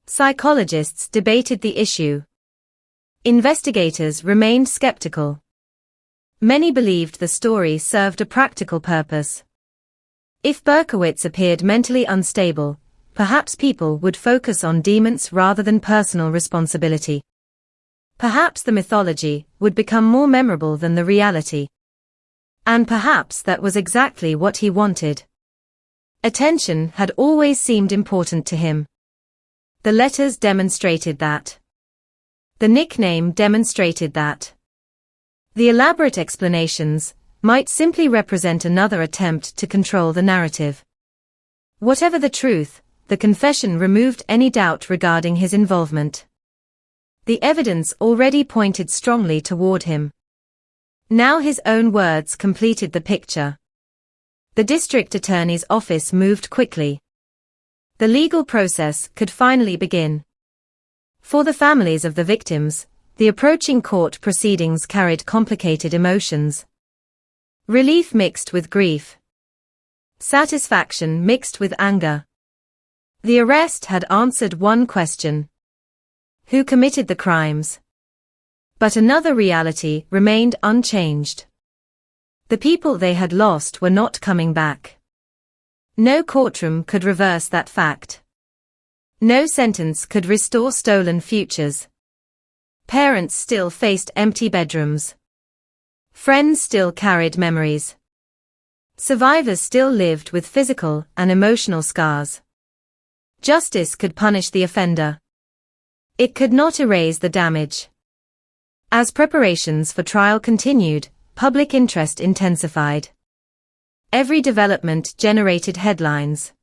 S19: Psychologists debated the issue. Investigators remained skeptical. Many believed the story served a practical purpose. If Berkowitz appeared mentally unstable, perhaps people would focus on demons rather than personal responsibility. Perhaps the mythology would become more memorable than the reality. And perhaps that was exactly what he wanted. Attention had always seemed important to him. The letters demonstrated that. The nickname demonstrated that. The elaborate explanations might simply represent another attempt to control the narrative. Whatever the truth, the confession removed any doubt regarding his involvement. The evidence already pointed strongly toward him. Now his own words completed the picture. The district attorney's office moved quickly. The legal process could finally begin. For the families of the victims, the approaching court proceedings carried complicated emotions. Relief mixed with grief. Satisfaction mixed with anger. The arrest had answered one question. Who committed the crimes? But another reality remained unchanged. The people they had lost were not coming back. No courtroom could reverse that fact. No sentence could restore stolen futures. Parents still faced empty bedrooms. Friends still carried memories. Survivors still lived with physical and emotional scars. Justice could punish the offender. It could not erase the damage. As preparations for trial continued, public interest intensified. Every development generated headlines.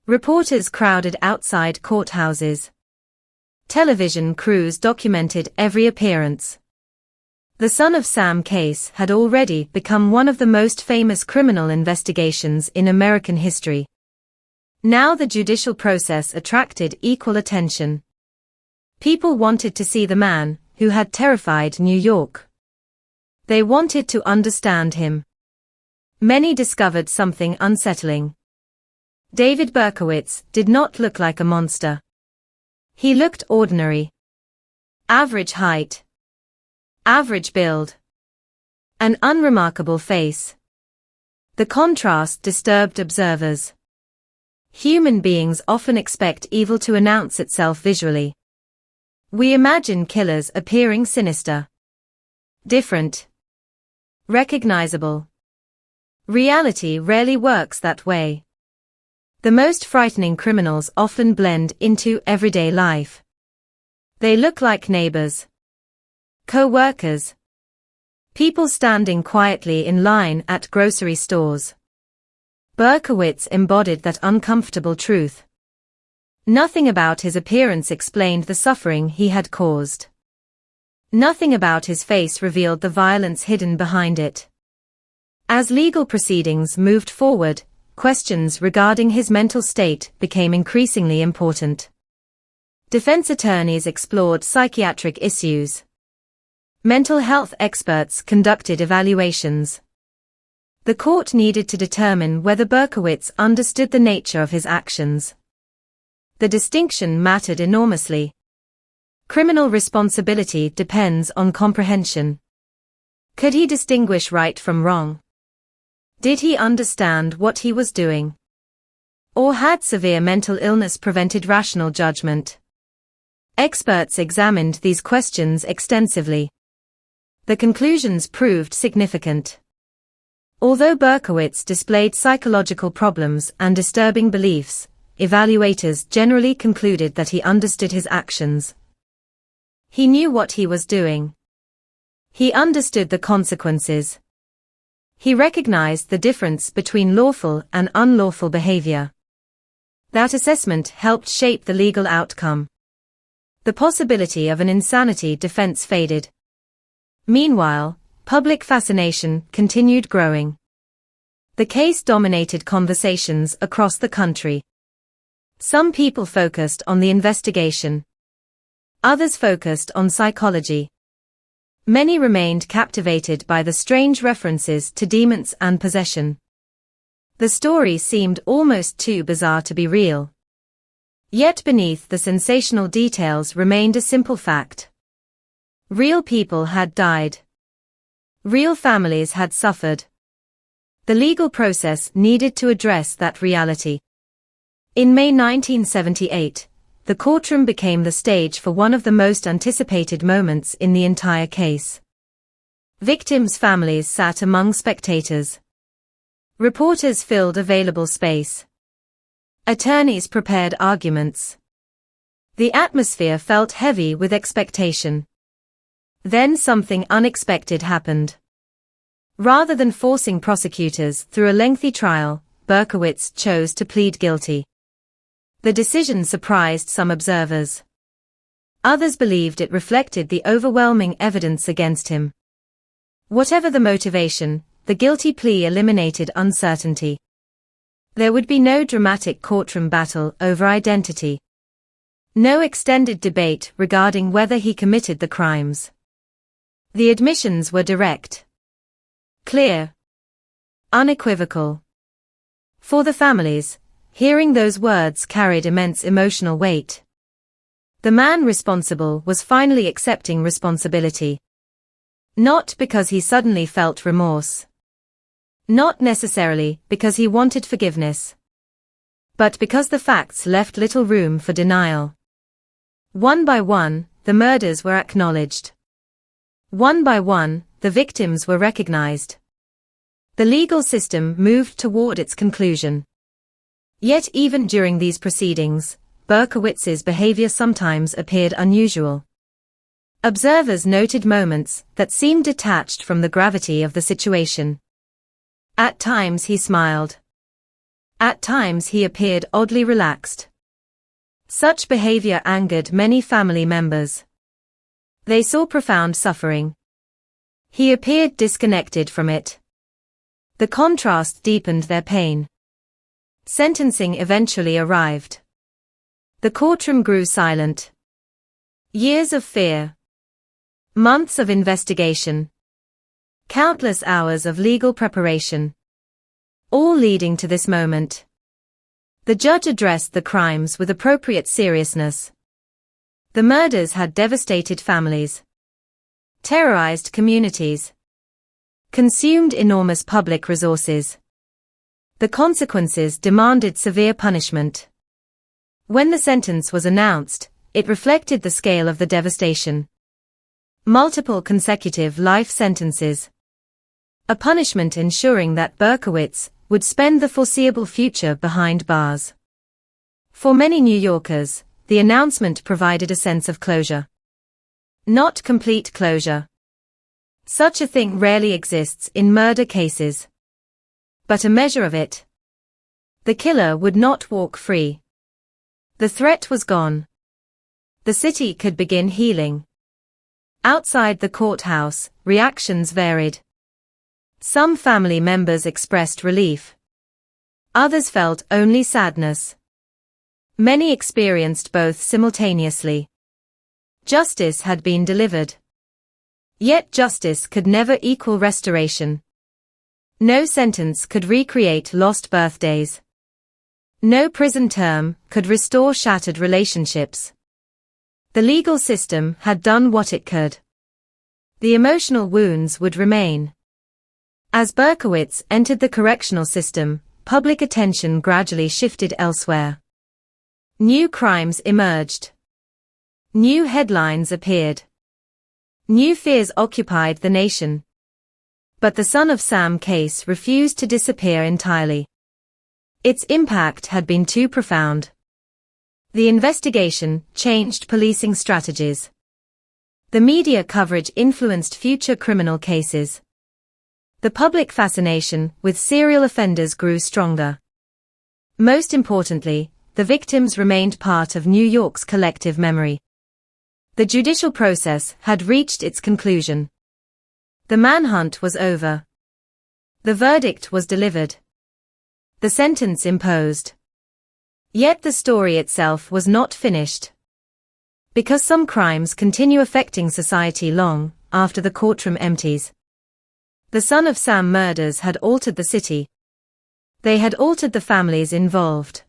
S19: Reporters crowded outside courthouses. Television crews documented every appearance. The Son of Sam case had already become one of the most famous criminal investigations in American history. Now the judicial process attracted equal attention. People wanted to see the man who had terrified New York. They wanted to understand him. Many discovered something unsettling. David Berkowitz did not look like a monster. He looked ordinary. Average height. Average build. An unremarkable face. The contrast disturbed observers. Human beings often expect evil to announce itself visually. We imagine killers appearing sinister. Different. Recognizable. Reality rarely works that way. The most frightening criminals often blend into everyday life. They look like neighbors. Co-workers. People standing quietly in line at grocery stores. Berkowitz embodied that uncomfortable truth. Nothing about his appearance explained the suffering he had caused. Nothing about his face revealed the violence hidden behind it. As legal proceedings moved forward, questions regarding his mental state became increasingly important. Defense attorneys explored psychiatric issues. Mental health experts conducted evaluations. The court needed to determine whether Berkowitz understood the nature of his actions. The distinction mattered enormously. Criminal responsibility depends on comprehension. Could he distinguish right from wrong? Did he understand what he was doing? Or had severe mental illness prevented rational judgment? Experts examined these questions extensively. The conclusions proved significant. Although Berkowitz displayed psychological problems and disturbing beliefs, evaluators generally concluded that he understood his actions. He knew what he was doing. He understood the consequences. He recognized the difference between lawful and unlawful behavior. That assessment helped shape the legal outcome. The possibility of an insanity defense faded. Meanwhile, public fascination continued growing. The case dominated conversations across the country. Some people focused on the investigation. Others focused on psychology. Many remained captivated by the strange references to demons and possession. The story seemed almost too bizarre to be real. Yet beneath the sensational details remained a simple fact. Real people had died. Real families had suffered. The legal process needed to address that reality. In May 1978, the courtroom became the stage for one of the most anticipated moments in the entire case. Victims' families sat among spectators. Reporters filled available space. Attorneys prepared arguments. The atmosphere felt heavy with expectation. Then something unexpected happened. Rather than forcing prosecutors through a lengthy trial, Berkowitz chose to plead guilty. The decision surprised some observers. Others believed it reflected the overwhelming evidence against him. Whatever the motivation, the guilty plea eliminated uncertainty. There would be no dramatic courtroom battle over identity. No extended debate regarding whether he committed the crimes. The admissions were direct, clear, unequivocal. For the families, hearing those words carried immense emotional weight. The man responsible was finally accepting responsibility. Not because he suddenly felt remorse. Not necessarily because he wanted forgiveness. But because the facts left little room for denial. One by one, the murders were acknowledged. One by one, the victims were recognized. The legal system moved toward its conclusion. Yet even during these proceedings, Berkowitz's behavior sometimes appeared unusual. Observers noted moments that seemed detached from the gravity of the situation. At times he smiled. At times he appeared oddly relaxed. Such behavior angered many family members. They saw profound suffering. He appeared disconnected from it. The contrast deepened their pain. Sentencing eventually arrived. The courtroom grew silent. Years of fear. Months of investigation. Countless hours of legal preparation. All leading to this moment. The judge addressed the crimes with appropriate seriousness. The murders had devastated families. Terrorized communities. Consumed enormous public resources. The consequences demanded severe punishment. When the sentence was announced, it reflected the scale of the devastation. Multiple consecutive life sentences. A punishment ensuring that Berkowitz would spend the foreseeable future behind bars. For many New Yorkers, the announcement provided a sense of closure. Not complete closure. Such a thing rarely exists in murder cases. But a measure of it. The killer would not walk free. The threat was gone. The city could begin healing. Outside the courthouse, reactions varied. Some family members expressed relief. Others felt only sadness. Many experienced both simultaneously. Justice had been delivered. Yet justice could never equal restoration. No sentence could recreate lost birthdays. No prison term could restore shattered relationships. The legal system had done what it could. The emotional wounds would remain. As Berkowitz entered the correctional system, public attention gradually shifted elsewhere. New crimes emerged. New headlines appeared. New fears occupied the nation. But the Son of Sam case refused to disappear entirely. Its impact had been too profound. The investigation changed policing strategies. The media coverage influenced future criminal cases. The public fascination with serial offenders grew stronger. Most importantly, the victims remained part of New York's collective memory. The judicial process had reached its conclusion. The manhunt was over. The verdict was delivered. The sentence imposed. Yet the story itself was not finished. Because some crimes continue affecting society long after the courtroom empties. The Son of Sam murders had altered the city. They had altered the families involved.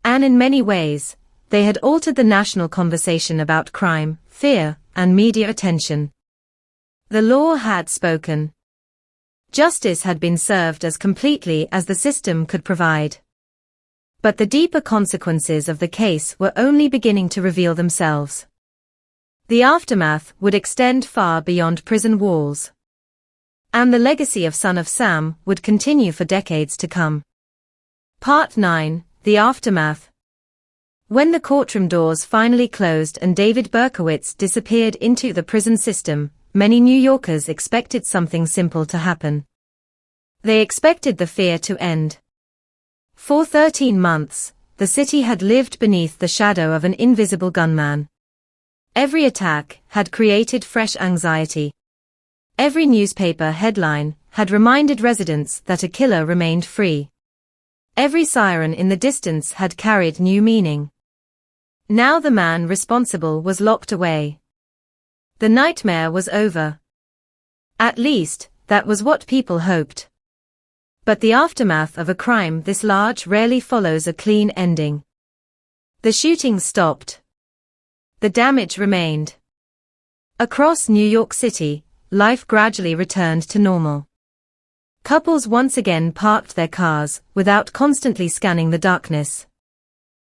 S19: And in many ways, they had altered the national conversation about crime, fear, and media attention. The law had spoken. Justice had been served as completely as the system could provide. But the deeper consequences of the case were only beginning to reveal themselves. The aftermath would extend far beyond prison walls. And the legacy of Son of Sam would continue for decades to come. Part 9, The Aftermath. When the courtroom doors finally closed and David Berkowitz disappeared into the prison system, many New Yorkers expected something simple to happen. They expected the fear to end. For 13 months, the city had lived beneath the shadow of an invisible gunman. Every attack had created fresh anxiety. Every newspaper headline had reminded residents that a killer remained free. Every siren in the distance had carried new meaning. Now the man responsible was locked away. The nightmare was over. At least, that was what people hoped. But the aftermath of a crime this large rarely follows a clean ending. The shooting stopped. The damage remained. Across New York City, life gradually returned to normal. Couples once again parked their cars without constantly scanning the darkness.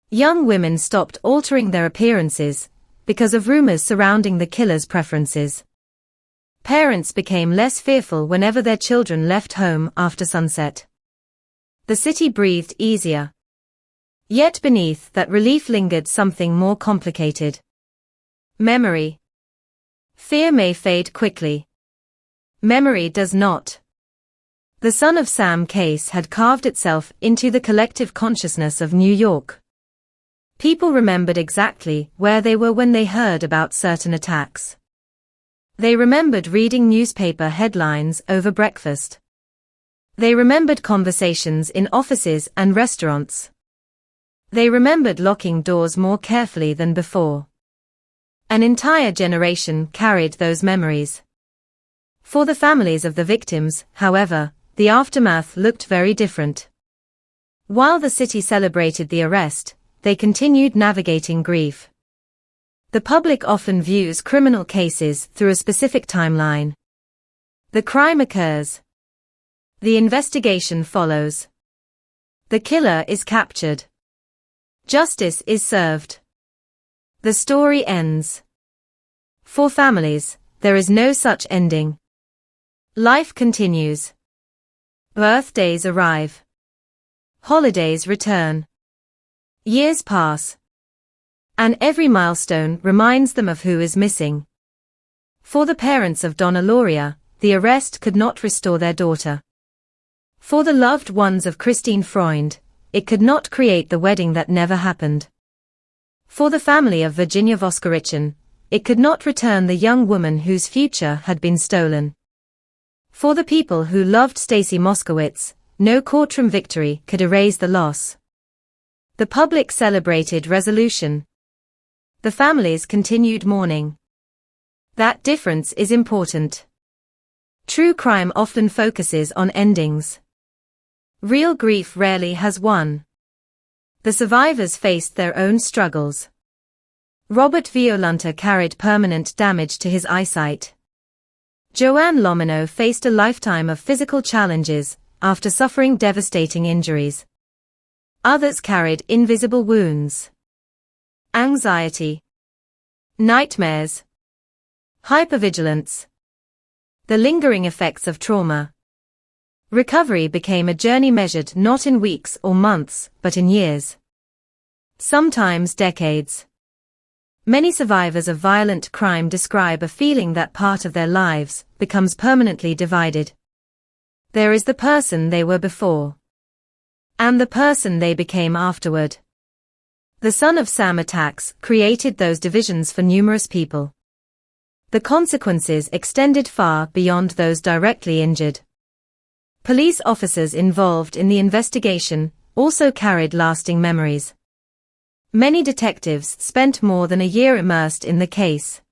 S19: Young women stopped altering their appearances because of rumors surrounding the killer's preferences. Parents became less fearful whenever their children left home after sunset. The city breathed easier. Yet beneath that relief lingered something more complicated. Memory. Fear may fade quickly. Memory does not. The Son of Sam case had carved itself into the collective consciousness of New York. People remembered exactly where they were when they heard about certain attacks. They remembered reading newspaper headlines over breakfast. They remembered conversations in offices and restaurants. They remembered locking doors more carefully than before. An entire generation carried those memories. For the families of the victims, however, the aftermath looked very different. While the city celebrated the arrest, they continued navigating grief. The public often views criminal cases through a specific timeline. The crime occurs. The investigation follows. The killer is captured. Justice is served. The story ends. For families, there is no such ending. Life continues. Birthdays arrive. Holidays return. Years pass. And every milestone reminds them of who is missing. For the parents of Donna Lauria, the arrest could not restore their daughter. For the loved ones of Christine Freund, it could not create the wedding that never happened. For the family of Virginia Voskerichen, it could not return the young woman whose future had been stolen. For the people who loved Stacy Moskowitz, no courtroom victory could erase the loss. The public celebrated resolution. The families continued mourning. That difference is important. True crime often focuses on endings. Real grief rarely has one. The survivors faced their own struggles. Robert Violante carried permanent damage to his eyesight. Joanne Lomino faced a lifetime of physical challenges after suffering devastating injuries. Others carried invisible wounds, anxiety, nightmares, hypervigilance, the lingering effects of trauma. Recovery became a journey measured not in weeks or months, but in years, sometimes decades. Many survivors of violent crime describe a feeling that part of their lives becomes permanently divided. There is the person they were before, and the person they became afterward. The Son of Sam attacks created those divisions for numerous people. The consequences extended far beyond those directly injured. Police officers involved in the investigation also carried lasting memories. Many detectives spent more than a year immersed in the case.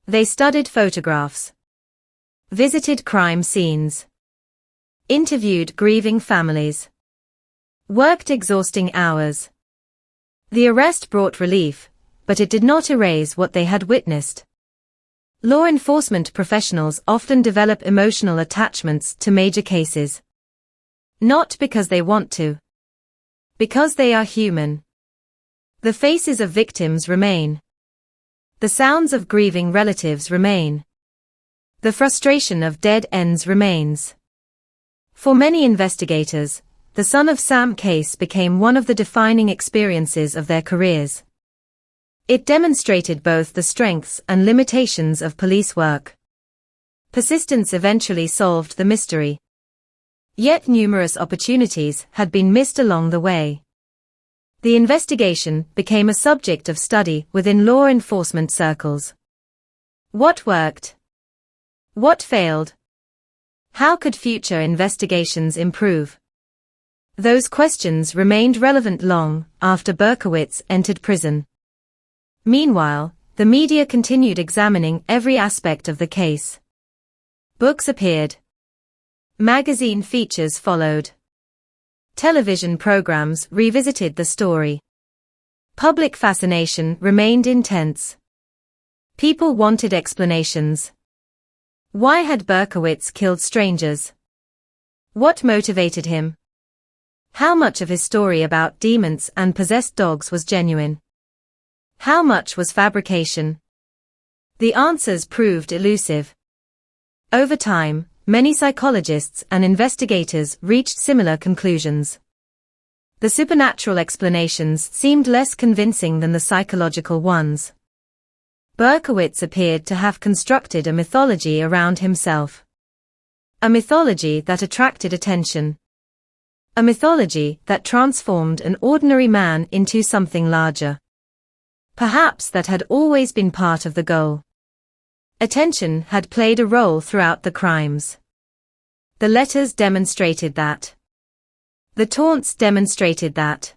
S19: They studied photographs, visited crime scenes, interviewed grieving families, worked exhausting hours. The arrest brought relief, but it did not erase what they had witnessed. Law enforcement professionals often develop emotional attachments to major cases. Not because they want to, because they are human. The faces of victims remain. The sounds of grieving relatives remain. The frustration of dead ends remains. For many investigators, the Son of Sam case became one of the defining experiences of their careers. It demonstrated both the strengths and limitations of police work. Persistence eventually solved the mystery. Yet numerous opportunities had been missed along the way. The investigation became a subject of study within law enforcement circles. What worked? What failed? How could future investigations improve? Those questions remained relevant long after Berkowitz entered prison. Meanwhile, the media continued examining every aspect of the case. Books appeared. Magazine features followed. Television programs revisited the story. Public fascination remained intense. People wanted explanations. Why had Berkowitz killed strangers? What motivated him? How much of his story about demons and possessed dogs was genuine? How much was fabrication? The answers proved elusive. Over time, many psychologists and investigators reached similar conclusions. The supernatural explanations seemed less convincing than the psychological ones. Berkowitz appeared to have constructed a mythology around himself. A mythology that attracted attention. A mythology that transformed an ordinary man into something larger. Perhaps that had always been part of the goal. Attention had played a role throughout the crimes. The letters demonstrated that. The taunts demonstrated that.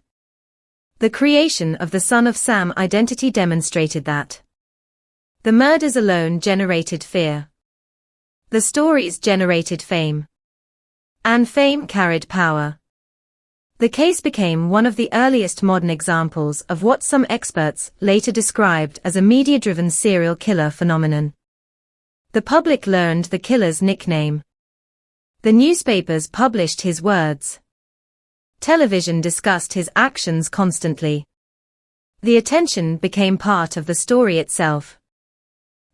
S19: The creation of the Son of Sam identity demonstrated that. The murders alone generated fear. The stories generated fame. And fame carried power. The case became one of the earliest modern examples of what some experts later described as a media-driven serial killer phenomenon. The public learned the killer's nickname. The newspapers published his words. Television discussed his actions constantly. The attention became part of the story itself.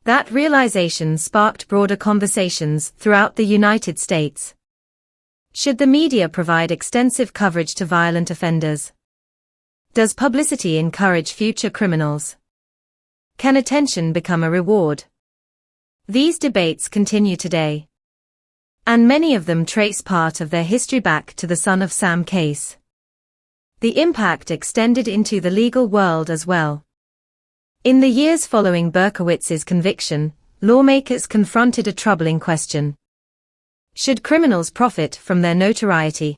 S19: That realization sparked broader conversations throughout the United States. Should the media provide extensive coverage to violent offenders? Does publicity encourage future criminals? Can attention become a reward? These debates continue today. And many of them trace part of their history back to the Son of Sam case. The impact extended into the legal world as well. In the years following Berkowitz's conviction, lawmakers confronted a troubling question. Should criminals profit from their notoriety?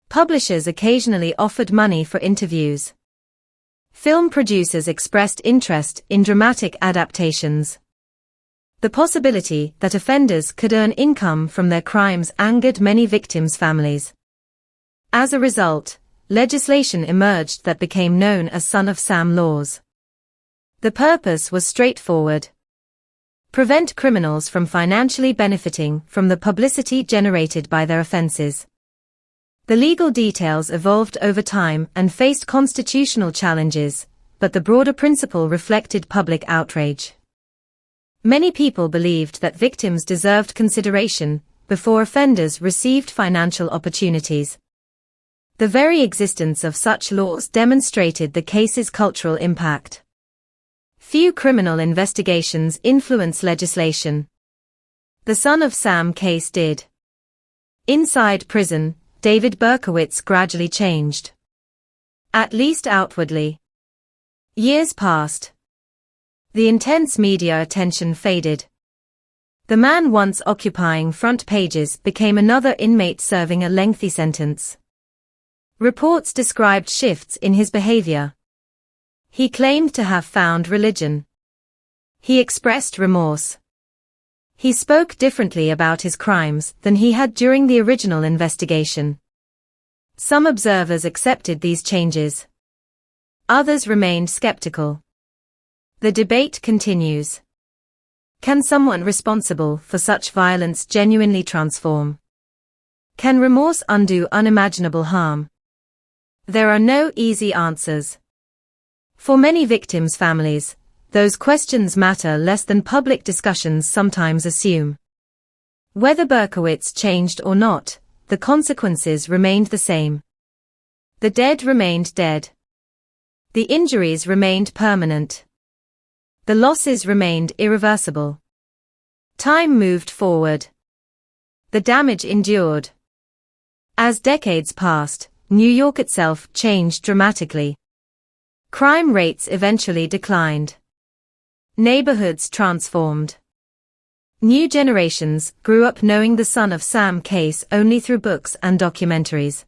S19: Publishers occasionally offered money for interviews. Film producers expressed interest in dramatic adaptations. The possibility that offenders could earn income from their crimes angered many victims' families. As a result, legislation emerged that became known as Son of Sam laws. The purpose was straightforward. Prevent criminals from financially benefiting from the publicity generated by their offenses. The legal details evolved over time and faced constitutional challenges, but the broader principle reflected public outrage. Many people believed that victims deserved consideration before offenders received financial opportunities. The very existence of such laws demonstrated the case's cultural impact. Few criminal investigations influence legislation. The Son of Sam case did. Inside prison, David Berkowitz gradually changed. At least outwardly. Years passed. The intense media attention faded. The man once occupying front pages became another inmate serving a lengthy sentence. Reports described shifts in his behavior. He claimed to have found religion. He expressed remorse. He spoke differently about his crimes than he had during the original investigation. Some observers accepted these changes. Others remained skeptical. The debate continues. Can someone responsible for such violence genuinely transform? Can remorse undo unimaginable harm? There are no easy answers. For many victims' families, those questions matter less than public discussions sometimes assume. Whether Berkowitz changed or not, the consequences remained the same. The dead remained dead. The injuries remained permanent. The losses remained irreversible. Time moved forward. The damage endured. As decades passed, New York itself changed dramatically. Crime rates eventually declined. Neighborhoods transformed. New generations grew up knowing the Son of Sam case only through books and documentaries.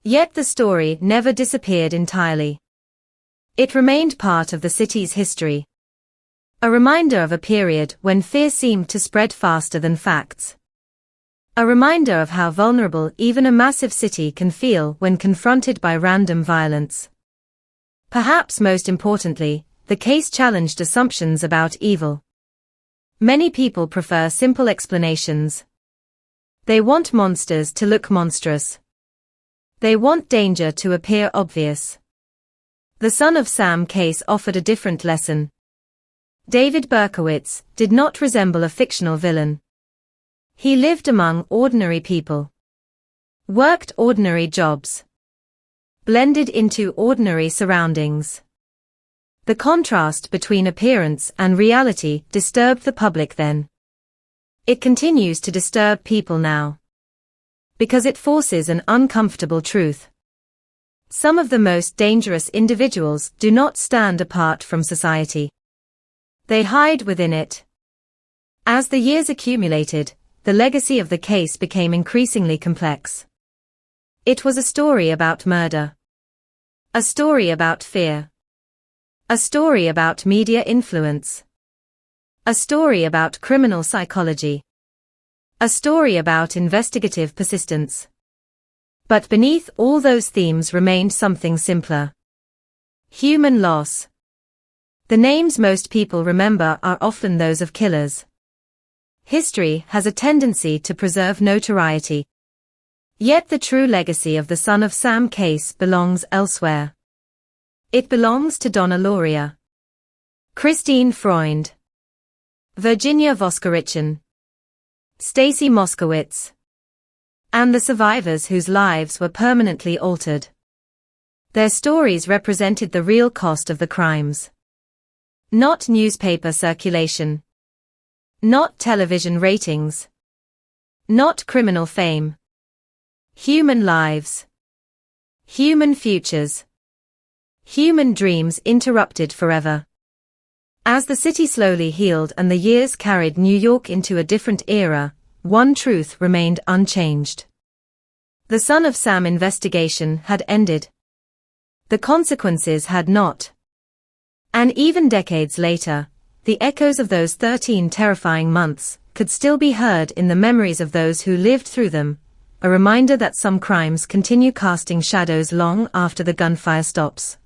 S19: Yet the story never disappeared entirely. It remained part of the city's history. A reminder of a period when fear seemed to spread faster than facts. A reminder of how vulnerable even a massive city can feel when confronted by random violence. Perhaps most importantly, the case challenged assumptions about evil. Many people prefer simple explanations. They want monsters to look monstrous. They want danger to appear obvious. The Son of Sam case offered a different lesson. David Berkowitz did not resemble a fictional villain. He lived among ordinary people. Worked ordinary jobs. Blended into ordinary surroundings. The contrast between appearance and reality disturbed the public then. It continues to disturb people now. Because it forces an uncomfortable truth. Some of the most dangerous individuals do not stand apart from society. They hide within it. As the years accumulated, the legacy of the case became increasingly complex. It was a story about murder. A story about fear. A story about media influence. A story about criminal psychology. A story about investigative persistence. But beneath all those themes remained something simpler. Human loss. The names most people remember are often those of killers. History has a tendency to preserve notoriety. Yet the true legacy of the Son of Sam case belongs elsewhere. It belongs to Donna Lauria, Christine Freund, Virginia Voskerichen, Stacy Moskowitz, and the survivors whose lives were permanently altered. Their stories represented the real cost of the crimes. Not newspaper circulation. Not television ratings. Not criminal fame. Human lives. Human futures. Human dreams interrupted forever. As the city slowly healed and the years carried New York into a different era, one truth remained unchanged. The Son of Sam investigation had ended. The consequences had not. And even decades later, the echoes of those 13 terrifying months could still be heard in the memories of those who lived through them, a reminder that some crimes continue casting shadows long after the gunfire stops.